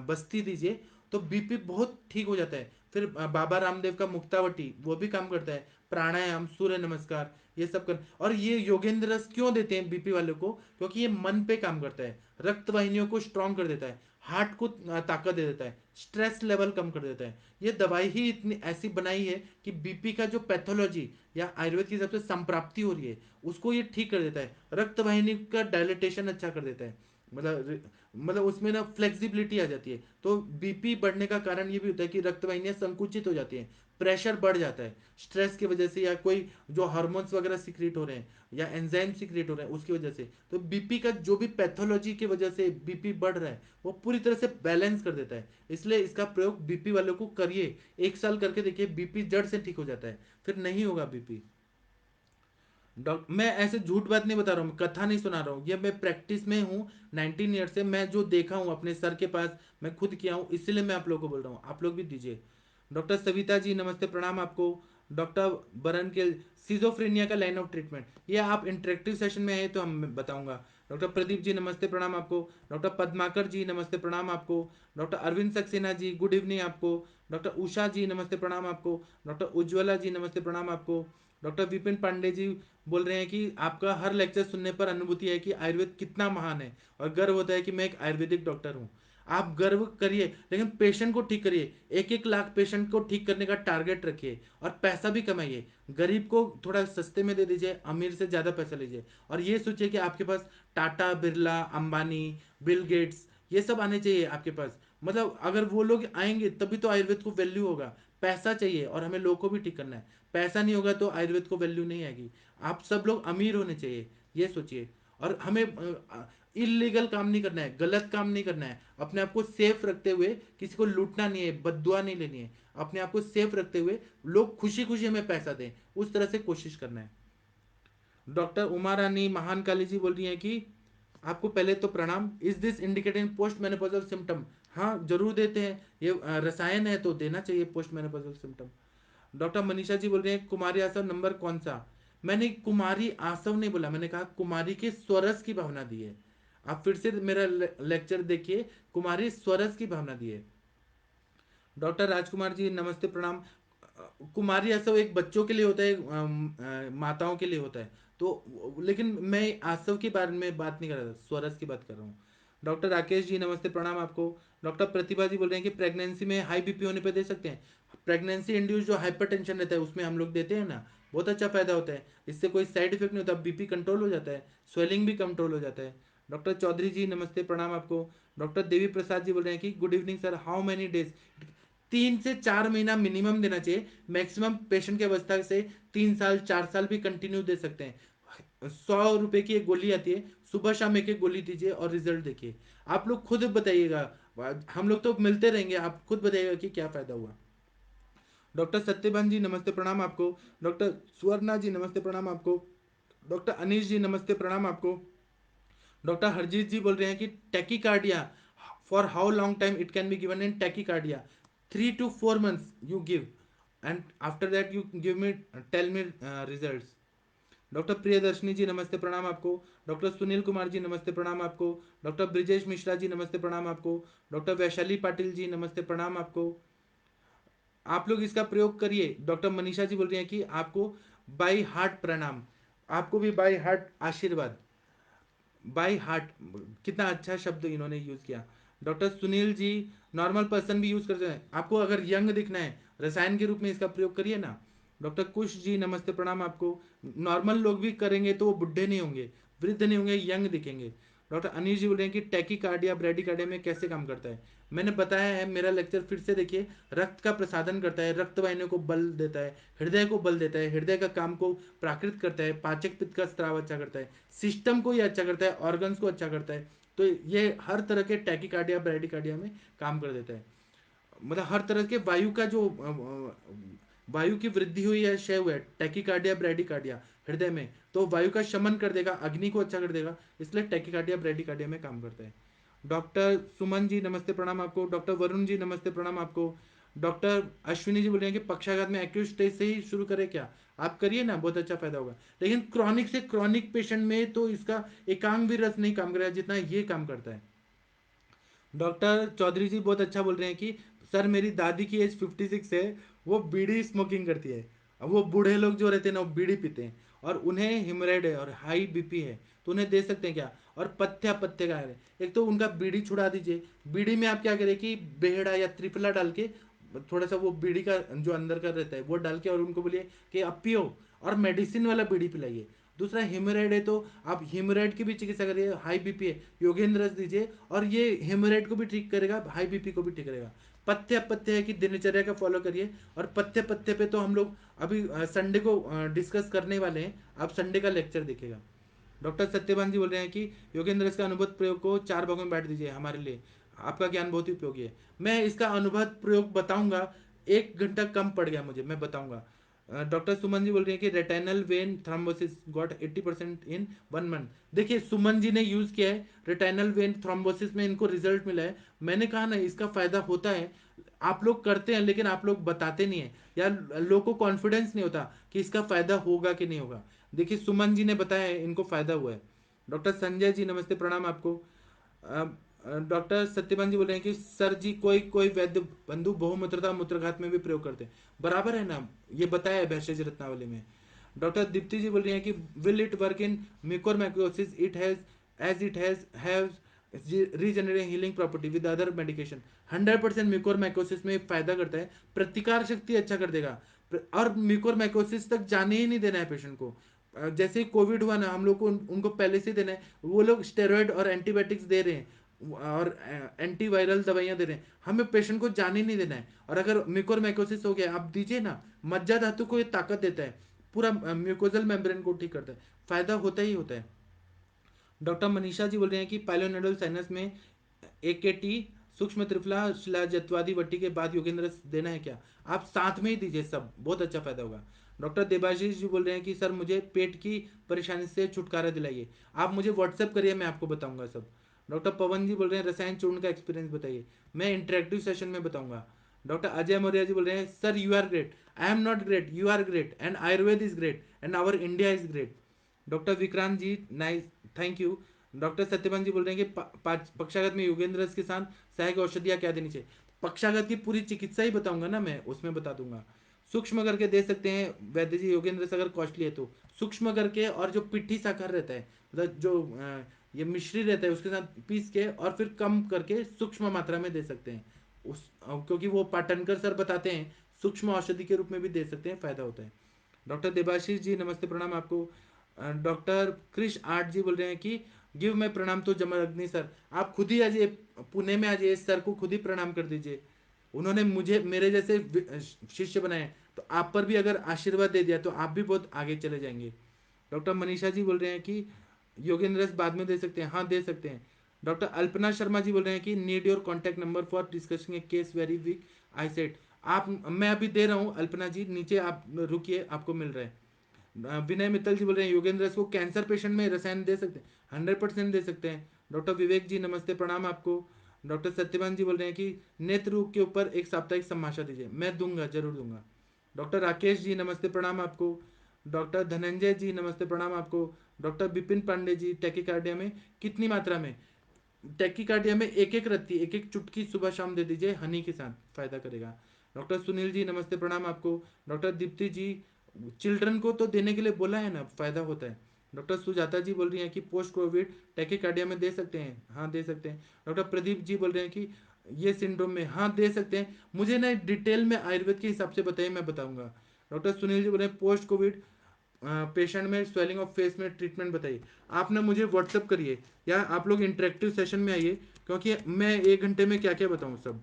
बस्ती दीजिए तो बीपी बहुत ठीक हो जाता है। फिर बाबा रामदेव का मुक्तावटी वो भी काम करता है, प्राणायाम, सूर्य नमस्कार, ये सब कर। और ये योगेंद्र रस क्यों देते हैं बीपी वालों को, क्योंकि ये मन पे काम करता है, रक्त वाहिनियों को स्ट्रांग कर देता है, हार्ट को ताकत दे देता है, स्ट्रेस लेवल कम कर देता है। ये दवाई ही इतनी ऐसी बनाई है कि बीपी का जो पैथोलॉजी या आयुर्वेद की हिसाब से संप्राप्ति हो रही है उसको ये ठीक कर देता है। रक्त वाहिनी का डायलिटेशन अच्छा कर देता है, मतलब उसमें ना फ्लेक्सिबिलिटी आ जाती है। तो बीपी बढ़ने का कारण ये भी होता है कि रक्त वाहिनियां संकुचित हो जाती हैं, प्रेशर बढ़ जाता है स्ट्रेस की वजह से, या कोई जो हार्मोन्स वगैरह सिक्रिएट हो रहे हैं या एंजाइम सिक्रिएट हो रहे हैं उसकी वजह से। तो बीपी का जो भी पैथोलॉजी की वजह से बीपी बढ़ रहा है वो पूरी तरह से बैलेंस कर देता है। इसलिए इसका प्रयोग बीपी वालों को करिए, 1 साल करके देखिए, बीपी जड़ से ठीक हो जाता है, फिर नहीं होगा बीपी। डॉक्टर, मैं ऐसे झूठ बात नहीं बता रहा हूँ, कथा नहीं सुना रहा हूँ, ये मैं प्रैक्टिस में हूँ 19 ईयर से। मैं जो देखा हूँ अपने सर के पास, मैं खुद किया हूँ, इसलिए मैं आप लोगों को बोल रहा हूँ, आप लोग भी दीजिए। डॉक्टर सविता जी नमस्ते, प्रणाम आपको। डॉक्टर बरन के सिजोफ्रेनिया का लाइन ऑफ ट्रीटमेंट, ये आप इंटरेक्टिव सेशन में आए तो हम बताऊंगा। डॉक्टर प्रदीप जी नमस्ते, प्रणाम आपको। डॉक्टर पद्माकर जी नमस्ते, प्रणाम आपको। Doctor Arvind Saxena ji good evening आपको। डॉक्टर उषा जी नमस्ते, प्रणाम आपको। डॉक्टर उज्ज्वला जी नमस्ते, प्रणाम आपको। डॉक्टर विपिन पांडे जी बोल रहे हैं कि आपका हर लेक्चर सुनने पर अनुभूति है कि आयुर्वेद कितना महान है और गर्व होता है कि मैं एक आयुर्वेदिक डॉक्टर हूँ। आप गर्व करिए, लेकिन पेशेंट को ठीक करिए। 1-1 लाख पेशेंट को ठीक करने का टारगेट रखिए और पैसा भी कमाइए। गरीब को थोड़ा सस्ते में दे दीजिए, अमीर से ज़्यादा पैसा लीजिए। और ये सोचिए कि आपके पास टाटा, बिरला, अंबानी, बिल गेट्स, ये सब आने चाहिए आपके पास। मतलब अगर वो लोग आएंगे तभी तो आयुर्वेद को वैल्यू होगा। पैसा चाहिए और हमें लोगों को भी ठीक करना है। पैसा नहीं होगा तो आयुर्वेद को वैल्यू नहीं आएगी। आप सब लोग अमीर होने चाहिए, ये सोचिए। और हमें इलीगल काम नहीं करना है, गलत काम नहीं करना है। अपने आप को सेफ रखते हुए, किसी को लूटना नहीं है, बददुआ नहीं लेनी है। अपने आप को सेफ रखते हुए लोग खुशी खुशी हमें पैसा दें, उस तरह से कोशिश करना है। डॉक्टर उमा रानी महान काली जी बोल रही हैं कि आपको पहले तो प्रणाम। Is this indicating post menopausal symptom, हाँ जरूर देते हैं, ये रसायन है तो देना चाहिए post menopausal symptom. Doctor Manisha ji बोल रहे हैं कुमारी आसव नंबर कौन सा। मैंने कुमारी आसव नहीं बोला, मैंने कहा कुमारी के स्वरस की भावना दी है। आप फिर से मेरा लेक्चर देखिए, कुमारी स्वरस की भावना दी है। डॉक्टर राजकुमार जी नमस्ते, प्रणाम। कुमारी आसव एक बच्चों के लिए होता है, माताओं के लिए होता है। तो लेकिन मैं आसव के बारे में बात नहीं कर रहा था, स्वरस की बात कर रहा हूँ। डॉक्टर राकेश जी नमस्ते, प्रणाम आपको। डॉक्टर प्रतिभा जी बोल रहे हैं कि प्रेगनेंसी में हाई बीपी होने पे दे सकते हैं। प्रेगनेंसी इंड्यूस जो हाइपरटेंशन रहता है उसमें हम लोग देते हैं ना, बहुत अच्छा फायदा होता है। इससे कोई साइड इफेक्ट नहीं होता, बीपी कंट्रोल हो जाता है, स्वेलिंग भी कंट्रोल हो जाता है। डॉक्टर चौधरी जी नमस्ते, प्रणाम आपको। डॉक्टर देवी प्रसाद जी बोल रहे हैं कि good evening sir, how many days. 3 से 4 महीना मिनिमम देना चाहिए, मैक्सिमम पेशेंट की अवस्था से 3 साल 4 साल भी कंटिन्यू दे सकते हैं। 100 रुपए की एक गोली आती है, सुबह शाम एक एक गोली दीजिए और रिजल्ट देखिए। आप लोग खुद बताइएगा, हम लोग तो मिलते रहेंगे, आप खुद बताइएगा कि क्या फायदा हुआ। डॉक्टर सत्यभान जी नमस्ते प्रणाम आपको। डॉक्टर स्वर्णा जी नमस्ते प्रणाम आपको। डॉक्टर अनीश जी नमस्ते प्रणाम आपको। डॉक्टर हरजीत जी बोल रहे हैं कि tachycardia for how long time it can be given in tachycardia 3 to 4 months you give and after that you give me tell me results. Doctor Priyadarshini ji नमस्ते प्रणाम आपको। डॉक्टर सुनील कुमार जी नमस्ते प्रणाम आपको। डॉक्टर ब्रिजेश मिश्रा जी नमस्ते प्रणाम आपको। डॉक्टर वैशाली पाटिल जी नमस्ते प्रणाम आपको। आप लोग इसका प्रयोग करिए। डॉक्टर मनीषा जी बोल रही हैं कि आपको बाई हार्ट प्रणाम, आपको भी बाई हार्ट आशीर्वाद। बाई हार्ट, कितना अच्छा शब्द इन्होंने यूज किया। Doctor Sunil ji normal person भी यूज करते हैं, आपको अगर यंग दिखना है रसायन के रूप में इसका प्रयोग करिए ना। डॉक्टर कुश जी नमस्ते प्रणाम आपको। नॉर्मल लोग भी करेंगे तो वो बुढ़े नहीं होंगे, वृद्ध नहीं होंगे, यंग दिखेंगे। डॉक्टर अनिल जी बोल रहे हैं कि टैकीकार्डिया ब्रेडिकार्डिया में कैसे काम करता है। मैंने बताया है, मेरा लेक्चर फिर से देखिए। रक्त का प्रसादन करता है, रक्त वाहिनियों को बल देता है, हृदय को बल देता है, हृदय का काम को प्राकृत करता है, पाचक पित्त का स्त्राव अच्छा करता है, सिस्टम को ये अच्छा करता है, ऑर्गन्स को अच्छा करता है। तो ये हर तरह के टैकीकार्डिया ब्रेडिकार्डिया में काम कर देता है। मतलब हर तरह के वायु का जो वायु की वृद्धि हुई है, क्षय हुआ है टैकीकार्डिया ब्रेडिकार्डिया हृदय में, तो वायु का शमन कर देगा, अग्नि को अच्छा कर देगा, इसलिए टैकीकार्डिया ब्रेडिकार्डिया में काम करता है। डॉक्टर सुमन जी नमस्ते प्रणाम आपको। डॉक्टर वरुण जी नमस्ते प्रणाम आपको। डॉक्टर अश्विनी जी बोल रहे हैं कि पक्षाघात में एक्यूट स्टेज से ही शुरू करें क्या। आप करिए ना, बहुत अच्छा फायदा होगा। लेकिन क्रॉनिक से क्रॉनिक पेशेंट में तो इसका एकांग भी रस नहीं काम करेगा जितना ये काम करता है। डॉक्टर चौधरी जी बहुत अच्छा बोल रहे हैं कि सर मेरी दादी की एज 56 है, वो बीड़ी स्मोकिंग करती है। अब वो बूढ़े लोग जो रहते हैं ना वो बीड़ी पीते हैं और उन्हें हिमरेड है और हाई बीपी है, तो उन्हें दे सकते हैं क्या। और पथ्य पथ्य का है, एक तो उनका बीड़ी छुड़ा दीजिए। बीड़ी में आप क्या करें कि बेहड़ा या त्रिफला डाल के, थोड़ा सा वो बीड़ी का जो अंदर का रहता है वो डाल के, और उनको बोलिए कि अब पियो, और मेडिसिन वाला बीड़ी पिलाइए। दूसरा हेमोरेड है तो आप हेमोरेड की भी चिकित्सा करिए। हाई बीपी है, योगेंद्र रस दीजिए और ये हेमोरेड को भी ठीक करेगा, हाई बीपी को भी ठीक करेगा। पथ्य पथ्य है कि दिनचर्या का फॉलो करिए। और पथ्य पथ्य पे तो हम लोग अभी संडे को डिस्कस करने वाले हैं, आप संडे का लेक्चर देखिएगा। डॉक्टर सत्यवान जी बोल रहे हैं कि योगेंद्र रस का अनुभव प्रयोग को 4 भागों में बांट दीजिए हमारे लिए, आपका ज्ञान बहुत ही उपयोगी है। मैं इसका अनुभव प्रयोग बताऊंगा, 1 घंटा कम पड़ गया मुझे, मैं बताऊंगा। डॉक्टर सुमन जी बोल रही है कि रेटाइनल वेन थ्रोम्बोसिस गॉट 80% इन 1 मंथ। देखिए सुमन जी ने यूज किया है रेटाइनल वेन थ्रोम्बोसिस में, इनको रिजल्ट मिला है। मैंने कहा ना इसका फायदा होता है, आप लोग करते हैं लेकिन आप लोग बताते नहीं है, या लोगों को कॉन्फिडेंस नहीं होता कि इसका फायदा होगा कि नहीं होगा। देखिए सुमन जी ने बताया है, इनको फायदा हुआ है। डॉक्टर संजय जी नमस्ते प्रणाम आपको। डॉक्टर सत्यवान जी बोल रहे हैं कि सर जी कोई कोई वैद्य बंधु बहुमूत्रता मूत्रघात में भी प्रयोग करते हैं, बराबर है ना, ये बताया है भैषज रत्नावली में। डॉक्टर दीप्ति जी बोल रही हैं कि will it work in mucormycosis, it has as it has regenerating healing property with other medication. 100% mucormycosis में फायदा करता है, प्रतिकार शक्ति अच्छा कर देगा। और म्यूकोरमाइकोसिस तक जाने ही नहीं देना है पेशेंट को। जैसे ही कोविड हुआ ना, हम लोग को उनको पहले से देना है, वो लोग स्टेरॉइड और एंटीबायोटिक्स दे रहे हैं और एंटीवायरल दवाइयां दे रहे हैं, हमें पेशेंट को जाने नहीं देना है। और अगर म्यूकोरमाइकोसिस हो गया आप दीजिए ना, मज्जा धातु को ये ताकत देता है, पूरा म्यूकोजल मेम्ब्रेन को ठीक करता है, फायदा होता ही होता है। डॉक्टर मनीषा जी बोल रहे हैं कि पाइलोनेडल साइनस में AKT सूक्ष्म त्रिफला शिलाजत्वादी वट्टी के बाद योगेंद्र देना है क्या। आप साथ में ही दीजिए, सब बहुत अच्छा फायदा होगा। डॉक्टर देबाशीष जी बोल रहे हैं कि सर मुझे पेट की परेशानी से छुटकारा दिलाइए, आप मुझे व्हाट्सएप करिए, मैं आपको बताऊंगा सब। डॉक्टर पवन जी बोल रहे हैं रसायन चूर्ण का एक्सपीरियंस बताइए, मैं इंटरेक्टिव सेशन में बताऊंगा। डॉक्टर अजय मौर्य जी बोल रहे हैं sir you are great, I am not great, you are great, and Ayurveda is great and our India is great. Doctor Vikrant ji nice, thank you. Doctor Satyapal ji बोल रहे हैं कि पक्षाघात में योगेंद्र रस के साथ सहायक औषधियां क्या देनी चाहिए। पक्षाघात की पूरी चिकित्सा ही बताऊंगा ना मैं, उसमें बता दूंगा। सूक्ष्म करके दे सकते हैं वैद्य जी योगेंद्र रस, अगर कॉस्टली है तो सूक्ष्म करके, और जो पिट्ठी साकर रहता है, मतलब जो ये मिश्री रहता है उसके साथ पीस के और फिर कम करके सूक्ष्म मात्रा में दे सकते हैं उस, क्योंकि वो पाटनकर सर बताते हैं सूक्ष्म औषधि के रूप में भी दे सकते हैं, फायदा होता है। डॉक्टर देबाशीष जी नमस्ते प्रणाम आपको। डॉक्टर क्रिश आर्ट जी बोल रहे हैं कि गिव मैं प्रणाम तो जमदग्नि सर, आप खुद ही आज पुणे में आज सर को खुद ही प्रणाम कर दीजिए। उन्होंने मुझे मेरे जैसे शिष्य बनाए, तो आप पर भी अगर आशीर्वाद दे दिया तो आप भी बहुत आगे चले जाएंगे। डॉक्टर मनीषा जी बोल रहे हैं कि योगेंद्र रस बाद में दे सकते हैं, हाँ दे सकते हैं। डॉक्टर अल्पना शर्मा जी बोल रहे हैं कि need your contact number for discussing a case very week I set. आप, मैं अभी दे रहा हूँ अल्पना जी, नीचे आप रुकिए, आपको मिल रहा है। विनय मित्तल जी बोल रहे हैं योगेंद्र रस को कैंसर पेशेंट में रसायन दे सकते हैं, 100% दे सकते हैं। डॉक्टर विवेक जी नमस्ते प्रणाम आपको। डॉक्टर सत्यवान जी बोल रहे हैं कि नेत्र रोग के ऊपर एक साप्ताहिक समाशा दीजिए, मैं दूंगा, जरूर दूंगा। डॉक्टर राकेश जी नमस्ते प्रणाम आपको। डॉक्टर धनंजय जी नमस्ते प्रणाम आपको। डॉक्टर विपिन पांडे जी टैकीकार्डिया में कितनी मात्रा में, टैकीकार्डिया में एक एक रत्ती, एक एक चुटकी सुबह शाम दे दीजिए, हनी के साथ फायदा करेगा। डॉक्टर सुनील जी नमस्ते प्रणाम आपको। डॉक्टर दीप्ति जी, चिल्ड्रन को तो देने के लिए बोला है ना, फायदा होता है। डॉक्टर सुजाता जी बोल रही हैं कि पोस्ट कोविड टैकीकार्डिया में दे सकते हैं, हाँ दे सकते हैं। डॉक्टर प्रदीप जी बोल रहे हैं कि ये सिंड्रोम में, हाँ दे सकते हैं, मुझे ना डिटेल में आयुर्वेद के हिसाब से बताइए, मैं बताऊंगा। डॉक्टर सुनील जी बोल रहे हैं पोस्ट कोविड पेशेंट में स्वेलिंग ऑफ फेस में ट्रीटमेंट बताइए। आप ना मुझे व्हाट्सअप करिए, या आप लोग इंटरेक्टिव सेशन में आइए, क्योंकि मैं 1 घंटे में क्या क्या बताऊँ सब,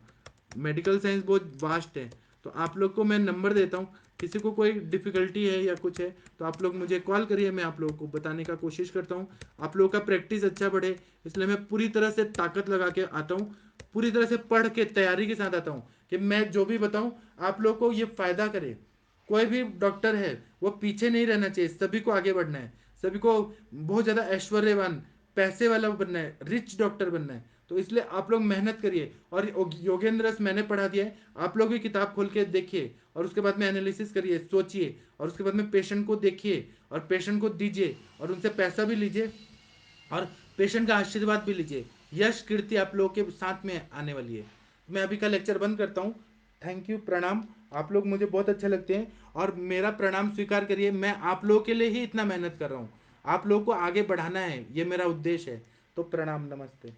मेडिकल साइंस बहुत वास्ट है। तो आप लोग को मैं नंबर देता हूँ, किसी को कोई डिफिकल्टी है या कुछ है तो आप लोग मुझे कॉल करिए, मैं आप लोगों को बताने का कोशिश करता हूँ। आप लोगों का प्रैक्टिस अच्छा बढ़े, इसलिए मैं पूरी तरह से ताकत लगा के आता हूँ, पूरी तरह से पढ़ के तैयारी के साथ आता हूँ कि मैं जो भी बताऊँ आप लोग को ये फायदा करे। कोई भी डॉक्टर है वो पीछे नहीं रहना चाहिए, सभी को आगे बढ़ना है, सभी को बहुत ज़्यादा ऐश्वर्यवान पैसे वाला बनना है, रिच डॉक्टर बनना है। तो इसलिए आप लोग मेहनत करिए, और योगेंद्र रस मैंने पढ़ा दिया है, आप लोग भी किताब खोल के देखिए, और उसके बाद में एनालिसिस करिए, सोचिए, और उसके बाद में पेशेंट को देखिए और पेशेंट को दीजिए, और उनसे पैसा भी लीजिए और पेशेंट का आशीर्वाद भी लीजिए। यश कीर्ति आप लोगों के साथ में आने वाली है। मैं अभी का लेक्चर बंद करता हूँ। थैंक यू, प्रणाम। आप लोग मुझे बहुत अच्छे लगते हैं, और मेरा प्रणाम स्वीकार करिए, मैं आप लोगों के लिए ही इतना मेहनत कर रहा हूँ, आप लोगों को आगे बढ़ाना है, ये मेरा उद्देश्य है। तो प्रणाम, नमस्ते।